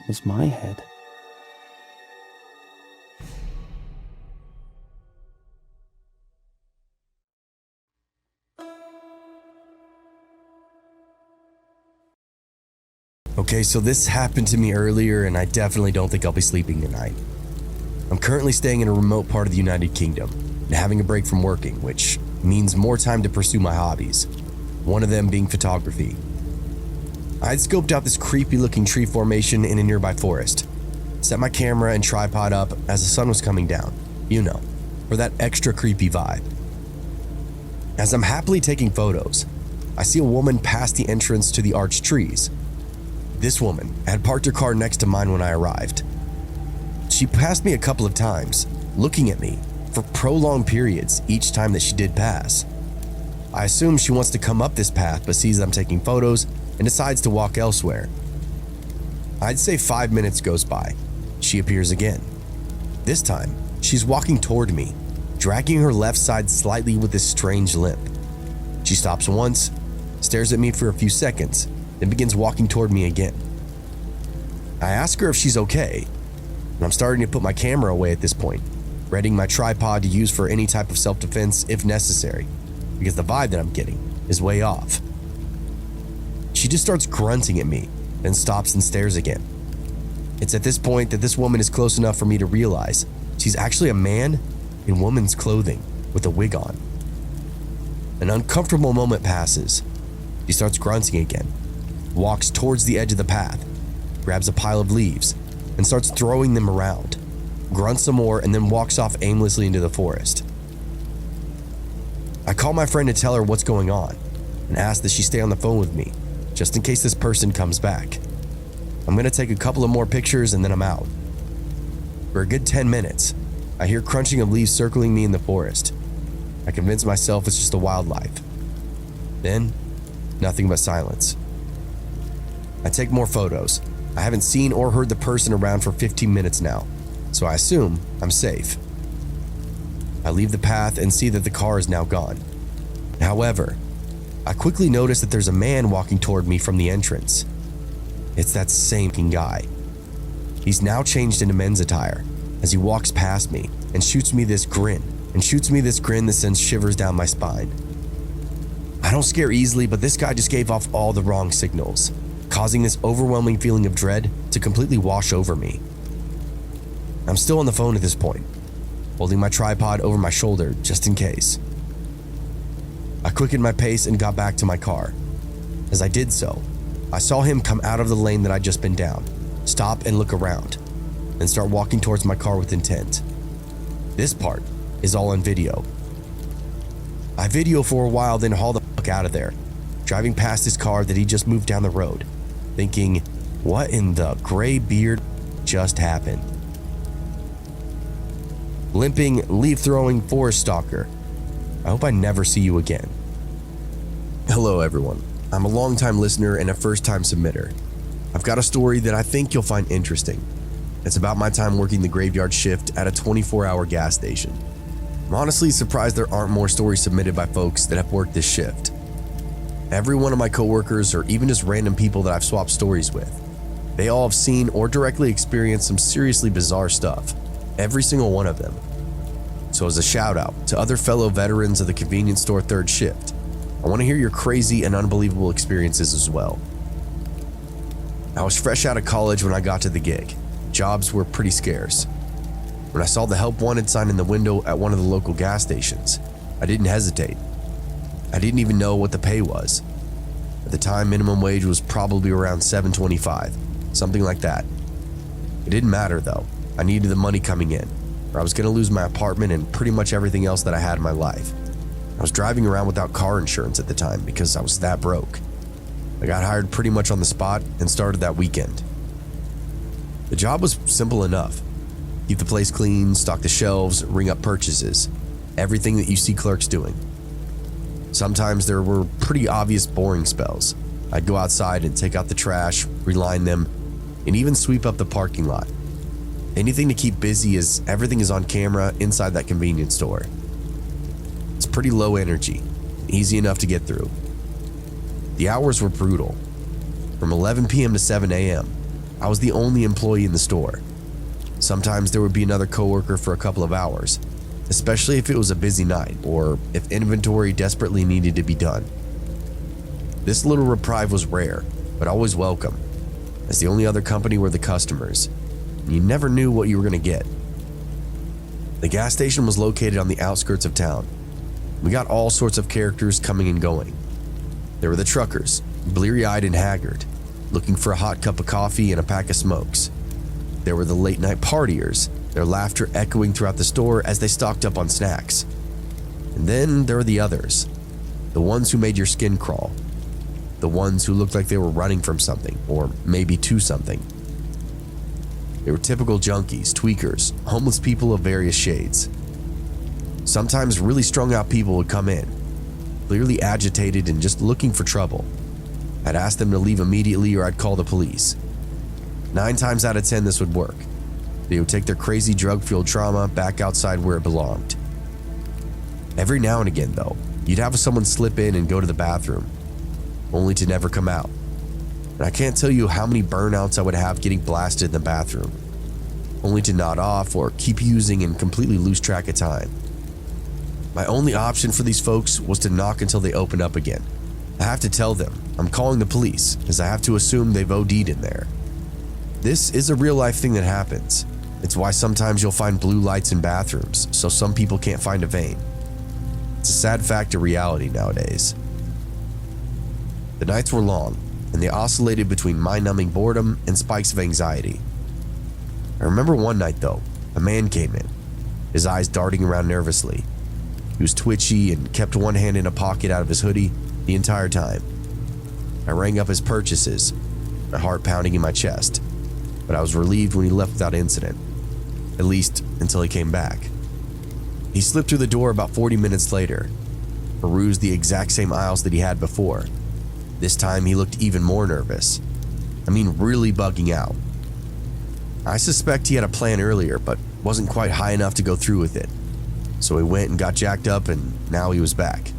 was my head. Okay, so this happened to me earlier, and I definitely don't think I'll be sleeping tonight. I'm currently staying in a remote part of the United Kingdom and having a break from working, which means more time to pursue my hobbies, one of them being photography. I had scoped out this creepy looking tree formation in a nearby forest, set my camera and tripod up as the sun was coming down, you know, for that extra creepy vibe. As I'm happily taking photos, I see a woman pass the entrance to the arched trees. This woman had parked her car next to mine when I arrived. She passed me a couple of times, looking at me for prolonged periods each time that she did pass. I assume she wants to come up this path but sees I'm taking photos and decides to walk elsewhere. I'd say 5 minutes goes by. She appears again. This time, she's walking toward me, dragging her left side slightly with this strange limp. She stops once, stares at me for a few seconds, then begins walking toward me again. I ask her if she's okay, and I'm starting to put my camera away at this point, readying my tripod to use for any type of self-defense if necessary, because the vibe that I'm getting is way off. She just starts grunting at me, then stops and stares again. It's at this point that this woman is close enough for me to realize she's actually a man in woman's clothing with a wig on. An uncomfortable moment passes. She starts grunting again, walks towards the edge of the path, grabs a pile of leaves, and starts throwing them around, grunts some more, and then walks off aimlessly into the forest. I call my friend to tell her what's going on and ask that she stay on the phone with me, just in case this person comes back. I'm gonna take a couple of more pictures and then I'm out. For a good 10 minutes, I hear crunching of leaves circling me in the forest. I convince myself it's just the wildlife. Then, nothing but silence. I take more photos. I haven't seen or heard the person around for 15 minutes now, so I assume I'm safe. I leave the path and see that the car is now gone. However, I quickly notice that there's a man walking toward me from the entrance. It's that same guy. He's now changed into men's attire as he walks past me and shoots me this grin that sends shivers down my spine. I don't scare easily, but this guy just gave off all the wrong signals, causing this overwhelming feeling of dread to completely wash over me. I'm still on the phone at this point, holding my tripod over my shoulder just in case. I quickened my pace and got back to my car. As I did so, I saw him come out of the lane that I'd just been down, stop and look around, then start walking towards my car with intent. This part is all on video. I video for a while, then haul the fuck out of there, driving past his car that he just moved down the road, thinking, what in the gray beard just happened? Limping, leaf-throwing forest stalker. I hope I never see you again. Hello everyone. I'm a long-time listener and a first-time submitter. I've got a story that I think you'll find interesting. It's about my time working the graveyard shift at a 24-hour gas station. I'm honestly surprised there aren't more stories submitted by folks that have worked this shift. Every one of my coworkers, or even just random people that I've swapped stories with, they all have seen or directly experienced some seriously bizarre stuff. Every single one of them. So as a shout out to other fellow veterans of the convenience store third shift, I want to hear your crazy and unbelievable experiences as well. I was fresh out of college when I got to the gig. Jobs were pretty scarce. When I saw the help wanted sign in the window at one of the local gas stations, I didn't hesitate. I didn't even know what the pay was. At the time, minimum wage was probably around $7.25, something like that. It didn't matter though. I needed the money coming in, or I was gonna lose my apartment and pretty much everything else that I had in my life. I was driving around without car insurance at the time because I was that broke. I got hired pretty much on the spot and started that weekend. The job was simple enough. Keep the place clean, stock the shelves, ring up purchases. Everything that you see clerks doing. Sometimes there were pretty obvious boring spells. I'd go outside and take out the trash, reline them, and even sweep up the parking lot. Anything to keep busy as everything is on camera inside that convenience store. It's pretty low energy, easy enough to get through. The hours were brutal. From 11 p.m. to 7 a.m., I was the only employee in the store. Sometimes there would be another coworker for a couple of hours, especially if it was a busy night or if inventory desperately needed to be done. This little reprieve was rare, but always welcome, as the only other company were the customers, and you never knew what you were going to get. The gas station was located on the outskirts of town. We got all sorts of characters coming and going. There were the truckers, bleary-eyed and haggard, looking for a hot cup of coffee and a pack of smokes. There were the late-night partiers, their laughter echoing throughout the store as they stocked up on snacks. And then there were the others, the ones who made your skin crawl, the ones who looked like they were running from something, or maybe to something. They were typical junkies, tweakers, homeless people of various shades. Sometimes really strung out people would come in, clearly agitated and just looking for trouble. I'd ask them to leave immediately or I'd call the police. 9 times out of 10 this would work. They would take their crazy drug-fueled trauma back outside where it belonged. Every now and again though, you'd have someone slip in and go to the bathroom, only to never come out. And I can't tell you how many burnouts I would have getting blasted in the bathroom, only to nod off or keep using and completely lose track of time. My only option for these folks was to knock until they opened up again. I have to tell them I'm calling the police, as I have to assume they've OD'd in there. This is a real life thing that happens. It's why sometimes you'll find blue lights in bathrooms, so some people can't find a vein. It's a sad fact of reality nowadays. The nights were long, and they oscillated between mind-numbing boredom and spikes of anxiety. I remember one night though, a man came in, his eyes darting around nervously. He was twitchy and kept one hand in a pocket out of his hoodie the entire time. I rang up his purchases, my heart pounding in my chest, but I was relieved when he left without incident, at least until he came back. He slipped through the door about 40 minutes later, perused the exact same aisles that he had before. This time he looked even more nervous. I mean, really bugging out. I suspect he had a plan earlier, but wasn't quite high enough to go through with it. So he went and got jacked up, and now he was back.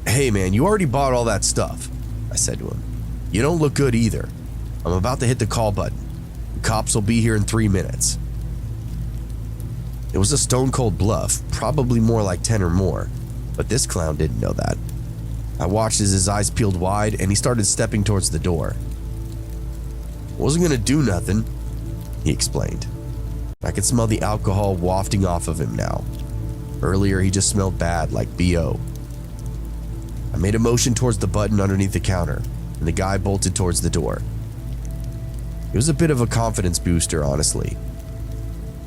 "Hey man, you already bought all that stuff," I said to him. "You don't look good either. I'm about to hit the call button. The cops will be here in 3 minutes." It was a stone cold bluff, probably more like 10 or more, but this clown didn't know that. I watched as his eyes peeled wide and he started stepping towards the door. "Wasn't gonna do nothing," he explained. I could smell the alcohol wafting off of him now. Earlier he just smelled bad, like BO. I made a motion towards the button underneath the counter, and the guy bolted towards the door. It was a bit of a confidence booster, honestly.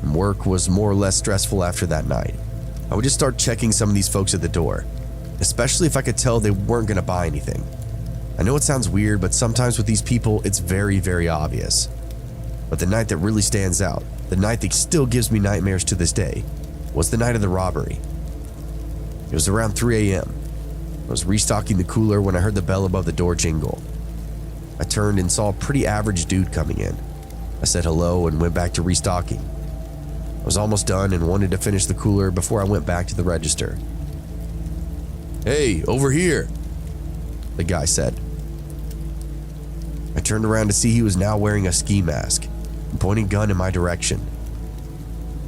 And work was more or less stressful after that night. I would just start checking some of these folks at the door, especially if I could tell they weren't going to buy anything. I know it sounds weird, but sometimes with these people, it's very, very obvious. But the night that really stands out, the night that still gives me nightmares to this day, was the night of the robbery. It was around 3 a.m. I was restocking the cooler when I heard the bell above the door jingle. I turned and saw a pretty average dude coming in. I said hello and went back to restocking. I was almost done and wanted to finish the cooler before I went back to the register. "Hey, over here," the guy said. I turned around to see he was now wearing a ski mask and pointing a gun in my direction.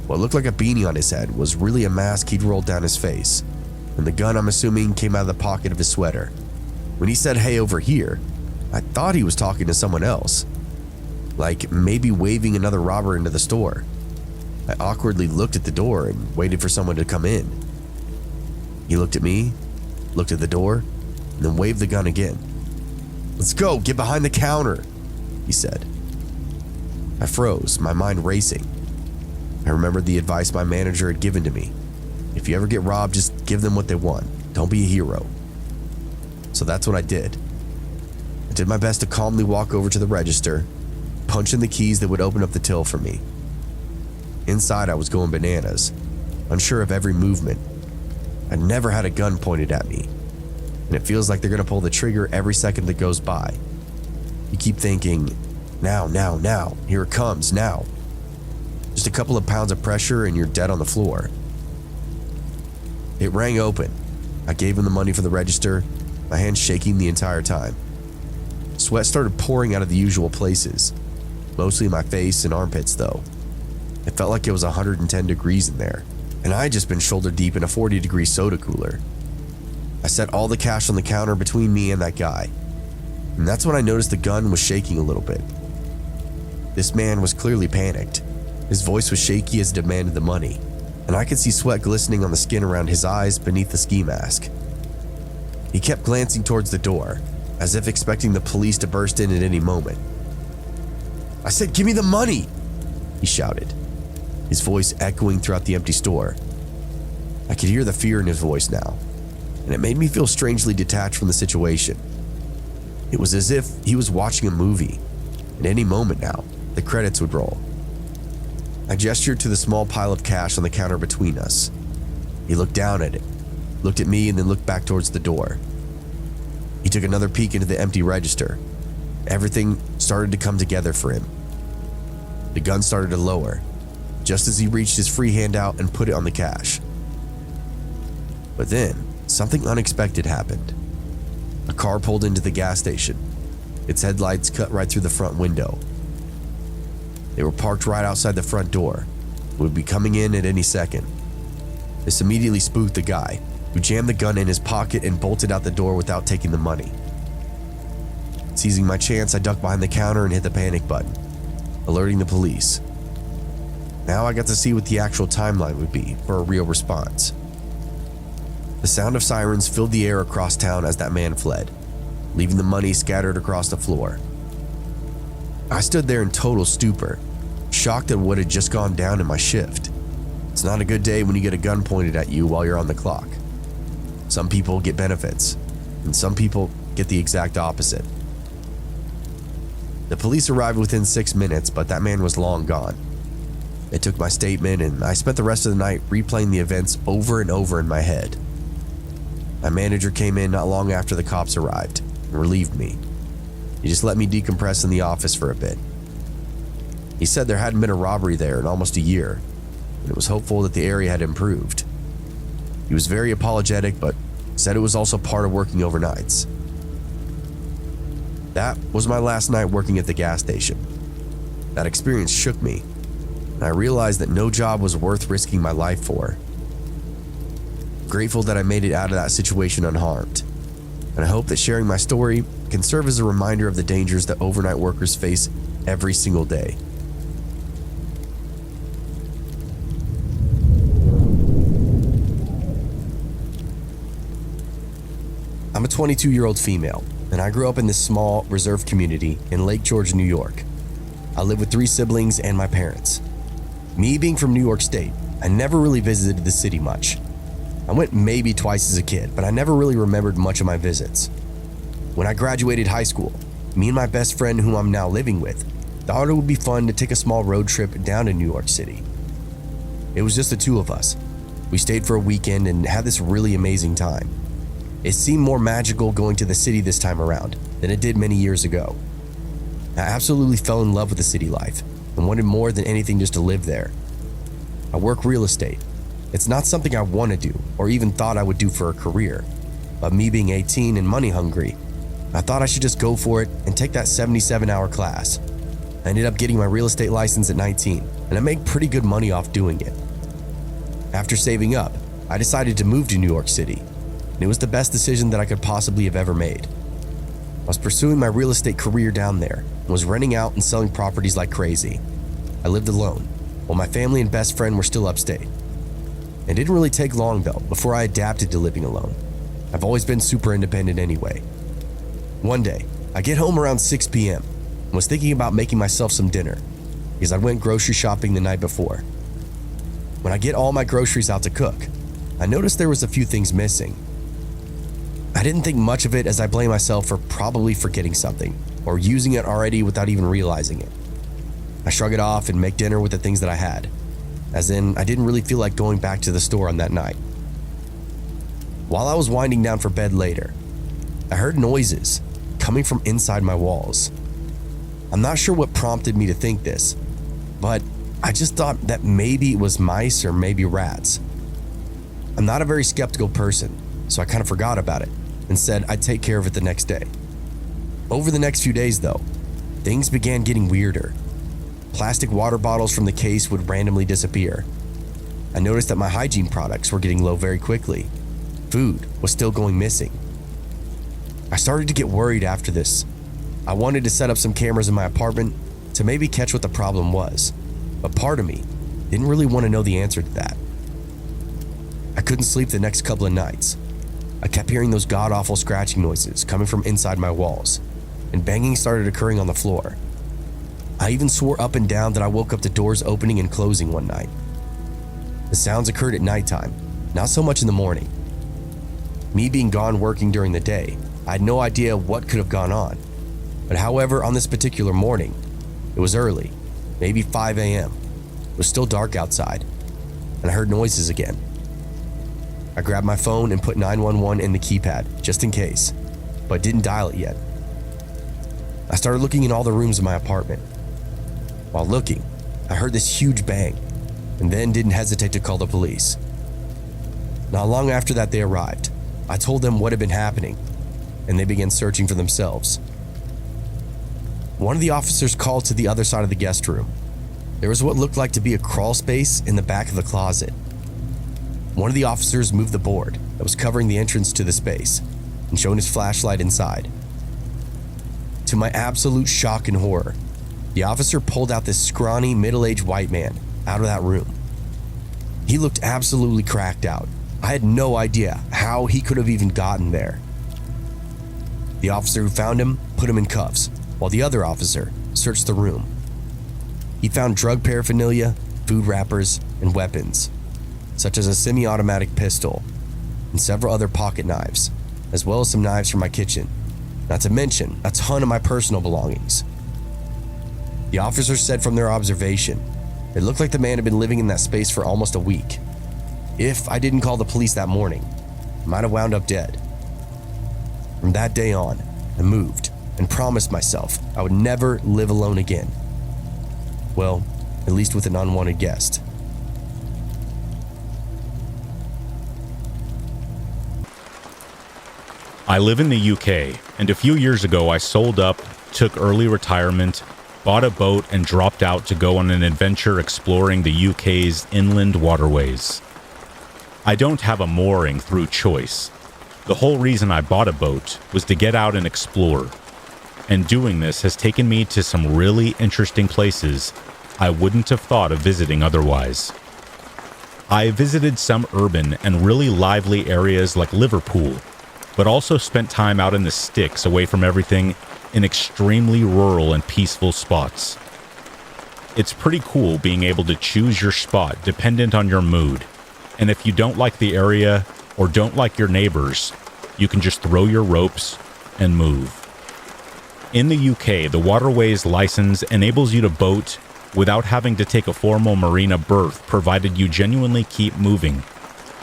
What looked like a beanie on his head was really a mask he'd rolled down his face, and the gun, I'm assuming, came out of the pocket of his sweater. When he said, "Hey, over here," I thought he was talking to someone else, like maybe waving another robber into the store. I awkwardly looked at the door and waited for someone to come in. He looked at me, looked at the door, and then waved the gun again. "Let's go, get behind the counter," he said. I froze, my mind racing. I remembered the advice my manager had given to me. If you ever get robbed, just give them what they want. Don't be a hero. So that's what I did. I did my best to calmly walk over to the register, punch in the keys that would open up the till for me. Inside, I was going bananas, unsure of every movement. I'd never had a gun pointed at me, and it feels like they're gonna pull the trigger every second that goes by. You keep thinking, now, here it comes, now. Just a couple of pounds of pressure and you're dead on the floor. It rang open. I gave him the money for the register, my hands shaking the entire time. Sweat started pouring out of the usual places, mostly my face and armpits though. It felt like it was 110 degrees in there, and I had just been shoulder deep in a 40-degree soda cooler. I set all the cash on the counter between me and that guy, and that's when I noticed the gun was shaking a little bit. This man was clearly panicked. His voice was shaky as he demanded the money, and I could see sweat glistening on the skin around his eyes beneath the ski mask. He kept glancing towards the door, as if expecting the police to burst in at any moment. "I said, give me the money!" he shouted, his voice echoing throughout the empty store. I could hear the fear in his voice now, and it made me feel strangely detached from the situation. It was as if he was watching a movie. At any moment now, the credits would roll. I gestured to the small pile of cash on the counter between us. He looked down at it, looked at me, and then looked back towards the door. He took another peek into the empty register. Everything started to come together for him. The gun started to lower, just as he reached his free hand out and put it on the cash. But then, something unexpected happened. A car pulled into the gas station. Its headlights cut right through the front window. They were parked right outside the front door, and would be coming in at any second. This immediately spooked the guy, who jammed the gun in his pocket and bolted out the door without taking the money. Seizing my chance, I ducked behind the counter and hit the panic button, alerting the police. Now I got to see what the actual timeline would be for a real response. The sound of sirens filled the air across town as that man fled, leaving the money scattered across the floor. I stood there in total stupor, shocked at what had just gone down in my shift. It's not a good day when you get a gun pointed at you while you're on the clock. Some people get benefits, and some people get the exact opposite. The police arrived within 6 minutes, but that man was long gone. They took my statement, and I spent the rest of the night replaying the events over and over in my head. My manager came in not long after the cops arrived and relieved me. He just let me decompress in the office for a bit. He said there hadn't been a robbery there in almost a year, and it was hopeful that the area had improved. He was very apologetic, but said it was also part of working overnights. That was my last night working at the gas station. That experience shook me, and I realized that no job was worth risking my life for. Grateful that I made it out of that situation unharmed, and I hope that sharing my story can serve as a reminder of the dangers that overnight workers face every single day. I'm a 22-year-old female, and I grew up in this small, reserved community in Lake George, New York. I live with 3 siblings and my parents. Me being from New York State, I never really visited the city much. I went maybe twice as a kid, but I never really remembered much of my visits. When I graduated high school, me and my best friend, whom I'm now living with, thought it would be fun to take a small road trip down to New York City. It was just the 2 of us. We stayed for a weekend and had this really amazing time. It seemed more magical going to the city this time around than it did many years ago. I absolutely fell in love with the city life and wanted more than anything just to live there. I work real estate. It's not something I want to do or even thought I would do for a career, but me being 18 and money hungry, I thought I should just go for it and take that 77-hour class. I ended up getting my real estate license at 19, and I made pretty good money off doing it. After saving up, I decided to move to New York City. It was the best decision that I could possibly have ever made. I was pursuing my real estate career down there and was renting out and selling properties like crazy. I lived alone, while my family and best friend were still upstate. It didn't really take long though before I adapted to living alone. I've always been super independent anyway. One day, I get home around 6 p.m. and was thinking about making myself some dinner because I went grocery shopping the night before. When I get all my groceries out to cook, I noticed there was a few things missing. I didn't think much of it as I blamed myself for probably forgetting something or using it already without even realizing it. I shrug it off and make dinner with the things that I had, as in I didn't really feel like going back to the store on that night. While I was winding down for bed later, I heard noises coming from inside my walls. I'm not sure what prompted me to think this, but I just thought that maybe it was mice or maybe rats. I'm not a very skeptical person, so I kind of forgot about it and said I'd take care of it the next day. Over the next few days though, things began getting weirder. Plastic water bottles from the case would randomly disappear. I noticed that my hygiene products were getting low very quickly. Food was still going missing. I started to get worried after this. I wanted to set up some cameras in my apartment to maybe catch what the problem was, but part of me didn't really want to know the answer to that. I couldn't sleep the next couple of nights. I kept hearing those god-awful scratching noises coming from inside my walls, and banging started occurring on the floor. I even swore up and down that I woke up to doors opening and closing one night. The sounds occurred at nighttime, not so much in the morning. Me being gone working during the day, I had no idea what could have gone on. But however, on this particular morning, it was early, maybe 5 a.m. It was still dark outside, and I heard noises again. I grabbed my phone and put 911 in the keypad, just in case, but didn't dial it yet. I started looking in all the rooms of my apartment. While looking, I heard this huge bang, and then didn't hesitate to call the police. Not long after that they arrived. I told them what had been happening, and they began searching for themselves. One of the officers called to the other side of the guest room. There was what looked like to be a crawl space in the back of the closet. One of the officers moved the board that was covering the entrance to the space and shone his flashlight inside. To my absolute shock and horror, the officer pulled out this scrawny, middle-aged white man out of that room. He looked absolutely cracked out. I had no idea how he could have even gotten there. The officer who found him put him in cuffs, while the other officer searched the room. He found drug paraphernalia, food wrappers, and weapons, such as a semi-automatic pistol and several other pocket knives, as well as some knives from my kitchen, not to mention a ton of my personal belongings. The officers said from their observation, it looked like the man had been living in that space for almost a week. If I didn't call the police that morning, I might have wound up dead. From that day on, I moved and promised myself I would never live alone again. Well, at least with an unwanted guest. I live in the UK, and a few years ago I sold up, took early retirement, bought a boat, and dropped out to go on an adventure exploring the UK's inland waterways. I don't have a mooring through choice. The whole reason I bought a boat was to get out and explore, and doing this has taken me to some really interesting places I wouldn't have thought of visiting otherwise. I visited some urban and really lively areas like Liverpool, but also spent time out in the sticks away from everything in extremely rural and peaceful spots. It's pretty cool being able to choose your spot dependent on your mood, and if you don't like the area or don't like your neighbors, you can just throw your ropes and move. In the UK, the waterways license enables you to boat without having to take a formal marina berth, provided you genuinely keep moving,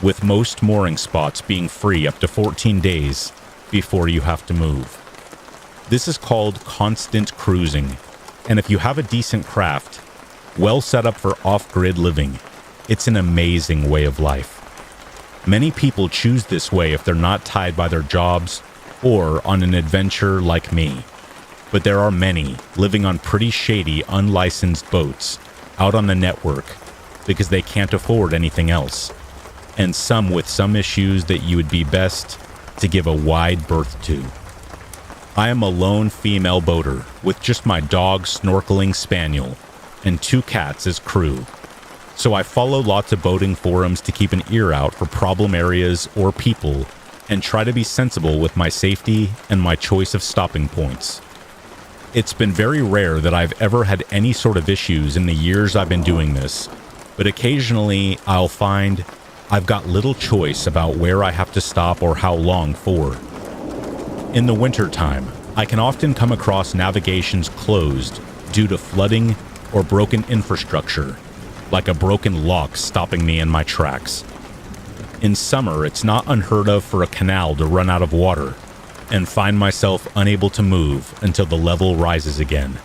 with most mooring spots being free up to 14 days before you have to move. This is called constant cruising, and if you have a decent craft, well set up for off-grid living, it's an amazing way of life. Many people choose this way if they're not tied by their jobs or on an adventure like me. But there are many living on pretty shady, unlicensed boats out on the network because they can't afford anything else, and some with some issues that you would be best to give a wide berth to. I am a lone female boater with just my dog snorkeling spaniel and 2 cats as crew, so I follow lots of boating forums to keep an ear out for problem areas or people and try to be sensible with my safety and my choice of stopping points. It's been very rare that I've ever had any sort of issues in the years I've been doing this, but occasionally I'll find I've got little choice about where I have to stop or how long for. In the wintertime, I can often come across navigations closed due to flooding or broken infrastructure, like a broken lock stopping me in my tracks. In summer, it's not unheard of for a canal to run out of water, and find myself unable to move until the level rises again.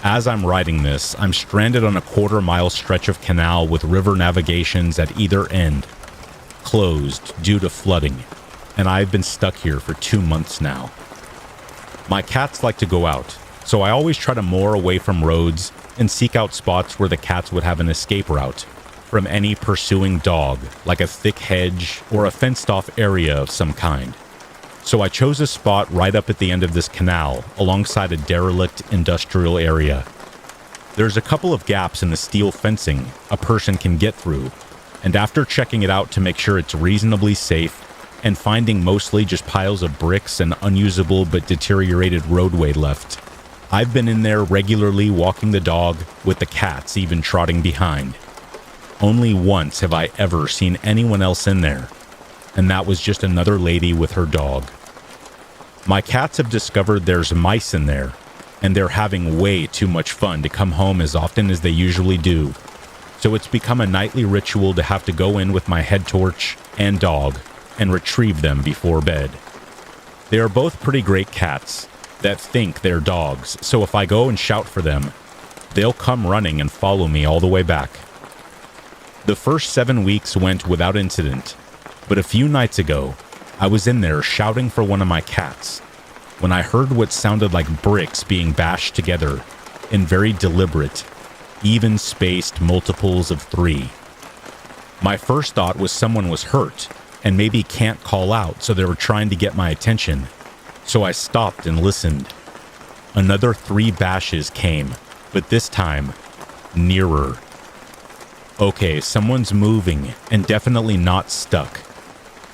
As I'm writing this, I'm stranded on a quarter-mile stretch of canal with river navigations at either end, closed due to flooding, and I've been stuck here for 2 months now. My cats like to go out, so I always try to moor away from roads and seek out spots where the cats would have an escape route from any pursuing dog, like a thick hedge or a fenced-off area of some kind. So I chose a spot right up at the end of this canal, alongside a derelict industrial area. There's a couple of gaps in the steel fencing a person can get through, and after checking it out to make sure it's reasonably safe, and finding mostly just piles of bricks and unusable but deteriorated roadway left, I've been in there regularly walking the dog, with the cats even trotting behind. Only once have I ever seen anyone else in there, and that was just another lady with her dog. My cats have discovered there's mice in there, and they're having way too much fun to come home as often as they usually do, so it's become a nightly ritual to have to go in with my head torch and dog and retrieve them before bed. They are both pretty great cats that think they're dogs, so if I go and shout for them, they'll come running and follow me all the way back. The first 7 weeks went without incident, but a few nights ago, I was in there shouting for one of my cats when I heard what sounded like bricks being bashed together in very deliberate, even-spaced multiples of 3. My first thought was someone was hurt and maybe can't call out, so they were trying to get my attention. So I stopped and listened. Another 3 bashes came, but this time, nearer. Okay, someone's moving and definitely not stuck.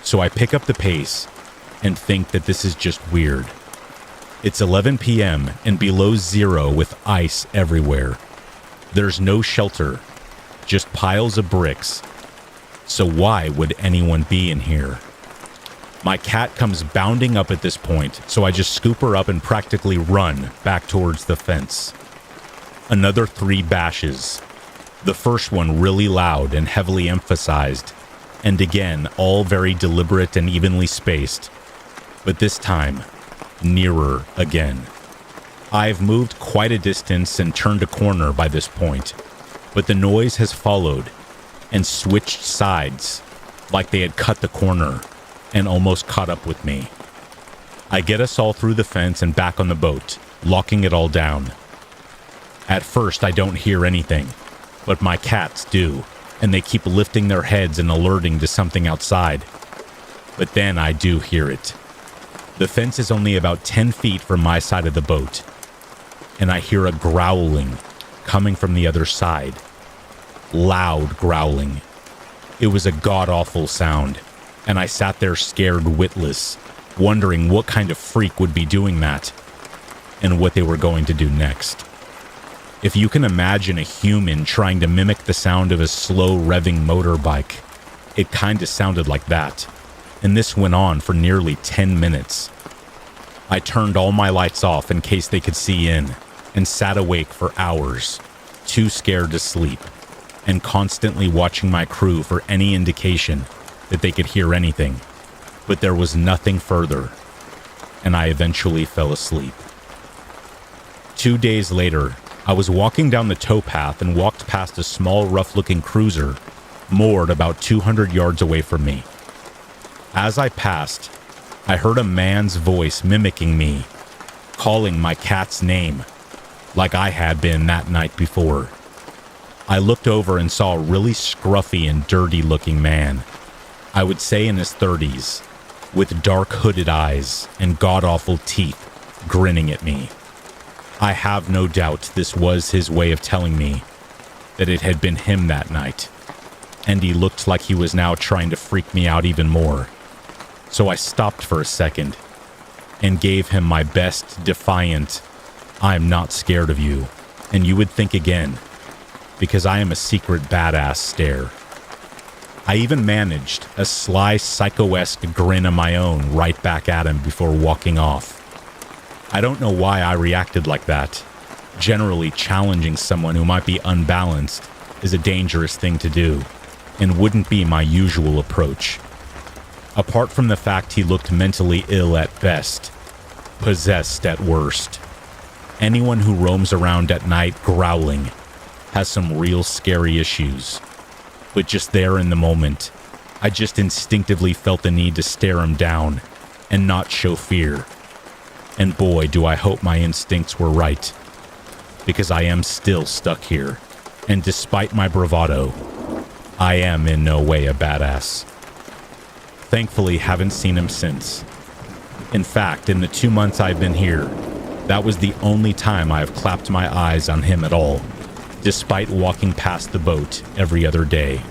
So I pick up the pace and think that this is just weird. It's 11 p.m. and below zero with ice everywhere. There's no shelter, just piles of bricks. So why would anyone be in here? My cat comes bounding up at this point, so I just scoop her up and practically run back towards the fence. Another 3 bashes. The first one really loud and heavily emphasized, and again, all very deliberate and evenly spaced. But this time, nearer again. I've moved quite a distance and turned a corner by this point, but the noise has followed and switched sides, like they had cut the corner and almost caught up with me. I get us all through the fence and back on the boat, locking it all down. At first, I don't hear anything, but my cats do, and they keep lifting their heads and alerting to something outside. But then I do hear it. The fence is only about 10 feet from my side of the boat, and I hear a growling coming from the other side. Loud growling. It was a god-awful sound, and I sat there scared witless, wondering what kind of freak would be doing that, and what they were going to do next. If you can imagine a human trying to mimic the sound of a slow revving motorbike, it kinda sounded like that, and this went on for nearly 10 minutes. I turned all my lights off in case they could see in, and sat awake for hours, too scared to sleep, and constantly watching my crew for any indication that they could hear anything, but there was nothing further, and I eventually fell asleep. 2 days later, I was walking down the towpath and walked past a small, rough-looking cruiser moored about 200 yards away from me. As I passed, I heard a man's voice mimicking me, calling my cat's name, like I had been that night before. I looked over and saw a really scruffy and dirty-looking man. I would say in his 30s, with dark hooded eyes and god-awful teeth, grinning at me. I have no doubt this was his way of telling me that it had been him that night, and he looked like he was now trying to freak me out even more. So I stopped for a second and gave him my best defiant, "I'm not scared of you, and you would think again," because I am a secret badass stare. I even managed a sly psycho-esque grin of my own right back at him before walking off. I don't know why I reacted like that. Generally, challenging someone who might be unbalanced is a dangerous thing to do, and wouldn't be my usual approach. Apart from the fact he looked mentally ill at best, possessed at worst. Anyone who roams around at night growling has some real scary issues. But just there in the moment, I just instinctively felt the need to stare him down and not show fear. And boy, do I hope my instincts were right, because I am still stuck here, and despite my bravado, I am in no way a badass. Thankfully, haven't seen him since. In fact, in the 2 months I've been here, that was the only time I have clapped my eyes on him at all, despite walking past the boat every other day.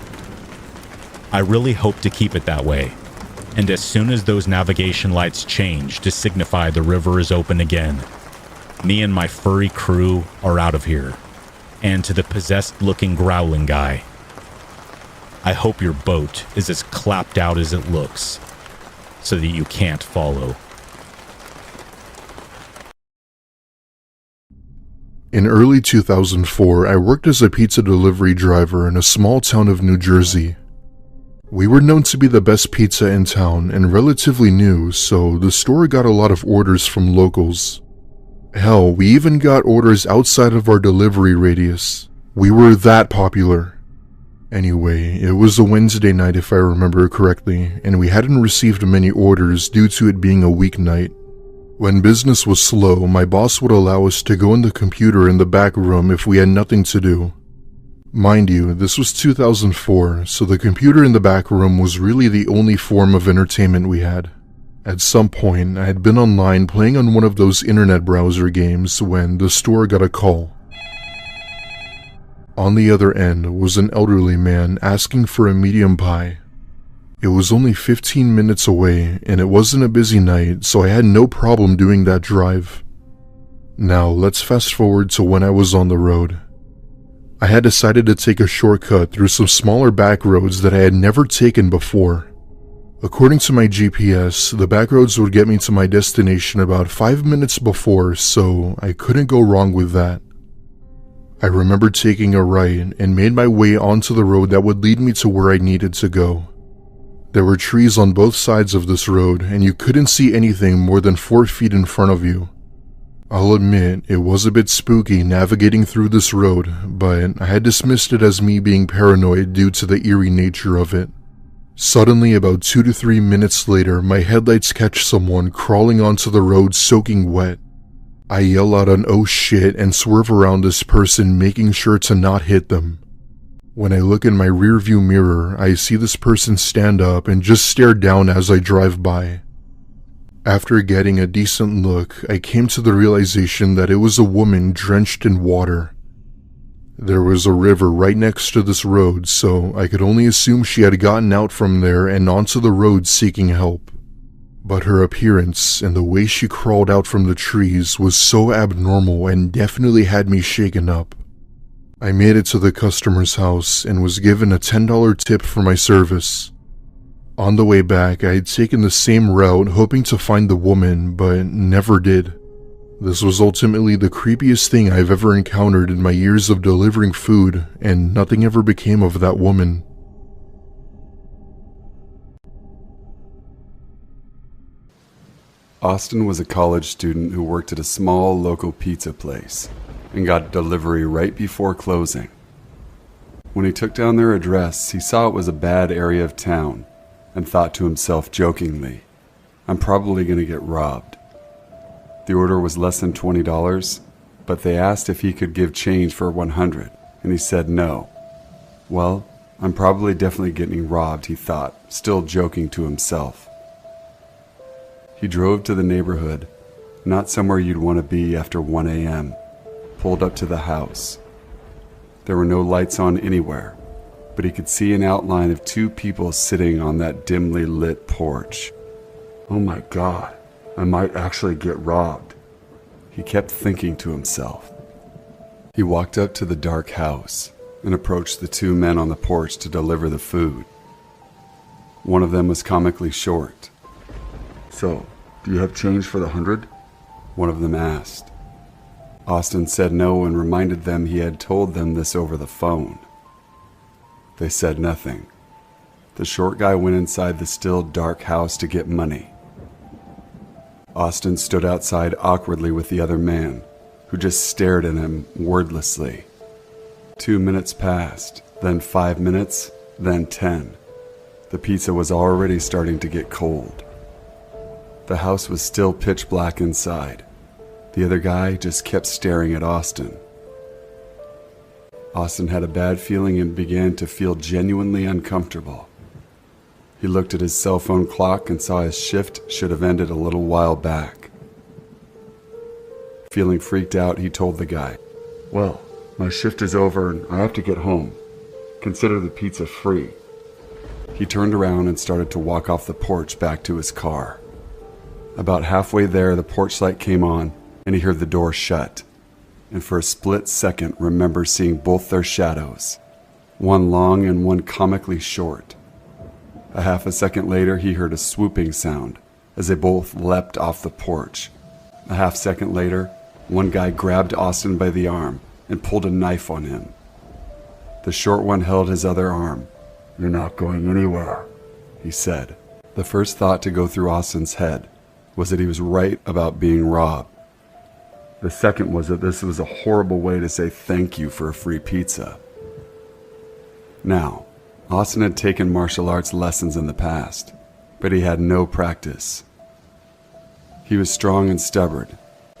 I really hope to keep it that way, and as soon as those navigation lights change to signify the river is open again, me and my furry crew are out of here, and to the possessed-looking growling guy, I hope your boat is as clapped out as it looks, so that you can't follow. In early 2004, I worked as a pizza delivery driver in a small town of New Jersey. We were known to be the best pizza in town and relatively new, so the store got a lot of orders from locals. Hell, we even got orders outside of our delivery radius. We were that popular. Anyway, it was a Wednesday night if I remember correctly, and we hadn't received many orders due to it being a weeknight. When business was slow, my boss would allow us to go in the computer in the back room if we had nothing to do. Mind you, this was 2004, so the computer in the back room was really the only form of entertainment we had. At some point, I had been online playing on one of those internet browser games when the store got a call. On the other end was an elderly man asking for a medium pie. It was only 15 minutes away, and it wasn't a busy night, so I had no problem doing that drive. Now, let's fast forward to when I was on the road. I had decided to take a shortcut through some smaller back roads that I had never taken before. According to my GPS, the back roads would get me to my destination about 5 minutes before, so I couldn't go wrong with that. I remember taking a right and made my way onto the road that would lead me to where I needed to go. There were trees on both sides of this road, and you couldn't see anything more than 4 feet in front of you. I'll admit, it was a bit spooky navigating through this road, but I had dismissed it as me being paranoid due to the eerie nature of it. Suddenly, about 2 to 3 minutes later, my headlights catch someone crawling onto the road soaking wet. I yell out an "oh shit" and swerve around this person, making sure to not hit them. When I look in my rearview mirror, I see this person stand up and just stare down as I drive by. After getting a decent look, I came to the realization that it was a woman drenched in water. There was a river right next to this road, so I could only assume she had gotten out from there and onto the road seeking help. But her appearance and the way she crawled out from the trees was so abnormal and definitely had me shaken up. I made it to the customer's house and was given a $10 tip for my service. On the way back, I had taken the same route hoping to find the woman, but never did. This was ultimately the creepiest thing I've ever encountered in my years of delivering food, and nothing ever became of that woman. Austin was a college student who worked at a small local pizza place and got delivery right before closing. When he took down their address, he saw it was a bad area of town and thought to himself jokingly, "I'm probably going to get robbed." The order was less than $20, but they asked if he could give change for $100, and he said no. Well, I'm probably definitely getting robbed, he thought, still joking to himself. He drove to the neighborhood, not somewhere you'd want to be after 1 a.m., pulled up to the house. There were no lights on anywhere, but he could see an outline of 2 people sitting on that dimly lit porch. Oh my God, I might actually get robbed, he kept thinking to himself. He walked up to the dark house and approached the 2 men on the porch to deliver the food. One of them was comically short. "So, do you have change for the 100? One of them asked. Austin said no and reminded them he had told them this over the phone. They said nothing. The short guy went inside the still dark house to get money. Austin stood outside awkwardly with the other man, who just stared at him wordlessly. 2 minutes passed, then 5 minutes, then 10. The pizza was already starting to get cold. The house was still pitch black inside. The other guy just kept staring at Austin. Austin had a bad feeling and began to feel genuinely uncomfortable. He looked at his cell phone clock and saw his shift should have ended a little while back. Feeling freaked out, he told the guy, "Well, my shift is over and I have to get home. Consider the pizza free." He turned around and started to walk off the porch back to his car. About halfway there, the porch light came on and he heard the door shut, and for a split second remembered seeing both their shadows, one long and one comically short. A half a second later, he heard a swooping sound as they both leapt off the porch. A half second later, one guy grabbed Austin by the arm and pulled a knife on him. The short one held his other arm. "You're not going anywhere," he said. The first thought to go through Austin's head was that he was right about being robbed. The second was that this was a horrible way to say thank you for a free pizza. Now, Austin had taken martial arts lessons in the past, but he had no practice. He was strong and stubborn.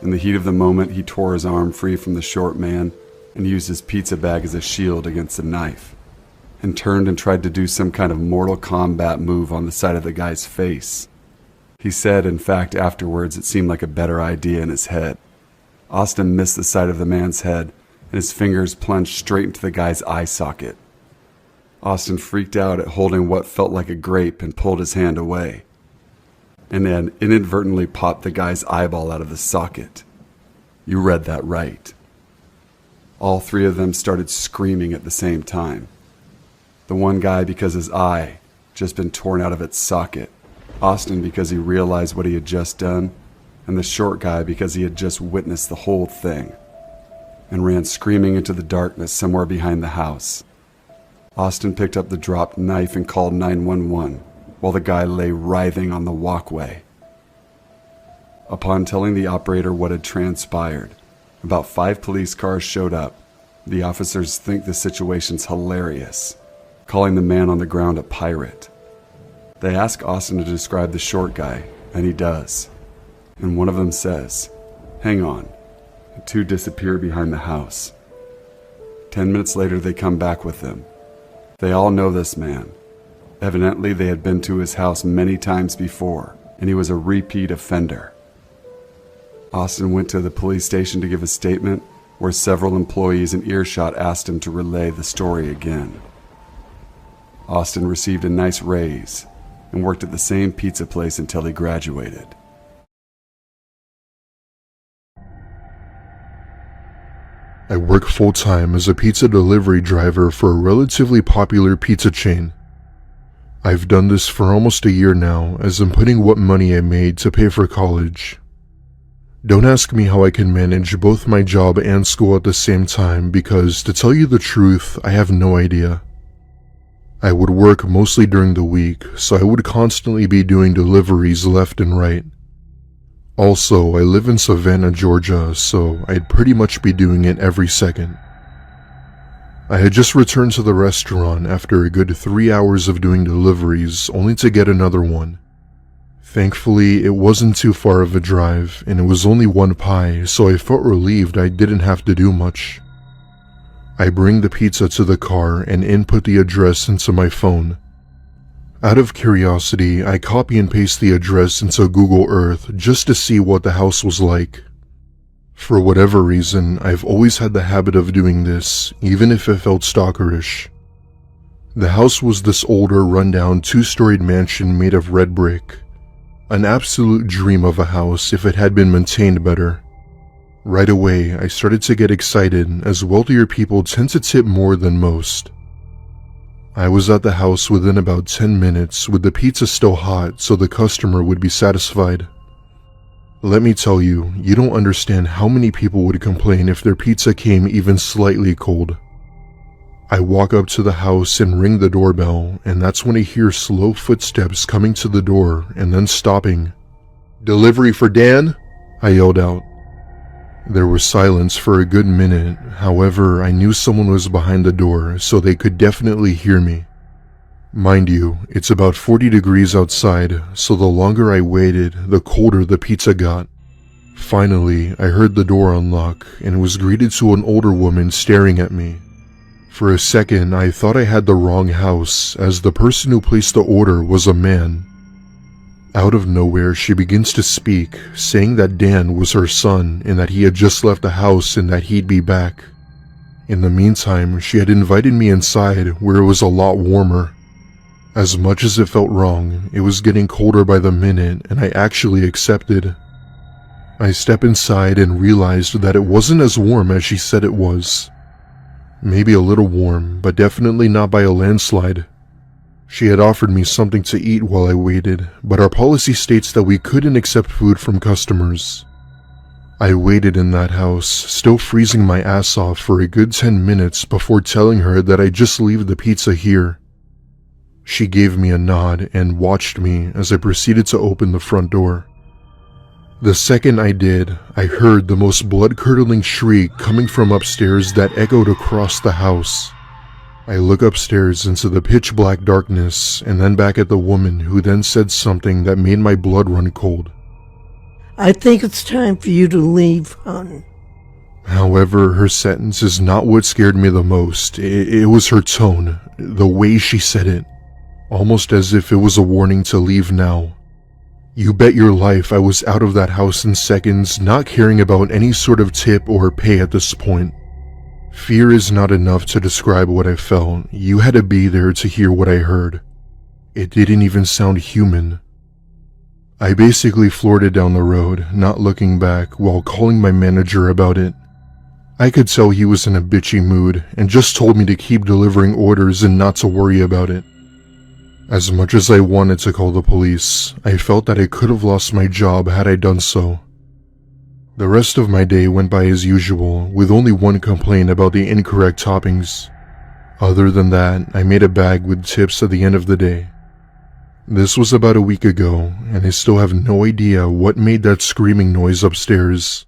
In the heat of the moment, he tore his arm free from the short man and used his pizza bag as a shield against the knife, and turned and tried to do some kind of Mortal Kombat move on the side of the guy's face. He said, in fact, afterwards, it seemed like a better idea in his head. Austin missed the side of the man's head, and his fingers plunged straight into the guy's eye socket. Austin freaked out at holding what felt like a grape and pulled his hand away, and then inadvertently popped the guy's eyeball out of the socket. You read that right. All three of them started screaming at the same time. The one guy because his eye just been torn out of its socket, Austin because he realized what he had just done, and the short guy because he had just witnessed the whole thing and ran screaming into the darkness somewhere behind the house. Austin picked up the dropped knife and called 911 while the guy lay writhing on the walkway. Upon telling the operator what had transpired, about 5 police cars showed up. The officers think the situation's hilarious, calling the man on the ground a pirate. They ask Austin to describe the short guy, and he does. And one of them says, "Hang on," and 2 disappear behind the house. 10 minutes later, they come back with them. They all know this man. Evidently, they had been to his house many times before, and he was a repeat offender. Austin went to the police station to give a statement, where several employees in earshot asked him to relay the story again. Austin received a nice raise and worked at the same pizza place until he graduated. I work full-time as a pizza delivery driver for a relatively popular pizza chain. I've done this for almost a year now, as I'm putting what money I made to pay for college. Don't ask me how I can manage both my job and school at the same time because, to tell you the truth, I have no idea. I would work mostly during the week, so I would constantly be doing deliveries left and right. Also, I live in Savannah, Georgia, so I'd pretty much be doing it every second. I had just returned to the restaurant after a good 3 hours of doing deliveries, only to get another one. Thankfully, it wasn't too far of a drive, and it was only 1 pie, so I felt relieved I didn't have to do much. I bring the pizza to the car and input the address into my phone. Out of curiosity, I copy and paste the address into Google Earth just to see what the house was like. For whatever reason, I've always had the habit of doing this, even if it felt stalkerish. The house was this older, rundown 2-storied mansion made of red brick. An absolute dream of a house if it had been maintained better. Right away, I started to get excited as wealthier people tend to tip more than most. I was at the house within about 10 minutes with the pizza still hot so the customer would be satisfied. Let me tell you, you don't understand how many people would complain if their pizza came even slightly cold. I walk up to the house and ring the doorbell, and that's when I hear slow footsteps coming to the door and then stopping. "Delivery for Dan?" I yelled out. There was silence for a good minute, however, I knew someone was behind the door, so they could definitely hear me. Mind you, it's about 40 degrees outside, so the longer I waited, the colder the pizza got. Finally, I heard the door unlock and was greeted to an older woman staring at me. For a second, I thought I had the wrong house, as the person who placed the order was a man. Out of nowhere, she begins to speak, saying that Dan was her son and that he had just left the house and that he'd be back. In the meantime, she had invited me inside, where it was a lot warmer. As much as it felt wrong, it was getting colder by the minute, and I actually accepted. I step inside and realized that it wasn't as warm as she said it was. Maybe a little warm, but definitely not by a landslide. She had offered me something to eat while I waited, but our policy states that we couldn't accept food from customers. I waited in that house, still freezing my ass off for a good 10 minutes before telling her that I'd just leave the pizza here. She gave me a nod and watched me as I proceeded to open the front door. The second I did, I heard the most blood-curdling shriek coming from upstairs that echoed across the house. I look upstairs into the pitch-black darkness and then back at the woman, who then said something that made my blood run cold. "I think it's time for you to leave, hon." However, her sentence is not what scared me the most. It was her tone, the way she said it, almost as if it was a warning to leave now. You bet your life I was out of that house in seconds, not caring about any sort of tip or pay at this point. Fear is not enough to describe what I felt. You had to be there to hear what I heard. It didn't even sound human. I basically floored it down the road, not looking back, while calling my manager about it. I could tell he was in a bitchy mood and just told me to keep delivering orders and not to worry about it. As much as I wanted to call the police, I felt that I could have lost my job had I done so. The rest of my day went by as usual, with only one complaint about the incorrect toppings. Other than that, I made a bag with tips at the end of the day. This was about a week ago, and I still have no idea what made that screaming noise upstairs.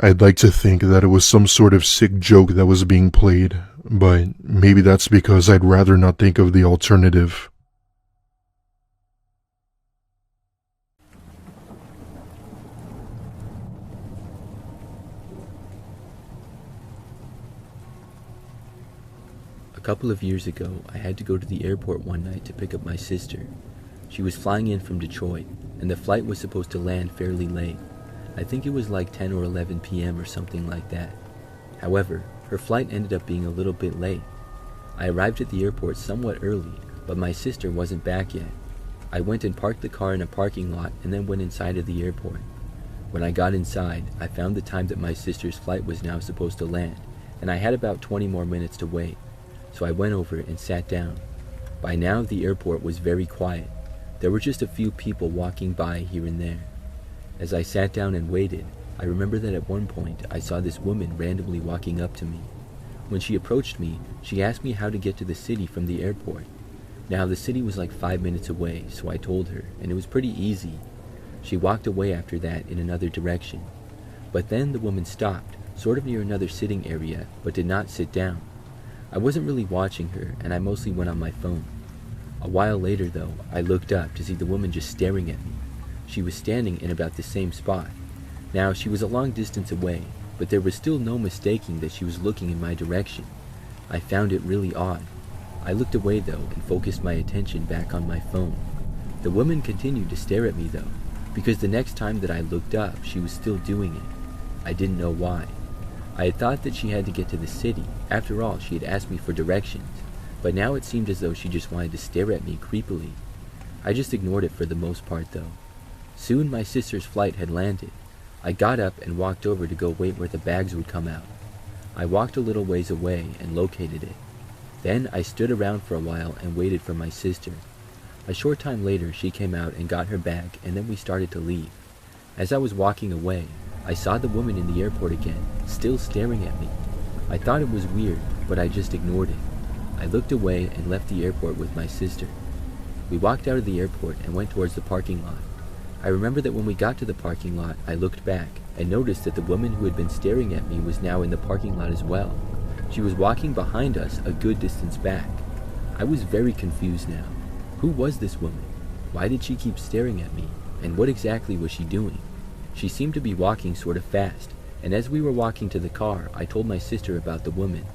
I'd like to think that it was some sort of sick joke that was being played, but maybe that's because I'd rather not think of the alternative. A couple of years ago, I had to go to the airport one night to pick up my sister. She was flying in from Detroit, and the flight was supposed to land fairly late. I think it was like 10 or 11 p.m. or something like that. However, her flight ended up being a little bit late. I arrived at the airport somewhat early, but my sister wasn't back yet. I went and parked the car in a parking lot and then went inside of the airport. When I got inside, I found the time that my sister's flight was now supposed to land, and I had about 20 more minutes to wait. So I went over and sat down. By now, the airport was very quiet. There were just a few people walking by here and there. As I sat down and waited, I remember that at one point I saw this woman randomly walking up to me. When she approached me, she asked me how to get to the city from the airport. Now, the city was like 5 minutes away, so I told her, and it was pretty easy. She walked away after that in another direction. But then the woman stopped, sort of near another sitting area, but did not sit down. I wasn't really watching her, and I mostly went on my phone. A while later, though, I looked up to see the woman just staring at me. She was standing in about the same spot. Now, she was a long distance away, but there was still no mistaking that she was looking in my direction. I found it really odd. I looked away, though, and focused my attention back on my phone. The woman continued to stare at me, though, because the next time that I looked up, she was still doing it. I didn't know why. I had thought that she had to get to the city. After all, she had asked me for directions, but now it seemed as though she just wanted to stare at me creepily. I just ignored it for the most part, though. Soon my sister's flight had landed. I got up and walked over to go wait where the bags would come out. I walked a little ways away and located it. Then I stood around for a while and waited for my sister. A short time later, she came out and got her bag, and then we started to leave. As I was walking away, I saw the woman in the airport again, still staring at me. I thought it was weird, but I just ignored it. I looked away and left the airport with my sister. We walked out of the airport and went towards the parking lot. I remember that when we got to the parking lot, I looked back and noticed that the woman who had been staring at me was now in the parking lot as well. She was walking behind us a good distance back. I was very confused now. Who was this woman? Why did she keep staring at me? And what exactly was she doing? She seemed to be walking sort of fast, and as we were walking to the car, I told my sister about the woman.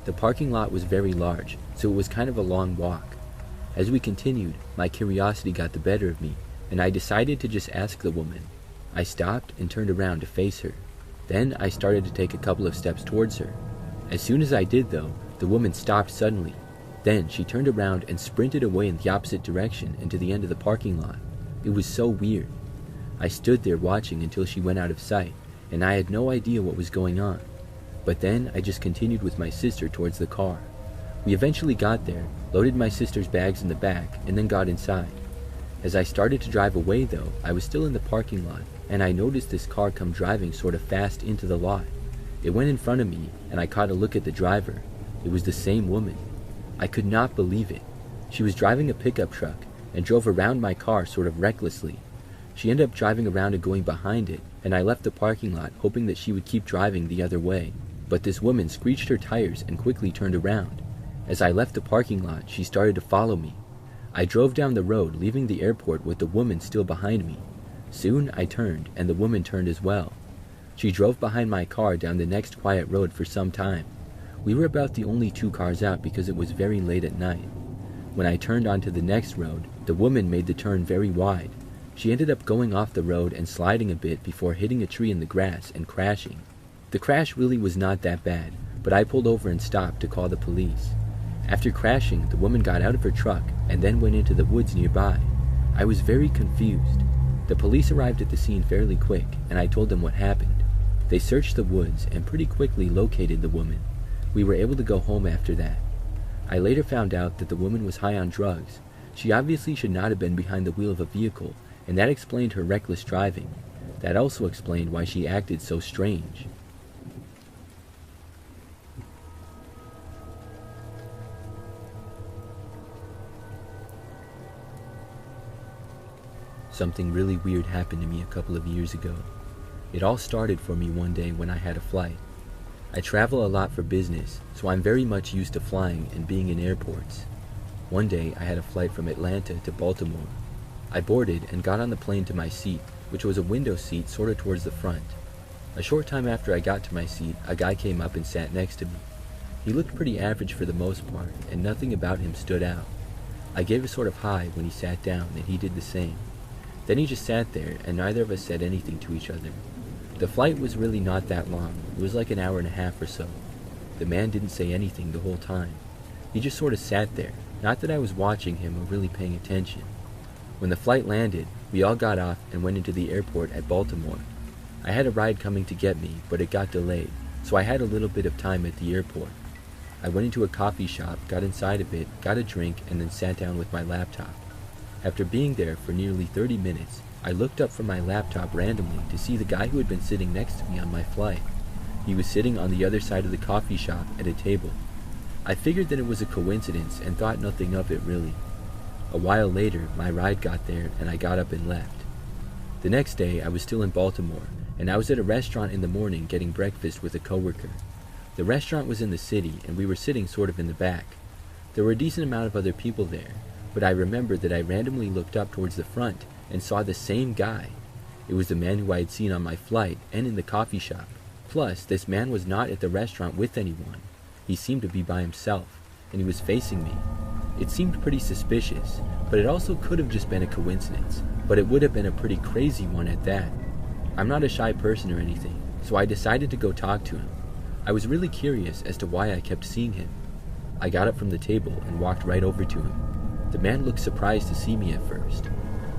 The parking lot was very large, so it was kind of a long walk. As we continued, my curiosity got the better of me, and I decided to just ask the woman. I stopped and turned around to face her. Then I started to take a couple of steps towards her. As soon as I did, though, the woman stopped suddenly. Then she turned around and sprinted away in the opposite direction into the end of the parking lot. It was so weird. I stood there watching until she went out of sight, and I had no idea what was going on. But then I just continued with my sister towards the car. We eventually got there, loaded my sister's bags in the back, and then got inside. As I started to drive away, though, I was still in the parking lot, and I noticed this car come driving sort of fast into the lot. It went in front of me, and I caught a look at the driver. It was the same woman. I could not believe it. She was driving a pickup truck and drove around my car sort of recklessly. She ended up driving around and going behind it, and I left the parking lot hoping that she would keep driving the other way. But this woman screeched her tires and quickly turned around. As I left the parking lot, she started to follow me. I drove down the road, leaving the airport with the woman still behind me. Soon I turned, and the woman turned as well. She drove behind my car down the next quiet road for some time. We were about the only two cars out because it was very late at night. When I turned onto the next road, the woman made the turn very wide. She ended up going off the road and sliding a bit before hitting a tree in the grass and crashing. The crash really was not that bad, but I pulled over and stopped to call the police. After crashing, the woman got out of her truck and then went into the woods nearby. I was very confused. The police arrived at the scene fairly quick, and I told them what happened. They searched the woods and pretty quickly located the woman. We were able to go home after that. I later found out that the woman was high on drugs. She obviously should not have been behind the wheel of a vehicle, and that explained her reckless driving. That also explained why she acted so strange. Something really weird happened to me a couple of years ago. It all started for me one day when I had a flight. I travel a lot for business, so I'm very much used to flying and being in airports. One day I had a flight from Atlanta to Baltimore. I boarded and got on the plane to my seat, which was a window seat sort of towards the front. A short time after I got to my seat, a guy came up and sat next to me. He looked pretty average for the most part, and nothing about him stood out. I gave a sort of hi when he sat down, and he did the same. Then he just sat there, and neither of us said anything to each other. The flight was really not that long. It was like an hour and a half or so. The man didn't say anything the whole time. He just sort of sat there, not that I was watching him or really paying attention. When the flight landed, we all got off and went into the airport at Baltimore. I had a ride coming to get me, but it got delayed, so I had a little bit of time at the airport. I went into a coffee shop, got inside of it, got a drink, and then sat down with my laptop. After being there for nearly 30 minutes, I looked up from my laptop randomly to see the guy who had been sitting next to me on my flight. He was sitting on the other side of the coffee shop at a table. I figured that it was a coincidence and thought nothing of it really. A while later, my ride got there and I got up and left. The next day, I was still in Baltimore, and I was at a restaurant in the morning getting breakfast with a coworker. The restaurant was in the city, and we were sitting sort of in the back. There were a decent amount of other people there, but I remembered that I randomly looked up towards the front and saw the same guy. It was the man who I had seen on my flight and in the coffee shop. Plus, this man was not at the restaurant with anyone. He seemed to be by himself, and he was facing me. It seemed pretty suspicious, but it also could have just been a coincidence, but it would have been a pretty crazy one at that. I'm not a shy person or anything, so I decided to go talk to him. I was really curious as to why I kept seeing him. I got up from the table and walked right over to him. The man looked surprised to see me at first.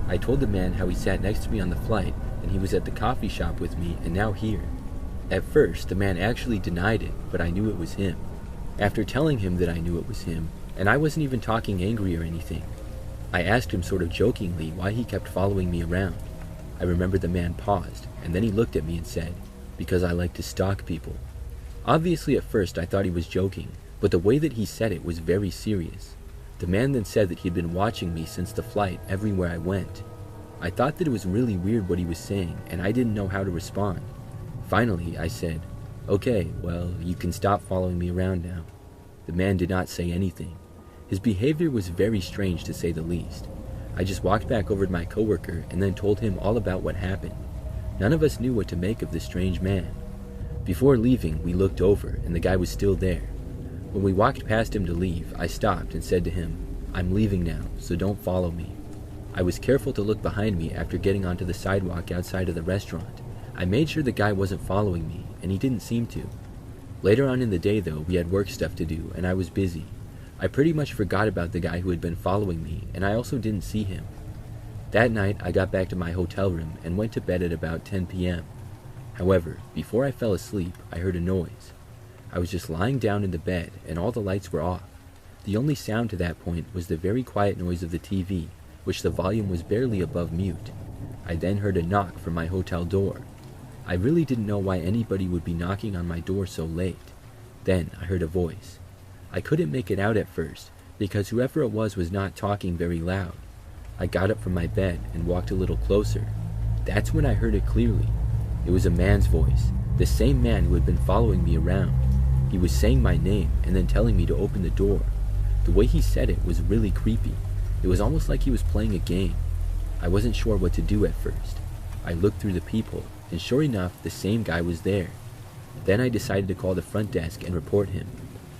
I told the man how he sat next to me on the flight, and he was at the coffee shop with me and now here. At first, the man actually denied it, but I knew it was him. After telling him that I knew it was him, and I wasn't even talking angry or anything, I asked him sort of jokingly why he kept following me around. I remember the man paused, and then he looked at me and said, "Because I like to stalk people." Obviously at first I thought he was joking, but the way that he said it was very serious. The man then said that he had been watching me since the flight everywhere I went. I thought that it was really weird what he was saying, and I didn't know how to respond. Finally, I said, "Okay, well, you can stop following me around now." The man did not say anything. His behavior was very strange to say the least. I just walked back over to my coworker and then told him all about what happened. None of us knew what to make of this strange man. Before leaving, we looked over, and the guy was still there. When we walked past him to leave, I stopped and said to him, "I'm leaving now, so don't follow me." I was careful to look behind me after getting onto the sidewalk outside of the restaurant. I made sure the guy wasn't following me, and he didn't seem to. Later on in the day, though, we had work stuff to do, and I was busy. I pretty much forgot about the guy who had been following me, and I also didn't see him. That night, I got back to my hotel room and went to bed at about 10 p.m. However, before I fell asleep, I heard a noise. I was just lying down in the bed, and all the lights were off. The only sound to that point was the very quiet noise of the TV, which the volume was barely above mute. I then heard a knock from my hotel door. I really didn't know why anybody would be knocking on my door so late. Then I heard a voice. I couldn't make it out at first, because whoever it was not talking very loud. I got up from my bed and walked a little closer. That's when I heard it clearly. It was a man's voice, the same man who had been following me around. He was saying my name and then telling me to open the door. The way he said it was really creepy. It was almost like he was playing a game. I wasn't sure what to do at first. I looked through the peephole, and sure enough, the same guy was there. Then I decided to call the front desk and report him.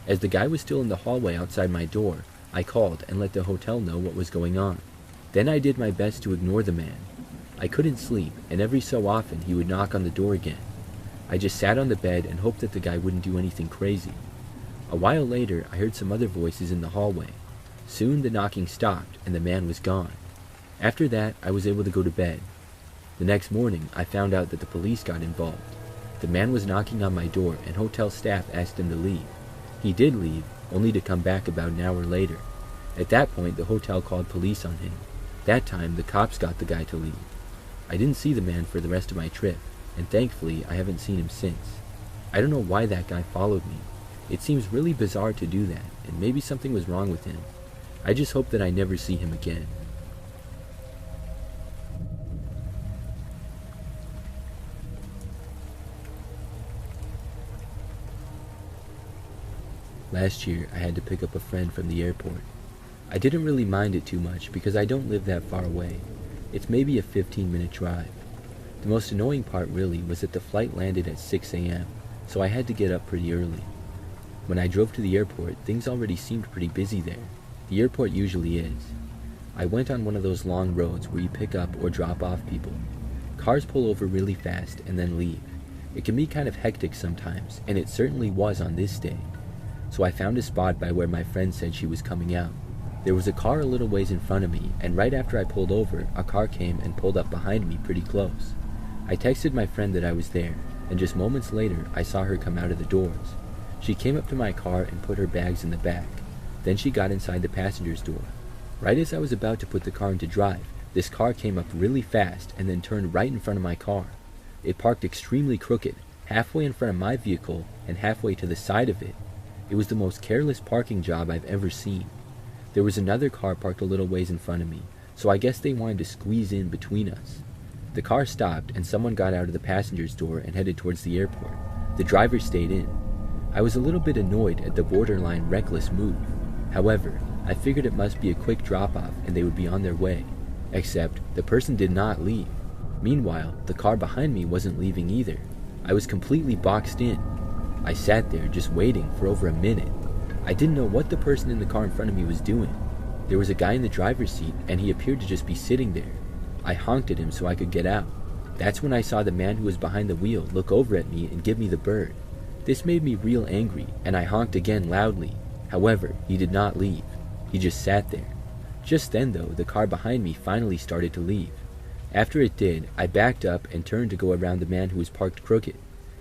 As the guy was still in the hallway outside my door, I called and let the hotel know what was going on. Then I did my best to ignore the man. I couldn't sleep, and every so often he would knock on the door again. I just sat on the bed and hoped that the guy wouldn't do anything crazy. A while later, I heard some other voices in the hallway. Soon the knocking stopped and the man was gone. After that, I was able to go to bed. The next morning, I found out that the police got involved. The man was knocking on my door, and hotel staff asked him to leave. He did leave, only to come back about an hour later. At that point, the hotel called police on him. That time, the cops got the guy to leave. I didn't see the man for the rest of my trip, and thankfully, I haven't seen him since. I don't know why that guy followed me. It seems really bizarre to do that, and maybe something was wrong with him. I just hope that I never see him again. Last year, I had to pick up a friend from the airport. I didn't really mind it too much because I don't live that far away. It's maybe a 15-minute drive. The most annoying part really was that the flight landed at 6 a.m., so I had to get up pretty early. When I drove to the airport, things already seemed pretty busy there. The airport usually is. I went on one of those long roads where you pick up or drop off people. Cars pull over really fast and then leave. It can be kind of hectic sometimes, and it certainly was on this day. So I found a spot by where my friend said she was coming out. There was a car a little ways in front of me, and right after I pulled over, a car came and pulled up behind me pretty close. I texted my friend that I was there, and just moments later, I saw her come out of the doors. She came up to my car and put her bags in the back. Then she got inside the passenger's door. Right as I was about to put the car into drive, this car came up really fast and then turned right in front of my car. It parked extremely crooked, halfway in front of my vehicle and halfway to the side of it. It was the most careless parking job I've ever seen. There was another car parked a little ways in front of me, so I guess they wanted to squeeze in between us. The car stopped and someone got out of the passenger's door and headed towards the airport. The driver stayed in. I was a little bit annoyed at the borderline reckless move. However, I figured it must be a quick drop-off and they would be on their way. Except, the person did not leave. Meanwhile, the car behind me wasn't leaving either. I was completely boxed in. I sat there just waiting for over a minute. I didn't know what the person in the car in front of me was doing. There was a guy in the driver's seat and he appeared to just be sitting there. I honked at him so I could get out. That's when I saw the man who was behind the wheel look over at me and give me the bird. This made me real angry and I honked again loudly. However, he did not leave. He just sat there. Just then though, the car behind me finally started to leave. After it did, I backed up and turned to go around the man who was parked crooked.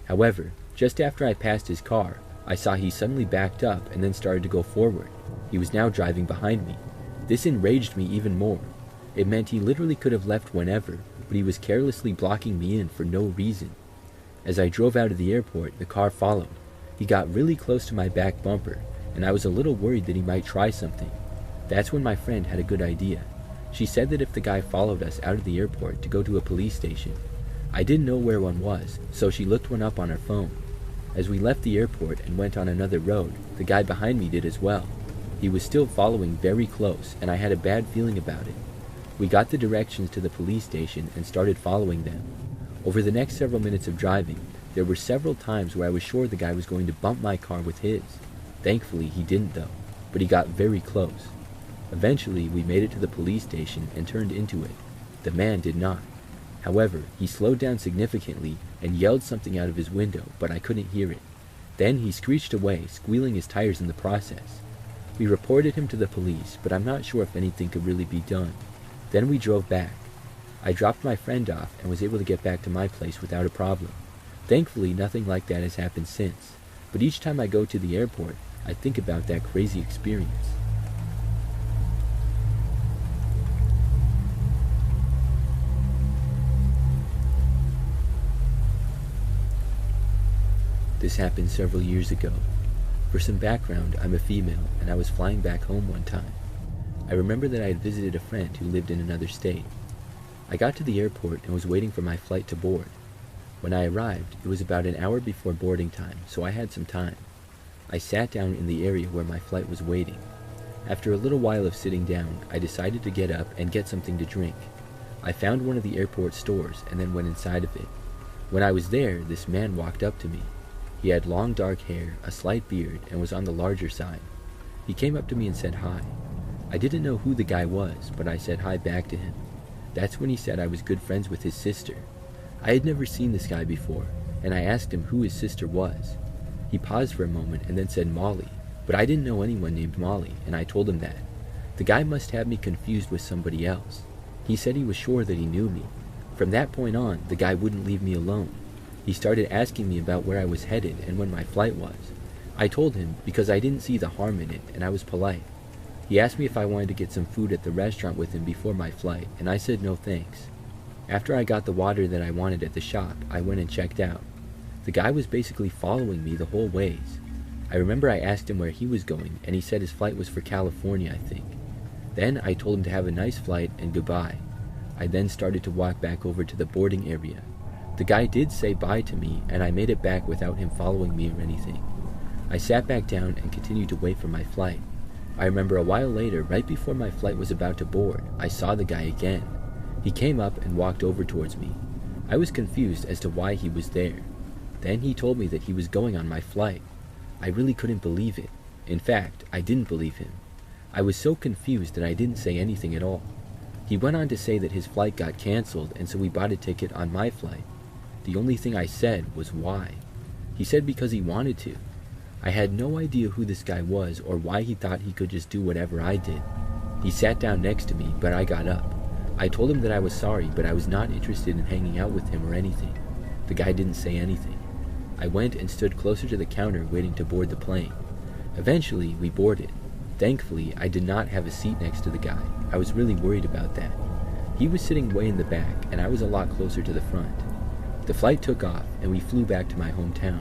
However, just after I passed his car, I saw he suddenly backed up and then started to go forward. He was now driving behind me. This enraged me even more. It meant he literally could have left whenever, but he was carelessly blocking me in for no reason. As I drove out of the airport, the car followed. He got really close to my back bumper, and I was a little worried that he might try something. That's when my friend had a good idea. She said that if the guy followed us out of the airport to go to a police station. I didn't know where one was, so she looked one up on her phone. As we left the airport and went on another road, the guy behind me did as well. He was still following very close, and I had a bad feeling about it. We got the directions to the police station and started following them. Over the next several minutes of driving, there were several times where I was sure the guy was going to bump my car with his. Thankfully, he didn't though, but he got very close. Eventually, we made it to the police station and turned into it. The man did not. However, he slowed down significantly and yelled something out of his window, but I couldn't hear it. Then he screeched away, squealing his tires in the process. We reported him to the police, but I'm not sure if anything could really be done. Then we drove back. I dropped my friend off and was able to get back to my place without a problem. Thankfully, nothing like that has happened since, but each time I go to the airport, I think about that crazy experience. This happened several years ago. For some background, I'm a female, and I was flying back home one time. I remember that I had visited a friend who lived in another state. I got to the airport and was waiting for my flight to board. When I arrived, it was about an hour before boarding time, so I had some time. I sat down in the area where my flight was waiting. After a little while of sitting down, I decided to get up and get something to drink. I found one of the airport stores and then went inside of it. When I was there, this man walked up to me. He had long dark hair, a slight beard, and was on the larger side. He came up to me and said hi. I didn't know who the guy was, but I said hi back to him. That's when he said I was good friends with his sister. I had never seen this guy before, and I asked him who his sister was. He paused for a moment and then said Molly, but I didn't know anyone named Molly, and I told him that. The guy must have me confused with somebody else. He said he was sure that he knew me. From that point on, the guy wouldn't leave me alone. He started asking me about where I was headed and when my flight was. I told him because I didn't see the harm in it, and I was polite. He asked me if I wanted to get some food at the restaurant with him before my flight, and I said no thanks. After I got the water that I wanted at the shop, I went and checked out. The guy was basically following me the whole ways. I remember I asked him where he was going, and he said his flight was for California, I think. Then I told him to have a nice flight and goodbye. I then started to walk back over to the boarding area. The guy did say bye to me, and I made it back without him following me or anything. I sat back down and continued to wait for my flight. I remember a while later, right before my flight was about to board, I saw the guy again. He came up and walked over towards me. I was confused as to why he was there. Then he told me that he was going on my flight. I really couldn't believe it. In fact, I didn't believe him. I was so confused that I didn't say anything at all. He went on to say that his flight got cancelled, and so he bought a ticket on my flight. The only thing I said was why. He said because he wanted to. I had no idea who this guy was or why he thought he could just do whatever I did. He sat down next to me, but I got up. I told him that I was sorry, but I was not interested in hanging out with him or anything. The guy didn't say anything. I went and stood closer to the counter waiting to board the plane. Eventually, we boarded. Thankfully, I did not have a seat next to the guy. I was really worried about that. He was sitting way in the back, and I was a lot closer to the front. The flight took off, and we flew back to my hometown.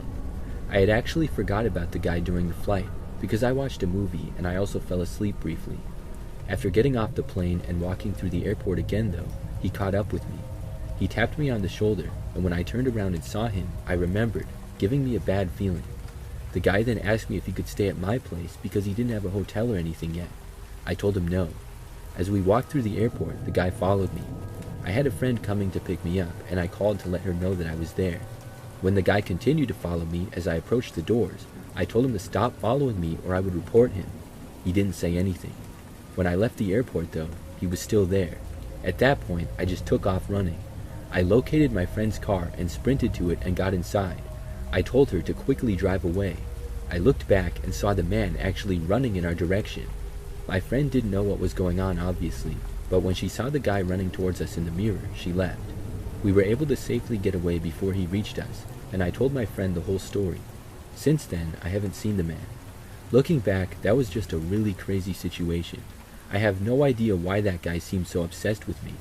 I had actually forgot about the guy during the flight, because I watched a movie and I also fell asleep briefly. After getting off the plane and walking through the airport again though, he caught up with me. He tapped me on the shoulder, and when I turned around and saw him, I remembered, giving me a bad feeling. The guy then asked me if he could stay at my place because he didn't have a hotel or anything yet. I told him no. As we walked through the airport, the guy followed me. I had a friend coming to pick me up, and I called to let her know that I was there. When the guy continued to follow me as I approached the doors, I told him to stop following me or I would report him. He didn't say anything. When I left the airport though, he was still there. At that point, I just took off running. I located my friend's car and sprinted to it and got inside. I told her to quickly drive away. I looked back and saw the man actually running in our direction. My friend didn't know what was going on obviously, but when she saw the guy running towards us in the mirror, she left. We were able to safely get away before he reached us, and I told my friend the whole story. Since then, I haven't seen the man. Looking back, that was just a really crazy situation. I have no idea why that guy seemed so obsessed with me.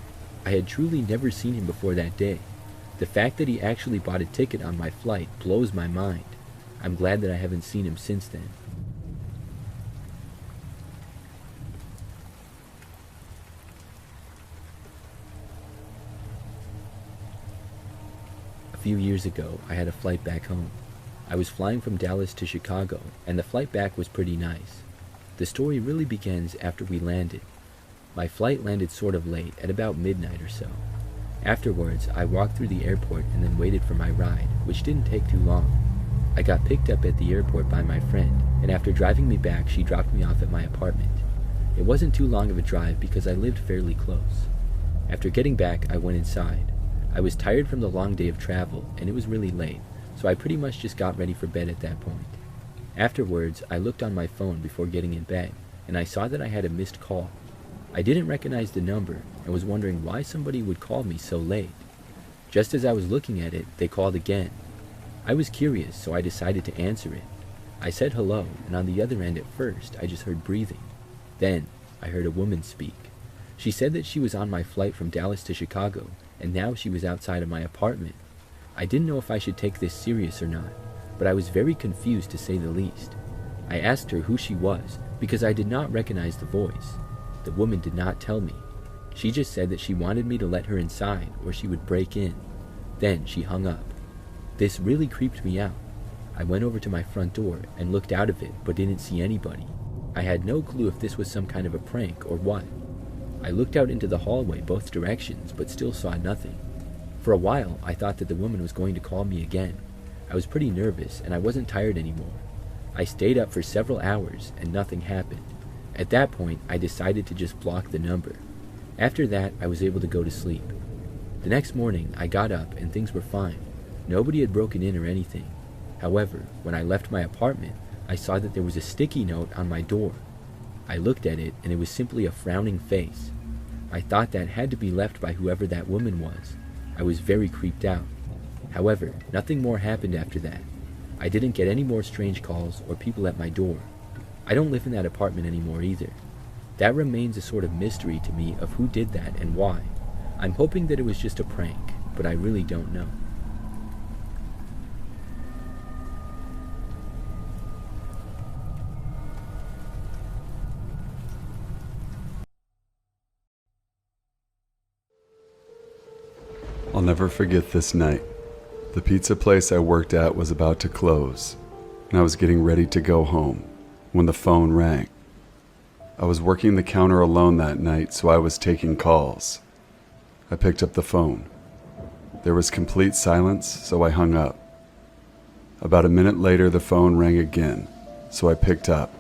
I had truly never seen him before that day. The fact that he actually bought a ticket on my flight blows my mind. I'm glad that I haven't seen him since then. A few years ago, I had a flight back home. I was flying from Dallas to Chicago, and the flight back was pretty nice. The story really begins after we landed. My flight landed sort of late, at about midnight or so. Afterwards, I walked through the airport and then waited for my ride, which didn't take too long. I got picked up at the airport by my friend, and after driving me back, she dropped me off at my apartment. It wasn't too long of a drive because I lived fairly close. After getting back, I went inside. I was tired from the long day of travel, and it was really late, so I pretty much just got ready for bed at that point. Afterwards, I looked on my phone before getting in bed, and I saw that I had a missed call. I didn't recognize the number, and was wondering why somebody would call me so late. Just as I was looking at it, they called again. I was curious, so I decided to answer it. I said hello, and on the other end at first, I just heard breathing. Then, I heard a woman speak. She said that she was on my flight from Dallas to Chicago, and now she was outside of my apartment. I didn't know if I should take this serious or not, but I was very confused to say the least. I asked her who she was, because I did not recognize the voice. The woman did not tell me. She just said that she wanted me to let her inside, or she would break in. Then she hung up. This really creeped me out. I went over to my front door and looked out of it, but didn't see anybody. I had no clue if this was some kind of a prank or what. I looked out into the hallway both directions, but still saw nothing. For a while, I thought that the woman was going to call me again. I was pretty nervous, and I wasn't tired anymore. I stayed up for several hours, and nothing happened. At that point, I decided to just block the number. After that, I was able to go to sleep. The next morning, I got up, and things were fine. Nobody had broken in or anything. However, when I left my apartment, I saw that there was a sticky note on my door. I looked at it, and it was simply a frowning face. I thought that had to be left by whoever that woman was. I was very creeped out. However, nothing more happened after that. I didn't get any more strange calls or people at my door. I don't live in that apartment anymore either. That remains a sort of mystery to me of who did that and why. I'm hoping that it was just a prank, but I really don't know. I'll never forget this night. The pizza place I worked at was about to close, and I was getting ready to go home when the phone rang. I was working the counter alone that night, so I was taking calls. I picked up the phone. There was complete silence, so I hung up. About a minute later, the phone rang again, so I picked up.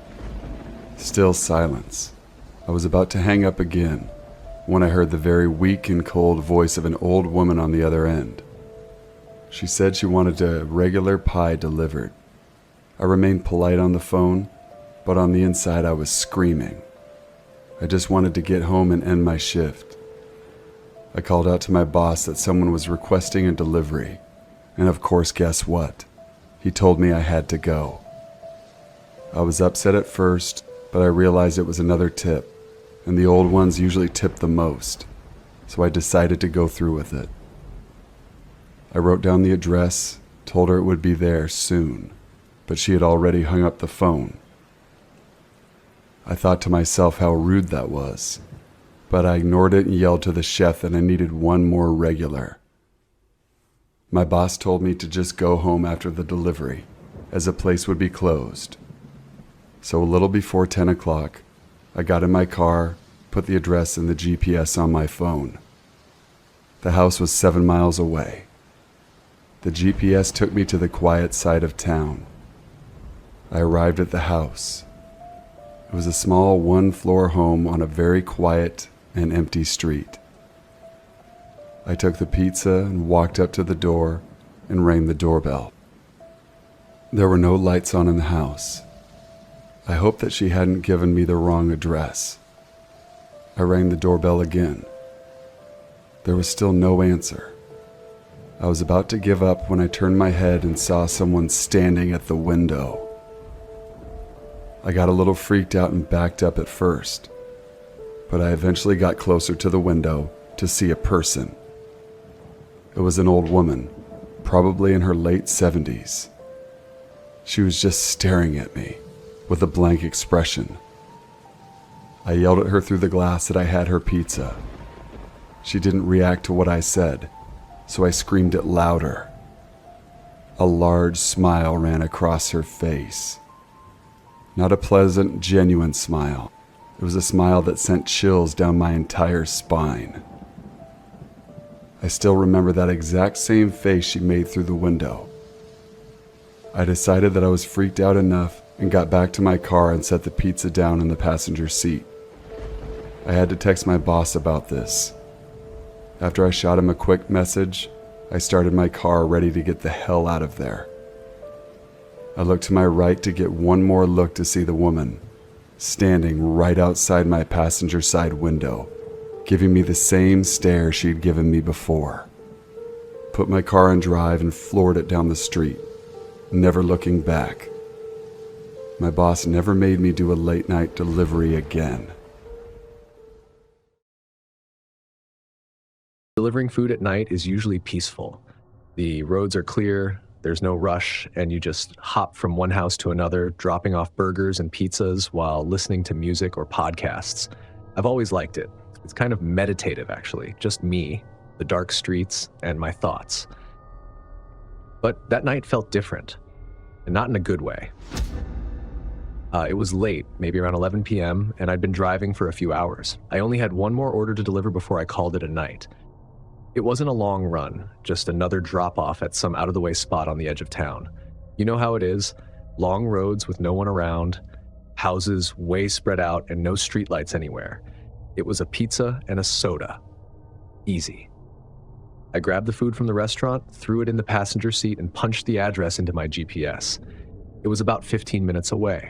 Still silence. I was about to hang up again when I heard the very weak and cold voice of an old woman on the other end. She said she wanted a regular pie delivered. I remained polite on the phone, but on the inside I was screaming. I just wanted to get home and end my shift. I called out to my boss that someone was requesting a delivery, and of course, guess what? He told me I had to go. I was upset at first, but I realized it was another tip, and the old ones usually tip the most, so I decided to go through with it. I wrote down the address, told her it would be there soon, but she had already hung up the phone. I thought to myself how rude that was, but I ignored it and yelled to the chef that I needed one more regular. My boss told me to just go home after the delivery, as the place would be closed. So a little before 10 o'clock, I got in my car, put the address and the GPS on my phone. The house was 7 miles away. The GPS took me to the quiet side of town. I arrived at the house. It was a small one-floor home on a very quiet and empty street. I took the pizza and walked up to the door and rang the doorbell. There were no lights on in the house. I hoped that she hadn't given me the wrong address. I rang the doorbell again. There was still no answer. I was about to give up when I turned my head and saw someone standing at the window. I got a little freaked out and backed up at first, but I eventually got closer to the window to see a person. It was an old woman, probably in her late 70s. She was just staring at me with a blank expression. I yelled at her through the glass that I had her pizza. She didn't react to what I said, so I screamed it louder. A large smile ran across her face. Not a pleasant, genuine smile. It was a smile that sent chills down my entire spine. I still remember that exact same face she made through the window. I decided that I was freaked out enough and got back to my car and set the pizza down in the passenger seat. I had to text my boss about this. After I shot him a quick message, I started my car ready to get the hell out of there. I looked to my right to get one more look to see the woman, standing right outside my passenger side window, giving me the same stare she'd given me before. Put my car in drive and floored it down the street, never looking back. My boss never made me do a late night delivery again. Delivering food at night is usually peaceful. The roads are clear, there's no rush, and you just hop from one house to another, dropping off burgers and pizzas while listening to music or podcasts. I've always liked it. It's kind of meditative, actually. Just me, the dark streets, and my thoughts. But that night felt different, and not in a good way. It was late, maybe around 11 p.m., and I'd been driving for a few hours. I only had one more order to deliver before I called it a night. It wasn't a long run, just another drop-off at some out-of-the-way spot on the edge of town. You know how it is, long roads with no one around, houses way spread out, and no streetlights anywhere. It was a pizza and a soda. Easy. I grabbed the food from the restaurant, threw it in the passenger seat, and punched the address into my GPS. It was about 15 minutes away.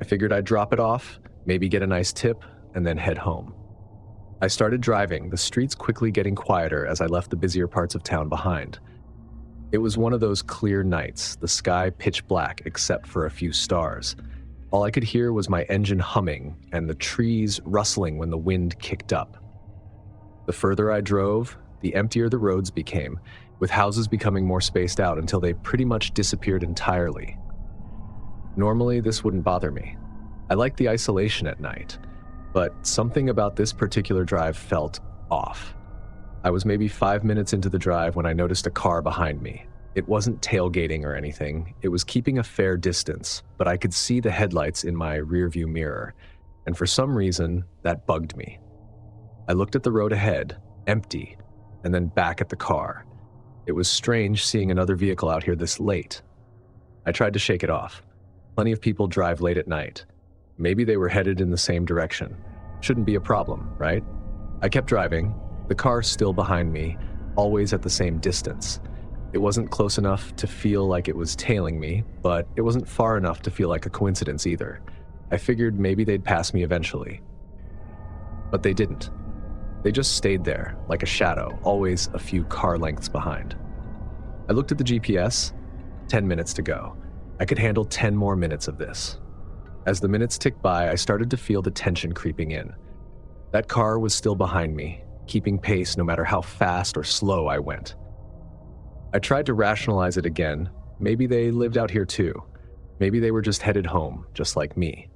I figured I'd drop it off, maybe get a nice tip, and then head home. I started driving, the streets quickly getting quieter as I left the busier parts of town behind. It was one of those clear nights, the sky pitch black except for a few stars. All I could hear was my engine humming and the trees rustling when the wind kicked up. The further I drove, the emptier the roads became, with houses becoming more spaced out until they pretty much disappeared entirely. Normally, this wouldn't bother me. I like the isolation at night, but something about this particular drive felt off. I was maybe 5 minutes into the drive when I noticed a car behind me. It wasn't tailgating or anything. It was keeping a fair distance, but I could see the headlights in my rearview mirror, and for some reason, that bugged me. I looked at the road ahead, empty, and then back at the car. It was strange seeing another vehicle out here this late. I tried to shake it off. Plenty of people drive late at night. Maybe they were headed in the same direction. Shouldn't be a problem, right? I kept driving, the car still behind me, always at the same distance. It wasn't close enough to feel like it was tailing me, but it wasn't far enough to feel like a coincidence either. I figured maybe they'd pass me eventually. But they didn't. They just stayed there, like a shadow, always a few car lengths behind. I looked at the GPS, 10 minutes to go. I could handle 10 more minutes of this. As the minutes ticked by, I started to feel the tension creeping in. That car was still behind me, keeping pace no matter how fast or slow I went. I tried to rationalize it again. Maybe they lived out here too. Maybe they were just headed home, just like me.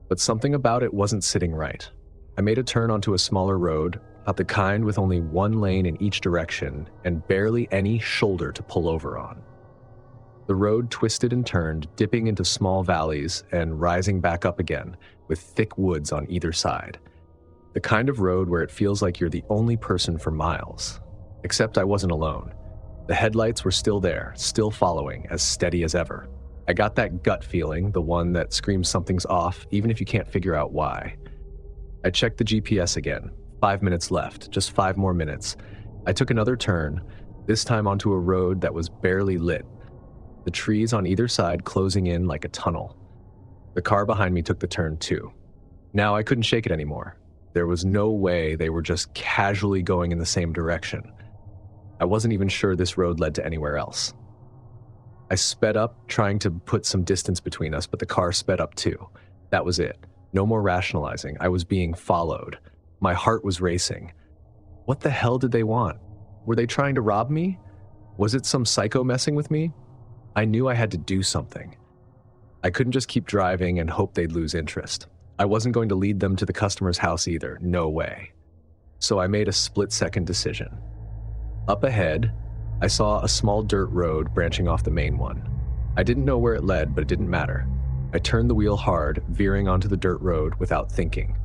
But something about it wasn't sitting right. I made a turn onto a smaller road, not the kind with only one lane in each direction and barely any shoulder to pull over on. The road twisted and turned, dipping into small valleys and rising back up again, with thick woods on either side. The kind of road where it feels like you're the only person for miles. Except I wasn't alone. The headlights were still there, still following, as steady as ever. I got that gut feeling, the one that screams something's off, even if you can't figure out why. I checked the GPS again. 5 minutes left, just 5 more minutes. I took another turn, this time onto a road that was barely lit. The trees on either side closing in like a tunnel. The car behind me took the turn too. Now I couldn't shake it anymore. There was no way they were just casually going in the same direction. I wasn't even sure this road led to anywhere else. I sped up, trying to put some distance between us, but the car sped up too. That was it. No more rationalizing. I was being followed. My heart was racing. What the hell did they want? Were they trying to rob me? Was it some psycho messing with me? I knew I had to do something. I couldn't just keep driving and hope they'd lose interest. I wasn't going to lead them to the customer's house either. No way. So I made a split-second decision. Up ahead, I saw a small dirt road branching off the main one. I didn't know where it led, but it didn't matter. I turned the wheel hard, veering onto the dirt road without thinking.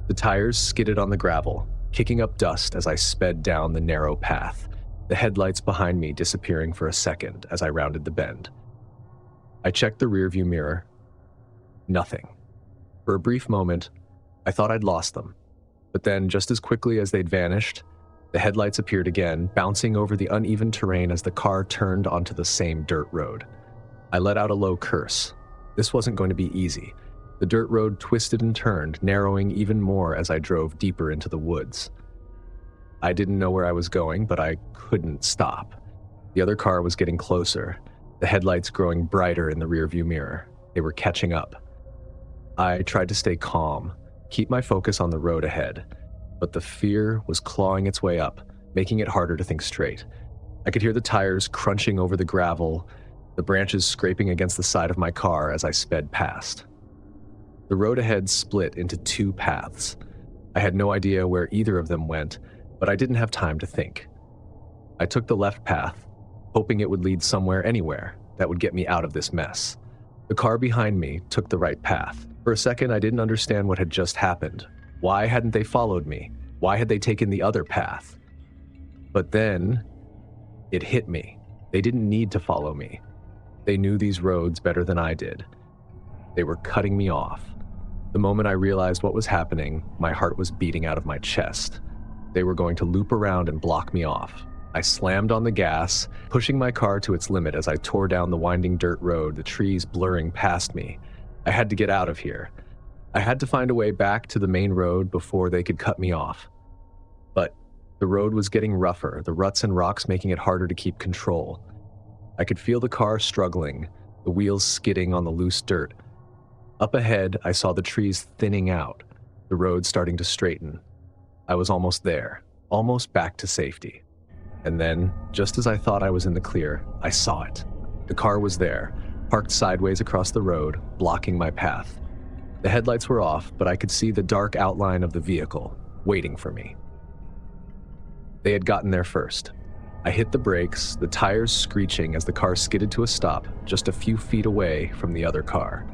The tires skidded on the gravel, kicking up dust as I sped down the narrow path, the headlights behind me disappearing for a second as I rounded the bend. I checked the rearview mirror. Nothing. For a brief moment, I thought I'd lost them, but then just as quickly as they'd vanished, the headlights appeared again, bouncing over the uneven terrain as the car turned onto the same dirt road. I let out a low curse. This wasn't going to be easy. The dirt road twisted and turned, narrowing even more as I drove deeper into the woods. I didn't know where I was going, but I couldn't stop. The other car was getting closer, the headlights growing brighter in the rearview mirror. They were catching up. I tried to stay calm, keep my focus on the road ahead, but the fear was clawing its way up, making it harder to think straight. I could hear the tires crunching over the gravel, the branches scraping against the side of my car as I sped past. The road ahead split into 2 paths. I had no idea where either of them went, but I didn't have time to think. I took the left path, hoping it would lead somewhere, anywhere, that would get me out of this mess. The car behind me took the right path. For a second, I didn't understand what had just happened. Why hadn't they followed me? Why had they taken the other path? But then, it hit me. They didn't need to follow me. They knew these roads better than I did. They were cutting me off. The moment I realized what was happening, my heart was beating out of my chest. They were going to loop around and block me off. I slammed on the gas, pushing my car to its limit as I tore down the winding dirt road, the trees blurring past me. I had to get out of here. I had to find a way back to the main road before they could cut me off. But The road was getting rougher, the ruts and rocks making it harder to keep control. I could feel the car struggling, the wheels skidding on the loose dirt. Up ahead, I saw the trees thinning out, the road starting to straighten. I was almost there, almost back to safety. And then, just as I thought I was in the clear, I saw it. The car was there, parked sideways across the road, blocking my path. The headlights were off, but I could see the dark outline of the vehicle, waiting for me. They had gotten there first. I hit the brakes, the tires screeching as the car skidded to a stop just a few feet away from the other car.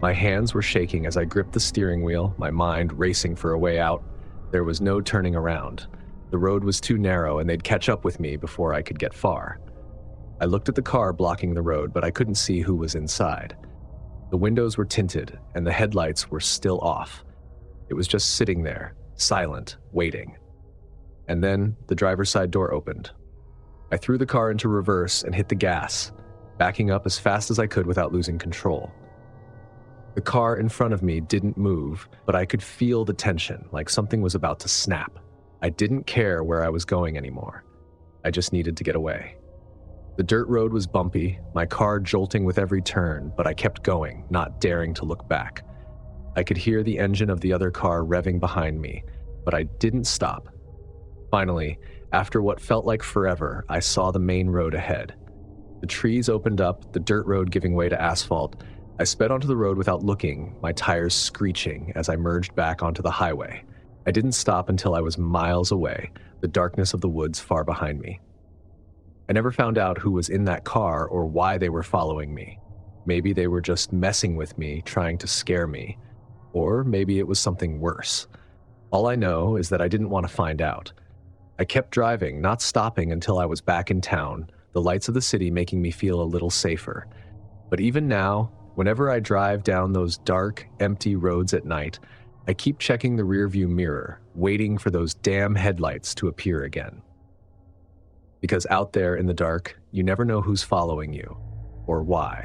My hands were shaking as I gripped the steering wheel, my mind racing for a way out. There was no turning around. The road was too narrow and they'd catch up with me before I could get far. I looked at the car blocking the road, but I couldn't see who was inside. The windows were tinted and the headlights were still off. It was just sitting there, silent, waiting. And then the driver's side door opened. I threw the car into reverse and hit the gas, backing up as fast as I could without losing control. The car in front of me didn't move, but I could feel the tension, like something was about to snap. I didn't care where I was going anymore. I just needed to get away. The dirt road was bumpy, my car jolting with every turn, but I kept going, not daring to look back. I could hear the engine of the other car revving behind me, but I didn't stop. Finally, after what felt like forever, I saw the main road ahead. The trees opened up, the dirt road giving way to asphalt. I sped onto the road without looking, my tires screeching as I merged back onto the highway. I didn't stop until I was miles away, the darkness of the woods far behind me. I never found out who was in that car or why they were following me. Maybe they were just messing with me, trying to scare me. Or maybe it was something worse. All I know is that I didn't want to find out. I kept driving, not stopping until I was back in town, the lights of the city making me feel a little safer. But even now, whenever I drive down those dark, empty roads at night, I keep checking the rearview mirror, waiting for those damn headlights to appear again. Because out there in the dark, you never know who's following you, or why.